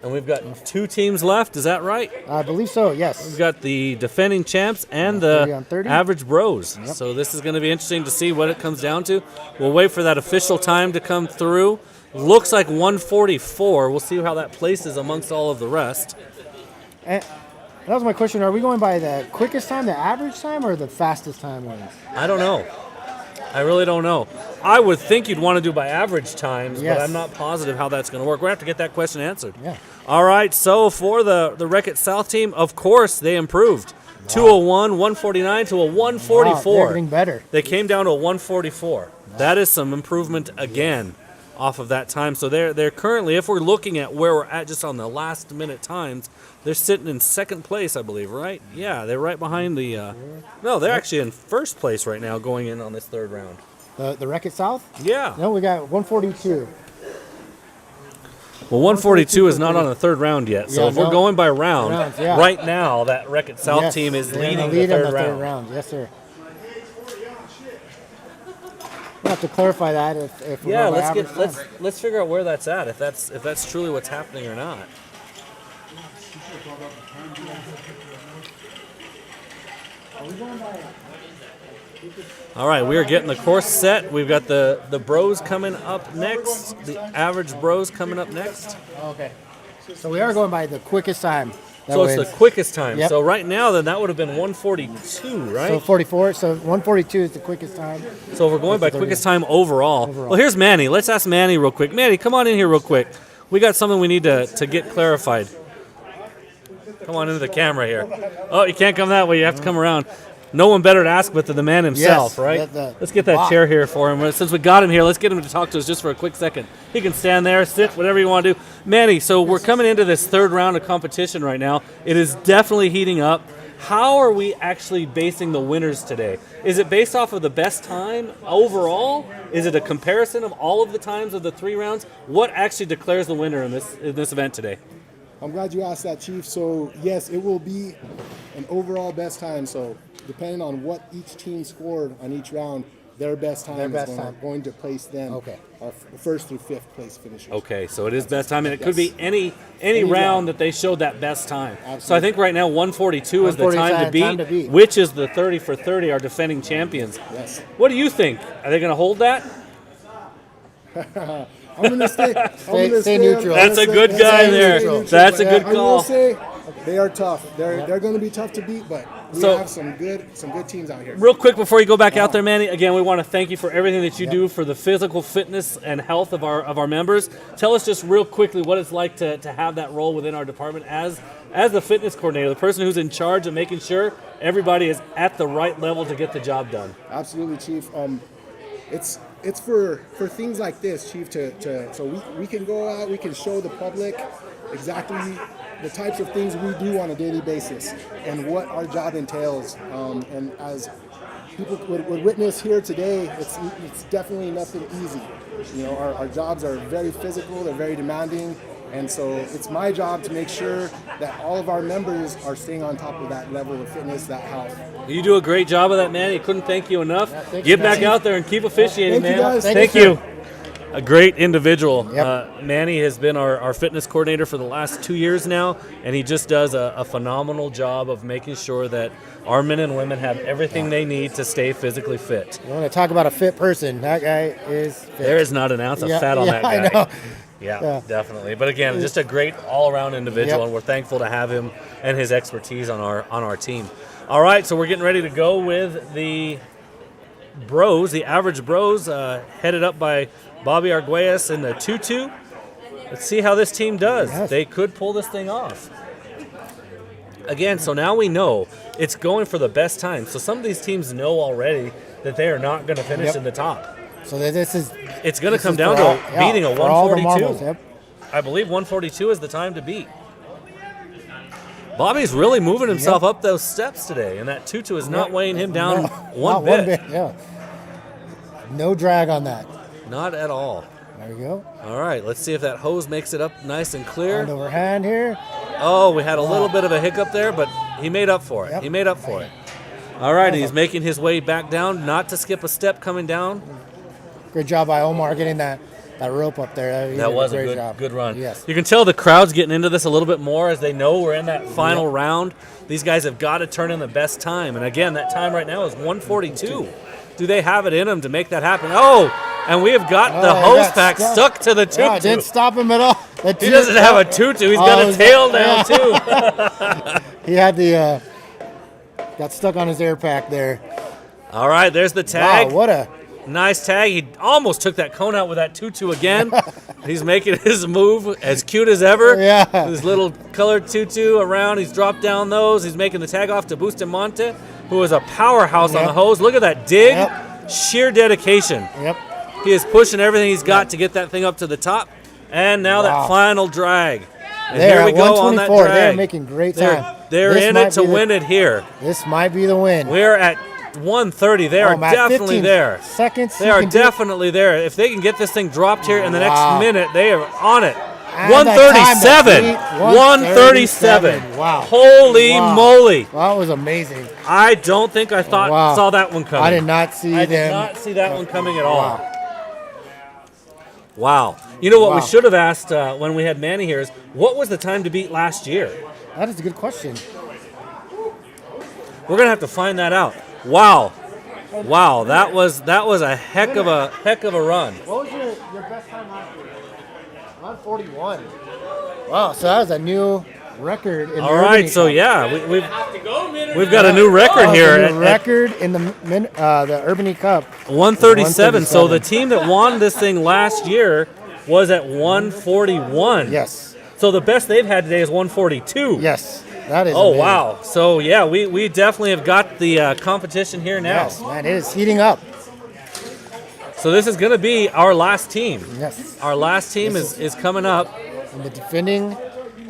And we've got 2 teams left. Is that right? I believe so, yes. We've got the defending champs and 30 on the 30. average bros. So this is going to be interesting to see what it comes down to. We'll wait for that official time to come through. Looks like 144. We'll see how that places amongst all of the rest. And that was my question. Are we going by the quickest time, the average time, or the fastest time ones? I don't know. I really don't know. I would think you'd want to do by average times, but I'm not positive how that's going to work. We're going to have to get that question answered. Yeah. All right, so for the Wreck-It South team, of course, they improved. 201, 149 to a 144. Wow, they're getting better. They came down to a 144. That is some improvement again off of that time. So they're currently, if we're looking at where we're at just on the last minute times, they're sitting in second place, I believe, right? Yeah, they're right behind the... no, they're actually in first place right now going in on this third round. The Wreck-It South? Yeah. No, we got 142. Well, 142 is not on the third round yet. So if we're going by rounds, right now that Wreck-It South team is leading the third round. Yes, sir. We'll have to clarify that if we're going by average time. let's figure out where that's at. If that's truly what's happening or not. All right, we are getting the course set. We've got the bros coming up next. The average bros coming up next. Okay. So we are going by the quickest time. So it's the quickest time. Yep. So right now, then that would have been 142, right? So 44. So 142 is the quickest time. So if we're going by quickest time overall. Well, here's Manny. Let's ask Manny real quick. Manny, come on in here real quick. We got something we need to get clarified. Come on into the camera here. Oh, you can't come that way. You have to come around. no one better to ask but the man himself, right? Let's get that chair here for him. Since we got him here, let's get him to talk to us just for a quick second. He can stand there, sit, whatever you want to do. Manny, so we're coming into this third round of competition right now. It is definitely heating up. How are we actually basing the winners today? Is it based off of the best time overall? Is it a comparison of all of the times of the 3 rounds? What actually declares the winner in this event today? I'm glad you asked that, Chief. So yes, it will be an overall best time. So depending on what each team scored on each round, their best time is going to place them our first through 5th place finishers. Okay, so it is best time, and it could be any round that they showed that best time. Absolutely. So I think right now 142 is the time to beat, which is the 30 for 30, our defending champions. Yes. What do you think? Are they going to hold that? I'm going to stay neutral. That's a good guy there. That's a good call. I will say they are tough. They're going to be tough to beat, but we have some good teams out here. Real quick before you go back out there, Manny, again, we want to thank you for everything that you do for the physical fitness and health of our members. Tell us just real quickly what it's like to have that role within our department as the fitness coordinator, the person who's in charge of making sure everybody is at the right level to get the job done. Absolutely, Chief. It's for things like this, Chief, so we can go out, we can show the public exactly the types of things we do on a daily basis and what our job entails. And as people would witness here today, it's definitely nothing easy. You know, our jobs are very physical, they're very demanding, and so it's my job to make sure that all of our members are staying on top of that level of fitness, that health. You do a great job of that, man. You couldn't thank you enough. Get back out there and keep officiating, Thank you, man. guys. Thank you. A great individual. Manny has been our fitness coordinator for the last 2 years now, and he just does a phenomenal job of making sure that our men and women have everything they need to stay physically fit. You want to talk about a fit person? That guy is fit. There is not an ounce of fat on that guy. I know. Yeah, definitely. But again, just a great all-around individual, and we're thankful to have him and his expertise on our team. All right, so we're getting ready to go with the bros, the average bros, headed up by Bobby Arguelles in the 2-2. Let's see how this team does. Yes. They could pull this thing off. Again, so now we know it's going for the best time. So some of these teams know already that they are not going to finish in the top. So this is... It's going to come down to beating a 142. I believe 142 is the time to beat. Bobby's really moving himself up those steps today, and that 2-2 is not weighing him down one bit. No drag on that. Not at all. There you go. All right, let's see if that hose makes it up nice and clear. Hand over hand here. Oh, we had a little bit of a hiccup there, but he made up for it. He made up for it. All right, he's making his way back down, not to skip a step coming down. Good job by Omar getting that rope up there. That was a good run. Yes. You can tell the crowd's getting into this a little bit more as they know we're in that final round. These guys have got to turn in the best time. And again, that time right now is 142. Do they have it in them to make that happen? Oh, and we have got the hose pack stuck to the 2-2. Yeah, it didn't stop him at all. He doesn't have a 2-2. He's got a tail down, too. He had the got stuck on his air pack there. All right, there's the tag. Wow, what a nice tag. He almost took that cone out with that 2-2 again. He's making his move as cute as ever. Yeah. His little colored 2-2 around. He's dropped down those. He's making the tag off to Bustamante, who is a powerhouse on the hose. Look at that dig. Sheer dedication. He is pushing everything he's got to get that thing up to the top. And now that final drag. And here we go on that drag. They're making great time. They're in it to win it here. This might be the win. We're at 130. They are definitely there. Seconds. They are definitely there. If they can get this thing dropped here in the next minute, they are on it. 137. 137. Wow. Holy moly. That was amazing. I don't think I saw that one coming. I did not see I did not see that one coming at all. Wow. You know what we should have asked when we had Manny here is, what was the time to beat last year? That is a good question. We're going to have to find that out. Wow. Wow, that was a heck of a run. What was your best time last year? 141. Wow, so that was a new record in All right, so we've got a new record here. A new record in the Urbany Cup. 137. So the team that won this thing last year was at 141. Yes. So the best they've had today is 142. Yes. That is Oh, amazing. wow. So, yeah, we definitely have got the competition here now. Yes, man, it is heating up. So this is going to be our last team. Yes. Our last team is coming up. And the defending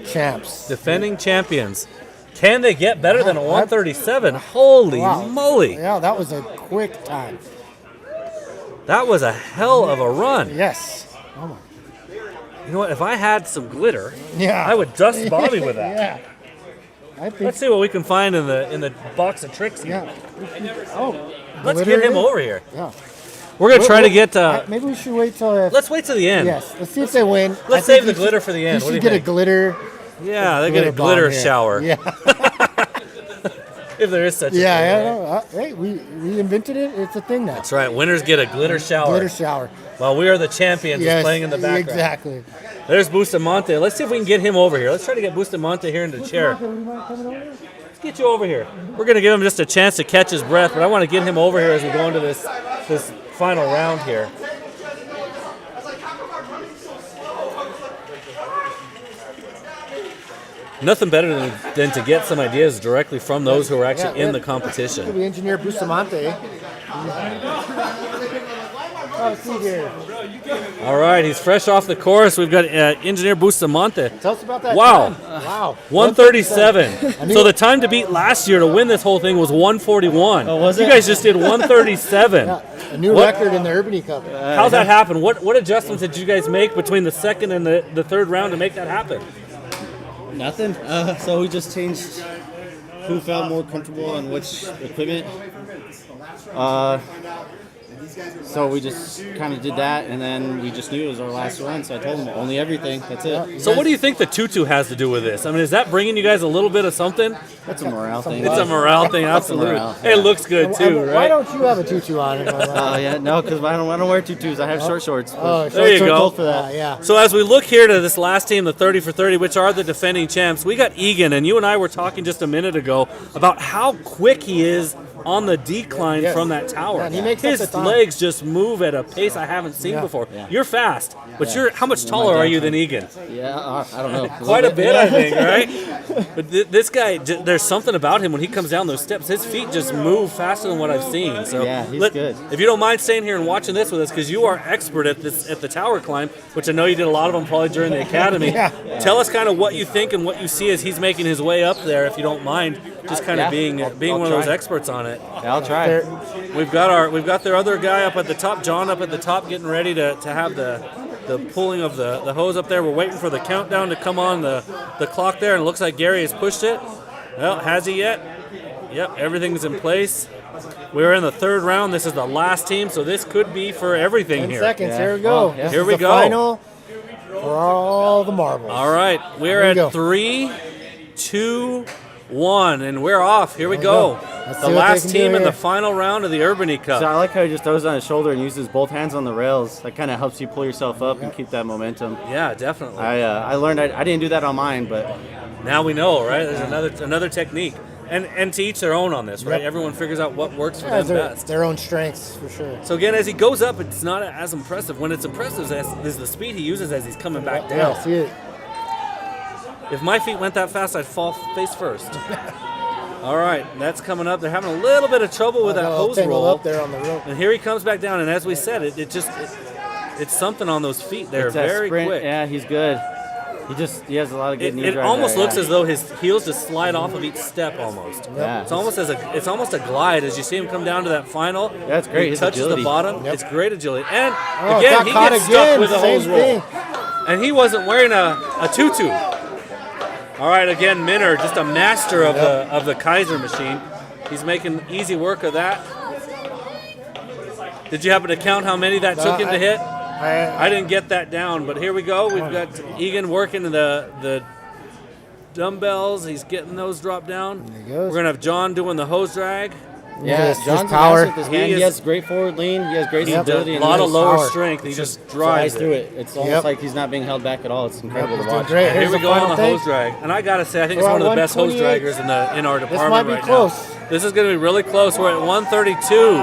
champs. Defending champions. Can they get better than a 137? Holy moly. Yeah, that was a quick time. That was a hell of a run. Yes. Oh my. You know what? If I had some glitter, Yeah. I would dust Bobby with that. Yeah. I think. Let's see what we can find in the box of tricks here. Yeah. Oh. Let's glitter get him in? over here. Yeah. We're going to try to get... maybe we should wait till... let's wait till the end. Yes. Let's see if they win. Let's save the glitter for the end. You What do should you get think? a glitter... Yeah, they get a glitter bomb here. shower. Yeah. If there is such a thing. Yeah. Hey, we invented it. It's a thing now. That's right. Winners get a glitter shower. Glitter shower. Well, we are the champions Yes, playing in the background. exactly. There's Bustamante. Let's see if we can get him over here. Let's try to get Bustamante here in the chair. Let's get you over here. We're going to give him just a chance to catch his breath, but I want to get him over here as we go into this final round here. Nothing better than to get some ideas directly from those who are actually in the competition. We engineer Bustamante. Oh, see here. All right, he's fresh off the course. We've got Engineer Bustamante. Tell us about that. Wow. time. Wow. 137. So the time to beat last year to win this whole thing was 141. Oh, was you it? guys just did 137. Yeah, a new record in the Urbany Cup. How's that happen? What adjustments did you guys make between the second and the third round to make that happen? Nothing. So we just changed who felt more comfortable on which equipment. So we just kind of did that, and then we just knew it was our last run, so I told them only everything. That's it. So what do you think the tutu has to do with this? I mean, is that bringing you guys a little bit of something? That's a morale thing. It's a morale thing, absolutely. morale, Hey, it looks good too, Why right? don't you have a tutu on? Yeah, no, because I don't wear tutus. I have short shorts. Oh, There you so go. cold for that. Yeah. So as we look here to this last team, the 30 for 30, which are the defending champs, we got Egan, and you and I were talking just a minute ago about how quick he is on the decline Yes. from that tower. Yeah, and he makes up His the time. legs just move at a pace I haven't seen before. Yeah. You're fast, but how much taller are you than Egan? Yeah, I don't know. Quite a bit, I think, right? But this guy, there's something about him when he comes down those steps. His feet just move faster than what I've seen. So Yeah, he's good. If you don't mind staying here and watching this with us, because you are expert at the tower climb, which I know you did a lot of them probably during the academy. Yeah. Tell us kind of what you think and what you see as he's making his way up there, if you don't mind, just kind of being I'll one of those try. experts on it. Yeah, I'll try. We've got their other guy up at the top, John up at the top, getting ready to have the pulling of the hose up there. We're waiting for the countdown to come on the clock there, and it looks like Gary has pushed it. Well, has he yet? Yep, everything's in place. We're in the third round. This is the last team, so this could be for everything 10 here. seconds. Here we go. This Here is we the go. Final for all the marbles. All right, we're Here we go. at 3, 2, 1, and we're off. Here we go. Let's The see what they last can team do in the here. final round of the Urbany Cup. So I like how he just throws on his shoulder and uses both hands on the rails. That kind of helps you pull yourself up and keep that momentum. Yeah, definitely. I learned I didn't do that on mine, but Now we know, right? There's another technique. And to each their own on this, right? Yep. Everyone figures out what works for Has them their, best. their own strengths for sure. So again, as he goes up, it's not as impressive. When it's impressive is the speed he uses as he's coming back down. Yeah, see it. If my feet went that fast, I'd fall face first. All right, that's coming up. They're having a little bit of trouble with that hose Tangled roll. up there on the rope. And here he comes back down, and as we said, it's something on those feet. They're it's that very sprint. quick. Yeah, he's good. He has a lot of good knee It drive almost there, looks yeah. as though his heels just slide off of each step almost. Yeah. It's almost a glide as you see him come down to that final. Yeah, it's great. He His touches agility. the bottom. Yep. It's great agility. And Oh, again, got he caught gets again. stuck with the Same hose roll. thing. And he wasn't wearing a tutu. All right, again, Minner, just a master of the Keiser machine. He's making easy work of that. Did you happen to count how many that took him to hit? I didn't get that down, but here we go. We've got Egan working the dumbbells. He's getting those dropped down. There he We're goes. going to have John doing the hose drag. Yeah, Just John's power. power. With his He hand. He is- has great forward lean. He has great stability. A and lot he of has lower power. strength. He just flies drives through it. it. It's almost Yep. like he's not being held back at all. It's incredible He's to doing watch. great. And here Here's we the go on final the thing. hose drag. And I got to say, I think it's We're one of at the best hose 128. draggers in our department might be right close. now. This is going to be really close. We're at 132,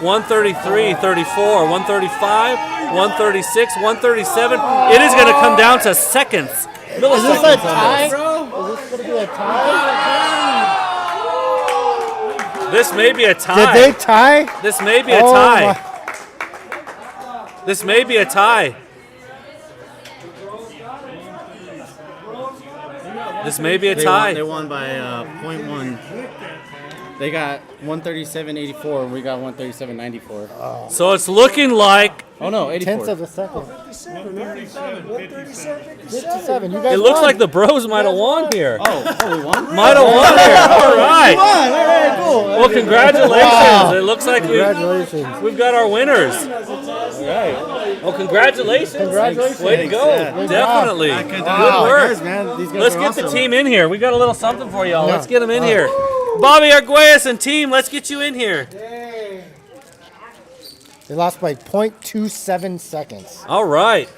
133, 34, 135, 136, 137. It is going to come down to seconds. Is this a tie? Is this going to be a tie? This may be a tie. Did they tie? This may be a Oh, tie. my. This may be a tie. This may be a tie. They won by 0.1. They got 137.84, and we got 137.94. So it's looking like. Oh no, 84. Tenths of a second. 57. You guys It looks won. like the bros might have won here. Oh, we won? Might have won here. All right. All right, cool. Well, congratulations. Wow. It looks like Congratulations. we've got our winners. All right. Well, congratulations. Congratulations. Way to go. Yeah. Definitely. Wow. Good work. Guys, man, these guys Let's are get the awesome. team in here. We got a little something for y'all. Yeah. Let's get them in here. Bobby Arguelles and team, let's get you in here. They lost by 0.27 seconds. All right.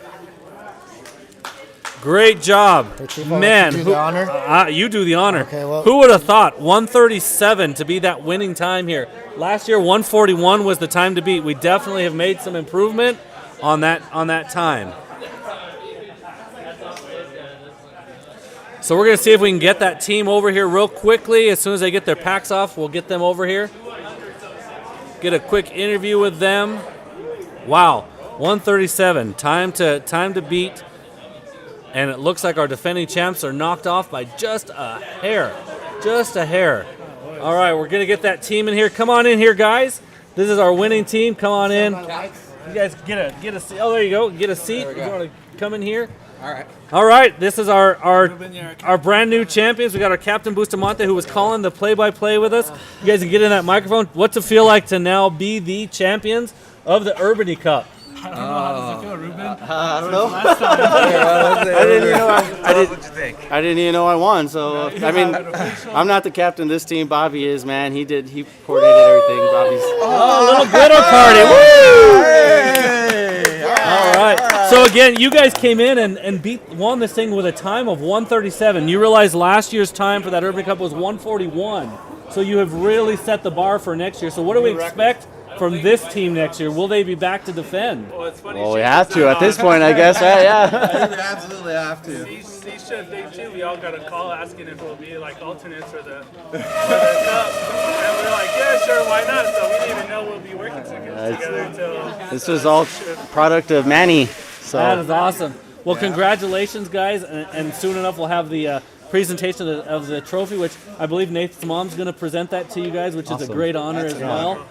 Great job. Hey, Chief, I'll let Man, you do the honor. you do the honor. Okay, well- Who would have thought 137 to be that winning time here? Last year 141 was the time to beat. We definitely have made some improvement on that time. So we're going to see if we can get that team over here real quickly. As soon as they get their packs off, we'll get them over here. Get a quick interview with them. Wow, 137, time to beat. And it looks like our defending champs are knocked off by just a hair. Just a hair. All right, we're going to get that team in here. Come on in here, guys. This is our winning team. Come on in. You guys get a seat. Oh, there you go. Get a seat. You want to come in here? All right, this is our brand new champions. We got our Captain Bustamante, who was calling the play-by-play with us. You guys can get in that microphone. What's it feel like to now be the champions of the Urbany Cup? I don't know, how does it feel, Ruben? I don't know. I didn't even know I won. So I mean, I'm not the captain of this team. Bobby is, man. He coordinated everything. Bobby's. Oh, a little glitter party. Woo! All right. So again, you guys came in and won this thing with a time of 137. You realize last year's time for that Urbany Cup was 141. So you have really set the bar for next year. So what do we expect from this team next year? Will they be back to defend? Well, it's funny. Well, we have to at this point, I guess. Right? Yeah. We absolutely have to. Each day too, we all got a call asking if we'll be like alternates for the cup, and we're like, yeah, sure, why not? So we didn't even know we'll be working together until. This was all product of Manny. So That is awesome. Well, congratulations, guys, and soon enough we'll have the presentation of the trophy, which I believe Nathan's mom's going to present that to you guys, which is a great honor as well.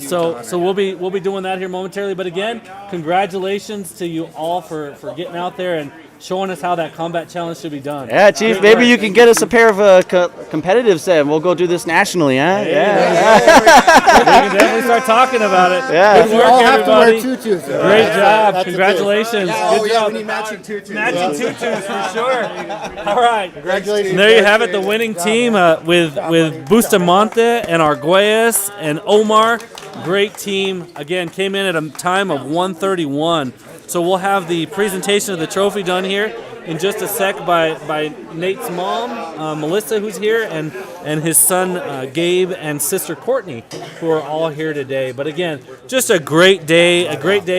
So we'll be doing that here momentarily. But again, congratulations to you all for getting out there and showing us how that combat challenge should be done. yeah, Chief. Maybe you can get us a pair of competitive set, and we'll go do this nationally, huh? We can definitely start talking about it. Yeah. Good We work, all have to wear everybody. tutus. Great job. That's the Congratulations. Good job. We need matching tutus. Matching tutus for sure. All right. Congratulations. And there you have it, the winning team with Bustamante and Arguelles and Omar. Great team. Again, came in at a time of 131. So we'll have the presentation of the trophy done here in just a sec by Nate's mom, Melissa, who's here, and his son, Gabe, and sister Courtney, who are all here today. But again, just a great day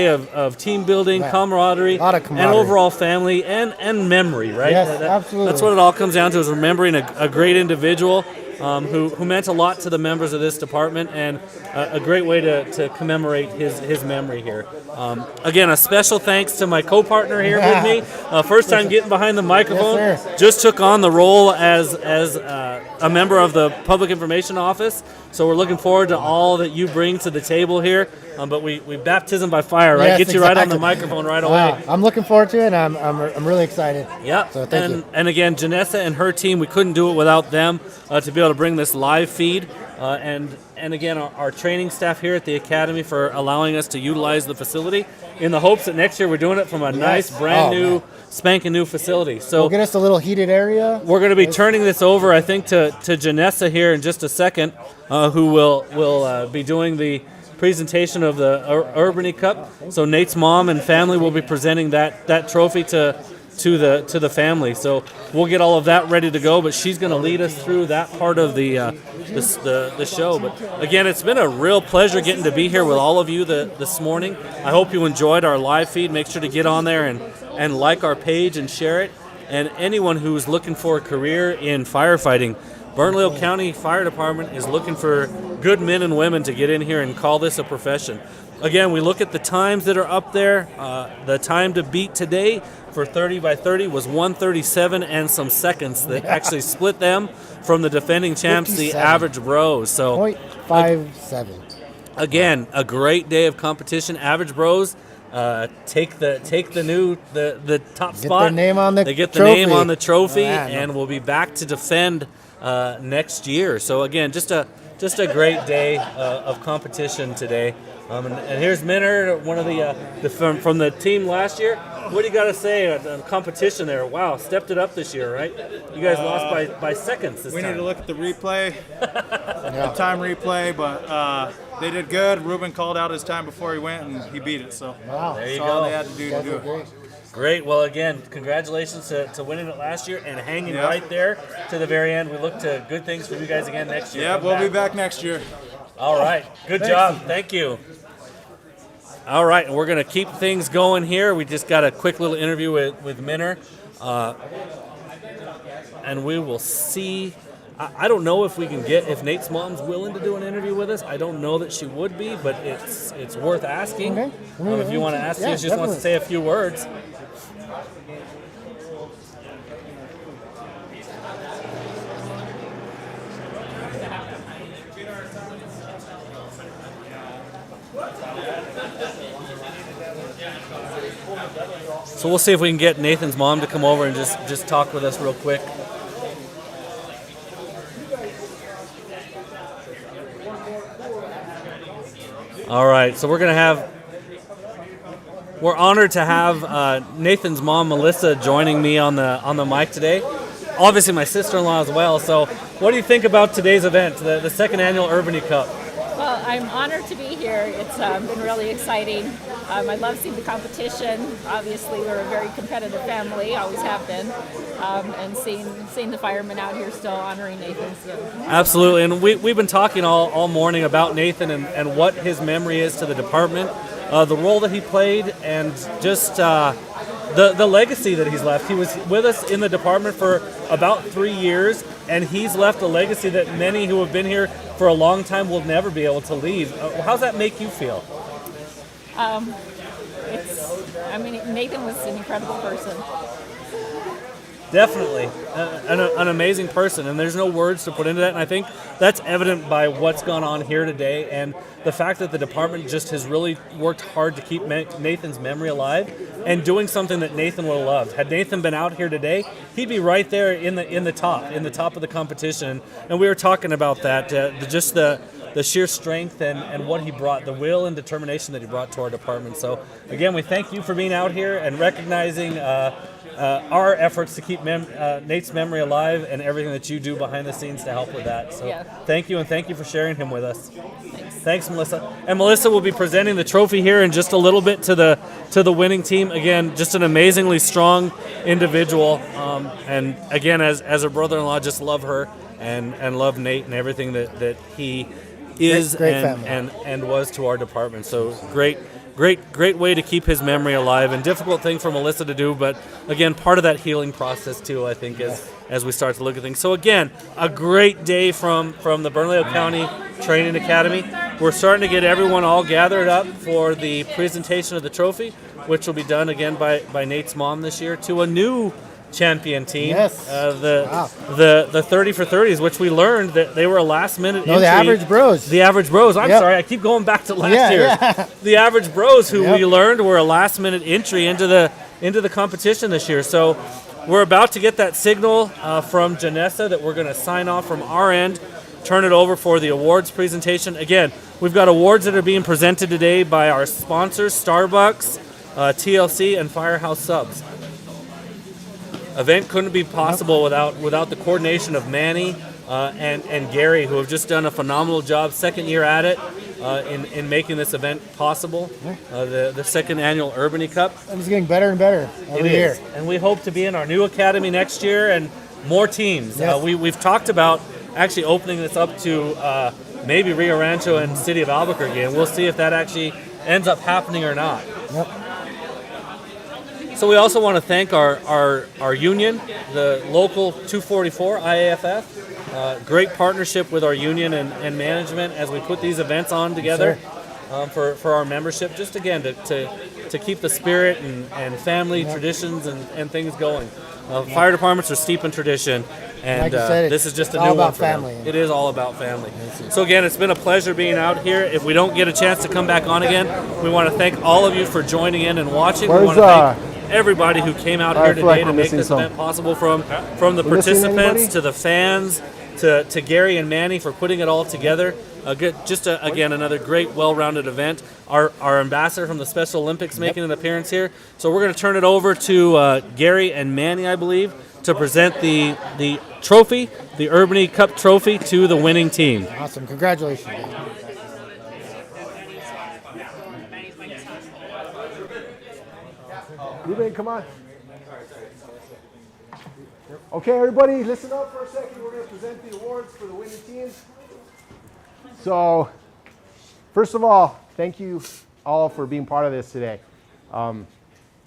of team building, camaraderie, A lot of and camaraderie. overall family and memory, right? Yes, absolutely. That's what it all comes down to, is remembering a great individual who meant a lot to the members of this department, and a great way to commemorate his memory here. Again, a special thanks to my co-partner here with me. First time getting behind the microphone. Yes, sir. Just took on the role as a member of the Public Information Office. So we're looking forward to all that you bring to the table here. But we baptism by fire, right? Yes, Get you right on the exactly. microphone right Wow. away. I'm looking forward to it. I'm really excited. Yeah, So thank you. And again, Janessa and her team, we couldn't do it without them to be able to bring this live feed. And again, our training staff here at the Academy for allowing us to utilize the facility in the hopes that next year we're doing it from a nice, brand new, spanking new facility. So We'll get us a little heated area. we're going to be turning this over, I think, to Janessa here in just a second, who will be doing the presentation of the Urbany Cup. So Nate's mom and family will be presenting that trophy to the family. So we'll get all of that ready to go, but she's going to lead us through that part of the show. But again, it's been a real pleasure getting to be here with all of you this morning. I hope you enjoyed our live feed. Make sure to get on there and like our page and share it. and anyone who's looking for a career in firefighting, Bernalillo County Fire Department is looking for good men and women to get in here and call this a profession. Again, we look at the times that are up there. The time to beat today for 30 by 30 was 1:37 and some seconds that actually split them from the defending champs, 57. the Average Bros. So 0.57. again, a great day of competition. Average Bros take the top spot. Their name on the they get the trophy. name on the trophy, Yeah, and will be back to defend next year. So again, just a great day of competition today. And here's Minner, one of the from the team last year. What do you got to say on competition there? Wow, stepped it up this year, right? You guys lost by seconds this time. We need to look at the replay, the time replay, but they did good. Ruben called out his time before he went, and he beat it. So There you that's go. all they had to do to do it. Great. Well, again, congratulations to winning it last year and hanging right there to the very end. We look to good things for you guys again next year. Yeah, we'll be back next year. All right. Good job. Thank you. All right, and we're going to keep things going here. We just got a quick little interview with Minner. And we will see. I don't know if Nate's mom's willing to do an interview with us. I don't know that she would be, but it's worth asking. Okay. If you want to ask, Yeah, she just wants to say a few words. So we'll see if we can get Nathan's mom to come over and just talk with us real quick. All right, so we're honored to have Nathan's mom, Melissa, joining me on the mic today. Obviously, my sister-in-law as well. So, what do you think about today's event, the second annual Urbany Cup? Well, I'm honored to be here. It's been really exciting. I love seeing the competition. Obviously, we're a very competitive family, always have been, and seeing the firemen out here still honoring Nathan. So. Absolutely, and we've been talking all morning about Nathan and what his memory is to the department, the role that he played, and just the legacy that he's left. He was with us in the department for about 3 years, and he's left a legacy that many who have been here for a long time will never be able to leave. How's that make you feel? Nathan was an incredible person. Definitely an amazing person, and there's no words to put into that, and I think that's evident by what's gone on here today and the fact that the department just has really worked hard to keep Nathan's memory alive and doing something that Nathan would have loved. Had Nathan been out here today, he'd be right there in the top of the competition, and we were talking about that, just the sheer strength and what he brought, the will and determination that he brought to our department. So again, we thank you for being out here and recognizing our efforts to keep Nate's memory alive and everything that you do behind the scenes to help with that. So Thank you, and thank you for sharing him with us. Thanks, Melissa. And Melissa will be presenting the trophy here in just a little bit to the winning team. Again, just an amazingly strong individual. And again, as a brother-in-law, just love her and love Nate and everything that he is and was to our department. So great way to keep his memory alive, and difficult thing for Melissa to do, but again, part of that healing process too, I think, as we start to look at things. So again, a great day from the Bernalillo County Training Academy. We're starting to get everyone all gathered up for the presentation of the trophy, which will be done again by Nate's mom this year to a new champion team. Yes. The 30 for 30s, which we learned that they were a last minute entry. The Average Bros. The Average Bros. I'm sorry, I keep going back to last year. Yeah. The Average Bros, who we learned were a last minute entry into the competition this year. So we're about to get that signal from Janessa that we're going to sign off from our end, turn it over for the awards presentation. Again, we've got awards that are being presented today by our sponsors, Starbucks, TLC, and Firehouse Subs. Event couldn't be possible without the coordination of Manny and Gary, who have just done a phenomenal job, second year at it, in making this event possible. The second annual Urbany Cup. It's getting better and better every year. And we hope to be in our new academy next year and more teams. Yes. We've talked about actually opening this up to maybe Rio Rancho and City of Albuquerque, and we'll see if that actually ends up happening or not. Yep. So we also want to thank our union, the local 244 IAFF. Great partnership with our union and management as we put these events on together for our membership. Just again to keep the spirit and family traditions and things going. Fire departments are steep in tradition, and Like you said, this is just a it's new all one about for them. family. It is all about family. So again, it's been a pleasure being out here. If we don't get a chance to come back on again, we want to thank all of you for joining in and watching. We want to thank everybody who came out here today to make this event possible, from the participants to the fans to Gary and Manny for putting it all together. Again, another great, well-rounded event. Our ambassador from the Special Olympics making an appearance here. So we're going to turn it over to Gary and Manny, I believe, to present the trophy, the Urbany Cup trophy, to the winning team. Awesome. Congratulations. Ruben, come on. Okay, everybody, listen up for a second. We're going to present the awards for the winning teams. So, first of all, thank you all for being part of this today.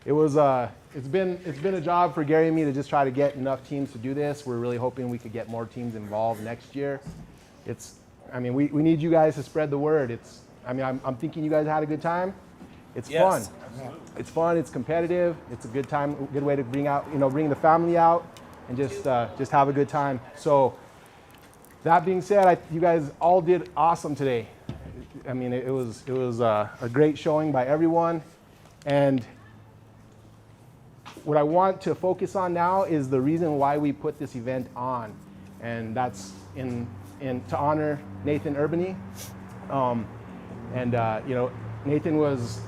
It's been a job for Gary and me to just try to get enough teams to do this. We're really hoping we could get more teams involved next year. We need you guys to spread the word. I'm thinking you guys had a good time. It's fun. It's fun. It's competitive. It's a good time. A good way to bring the family out and just have a good time. So, that being said, you guys all did awesome today. It was a great showing by everyone, and what I want to focus on now is the reason why we put this event on, and that's to honor Nathan Urbany. Nathan was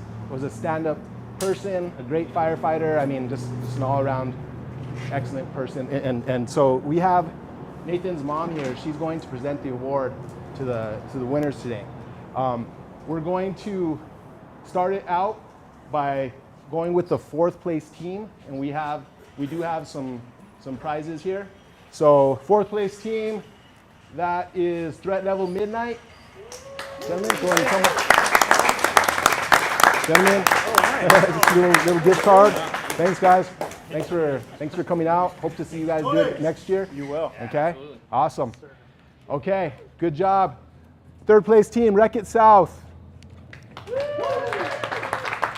a stand-up person, a great firefighter. Just an all-around excellent person, and so we have Nathan's mom here. She's going to present the award to the winners today. We're going to start it out by going with the 4th place team, and we do have some prizes here. So 4th place team, that is Threat Level Midnight. Gentlemen, go ahead and come up. Gentlemen, just a little gift card. Thanks, guys. Thanks for coming out. Hope to see you guys do it next year. You will. Okay. Absolutely. Awesome. Okay. Good job. 3rd place team, Wreck It South.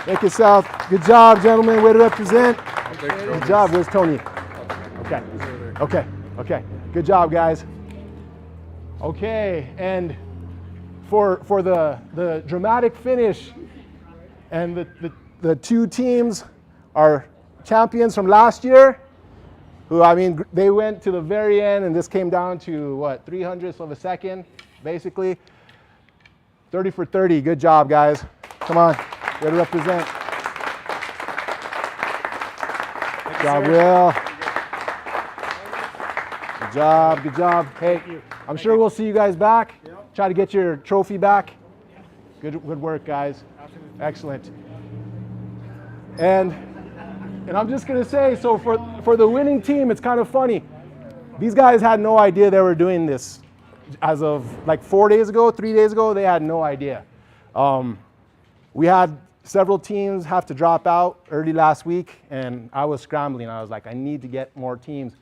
Wreck It South. Good job, gentlemen. Way to represent. Good job. Where's Tony? Okay. Okay. Good job, guys. Okay. And for the dramatic finish, and the 2 teams are champions from last year, who, they went to the very end, and this came down to, 300ths of a second, basically. 30 for 30. Good job, guys. Come on. Way to represent. Good job, Will. Good job. Good job. Hey, I'm sure we'll see you guys back. Try to get your trophy back. Good work, guys. Excellent. And I'm just going to say, so for the winning team, it's kind of funny. These guys had no idea they were doing this. As of 3 days ago, they had no idea. We had several teams have to drop out early last week, and I was scrambling. I was like, I need to get more teams.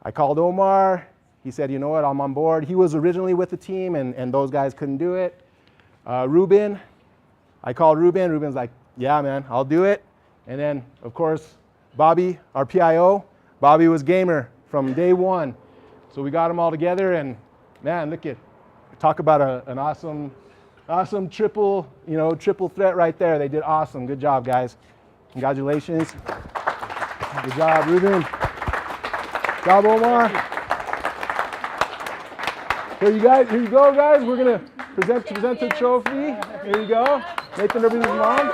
I called Omar. He said, you know what, I'm on board. He was originally with the team, and those guys couldn't do it. Ruben, I called Ruben. Ruben's like, yeah, man, I'll do it. And then, of course, Bobby, our PIO. Bobby was gamer from day one. So we got them all together, and man, talk about an awesome triple threat right there. They did awesome. Good job, guys. Congratulations. Good job, Ruben. Good job, Omar. Here you go, guys. We're gonna present the trophy. Here you go. Nathan Urbany's mom.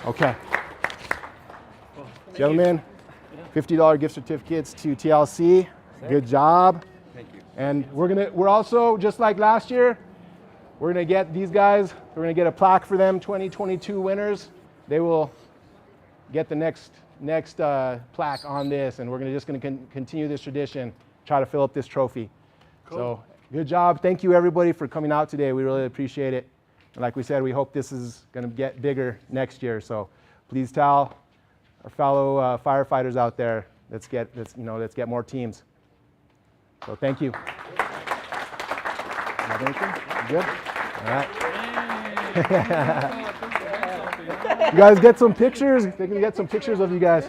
Okay. Gentlemen, $50 gift certificates to TLC. Good job. Thank you. And we're also, just like last year, we're gonna get these guys, we're gonna get a plaque for them, 2022 winners. They will get the next plaque on this, and we're just gonna continue this tradition, try to fill up this trophy. Cool. So good job. Thank you everybody for coming out today. We really appreciate it. And like we said, we hope this is going to get bigger next year. So please tell our fellow firefighters out there, let's get more teams. So thank you. Good. All right. You guys get some pictures. They can get some pictures of you guys.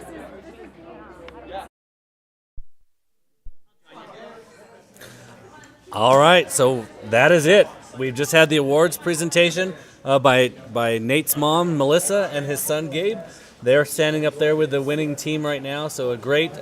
All right, so that is it. We've just had the awards presentation by Nate's mom, Melissa, and his son, Gabe. They're standing up there with the winning team right now. So a great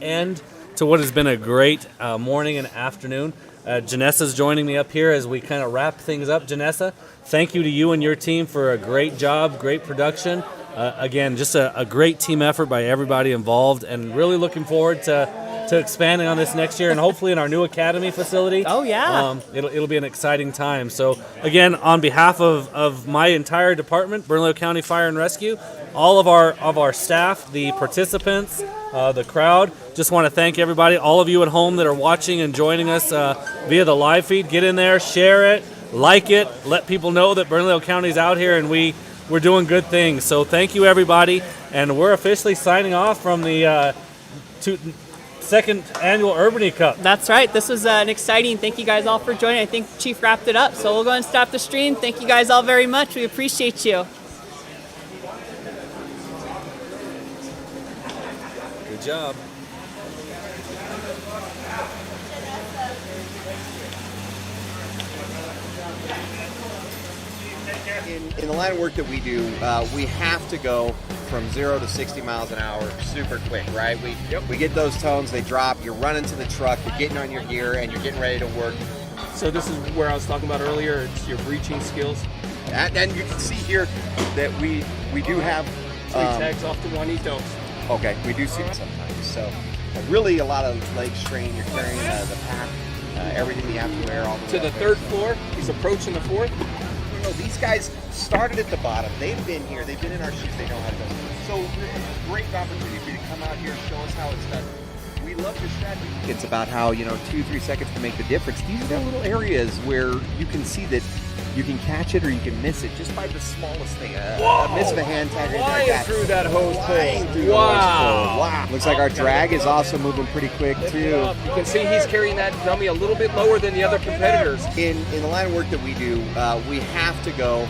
end to what has been a great morning and afternoon. Janessa's joining me up here as we kind of wrap things up. Janessa, thank you to you and your team for a great job, great production. Again, just a great team effort by everybody involved, and really looking forward to expanding on this next year, and hopefully in our new academy facility. Oh yeah. It'll be an exciting time. So again, on behalf of my entire department, Bernalillo County Fire and Rescue, all of our staff, the participants, the crowd, just want to thank everybody, all of you at home that are watching and joining us via the live feed. Get in there, share it, like it, let people know that Bernalillo County's out here and we're doing good things. So thank you everybody, and we're officially signing off from the second Annual Urbany Cup. That's right. This was an exciting. Thank you guys all for joining. I think Chief wrapped it up, so we'll go and stop the stream. Thank you guys all very much. We appreciate you. Good job. In the line of work that we do, we have to go from 0 to 60 miles an hour super quick, right? We get those tones, they drop, you're running to the truck, you're getting on your gear, and you're getting ready to work. So this is where I was talking about earlier, it's your breaching skills. And you can see here that we do have... 3 tags off to 1 don't. Okay, we do see it sometimes. So really a lot of leg strain, you're carrying the pack, everything you have to wear all the way to the up 3rd floor, he's approaching the 4th. No, these guys started at the bottom. They've been here. They've been in our shoes. They know how to do it. So great opportunity for you to come out here, show us how it's done. We love your strategy. It's about how 2-3 seconds can make the difference. These are the little areas where you can see that you can catch it or you can miss it just by the smallest thing. A miss of a hand tag. Flying through that hose pull. Wow. Looks like our drag is also moving pretty quick too. You can see he's carrying that dummy a little bit lower than the other competitors. In the line of work that we do, we have to go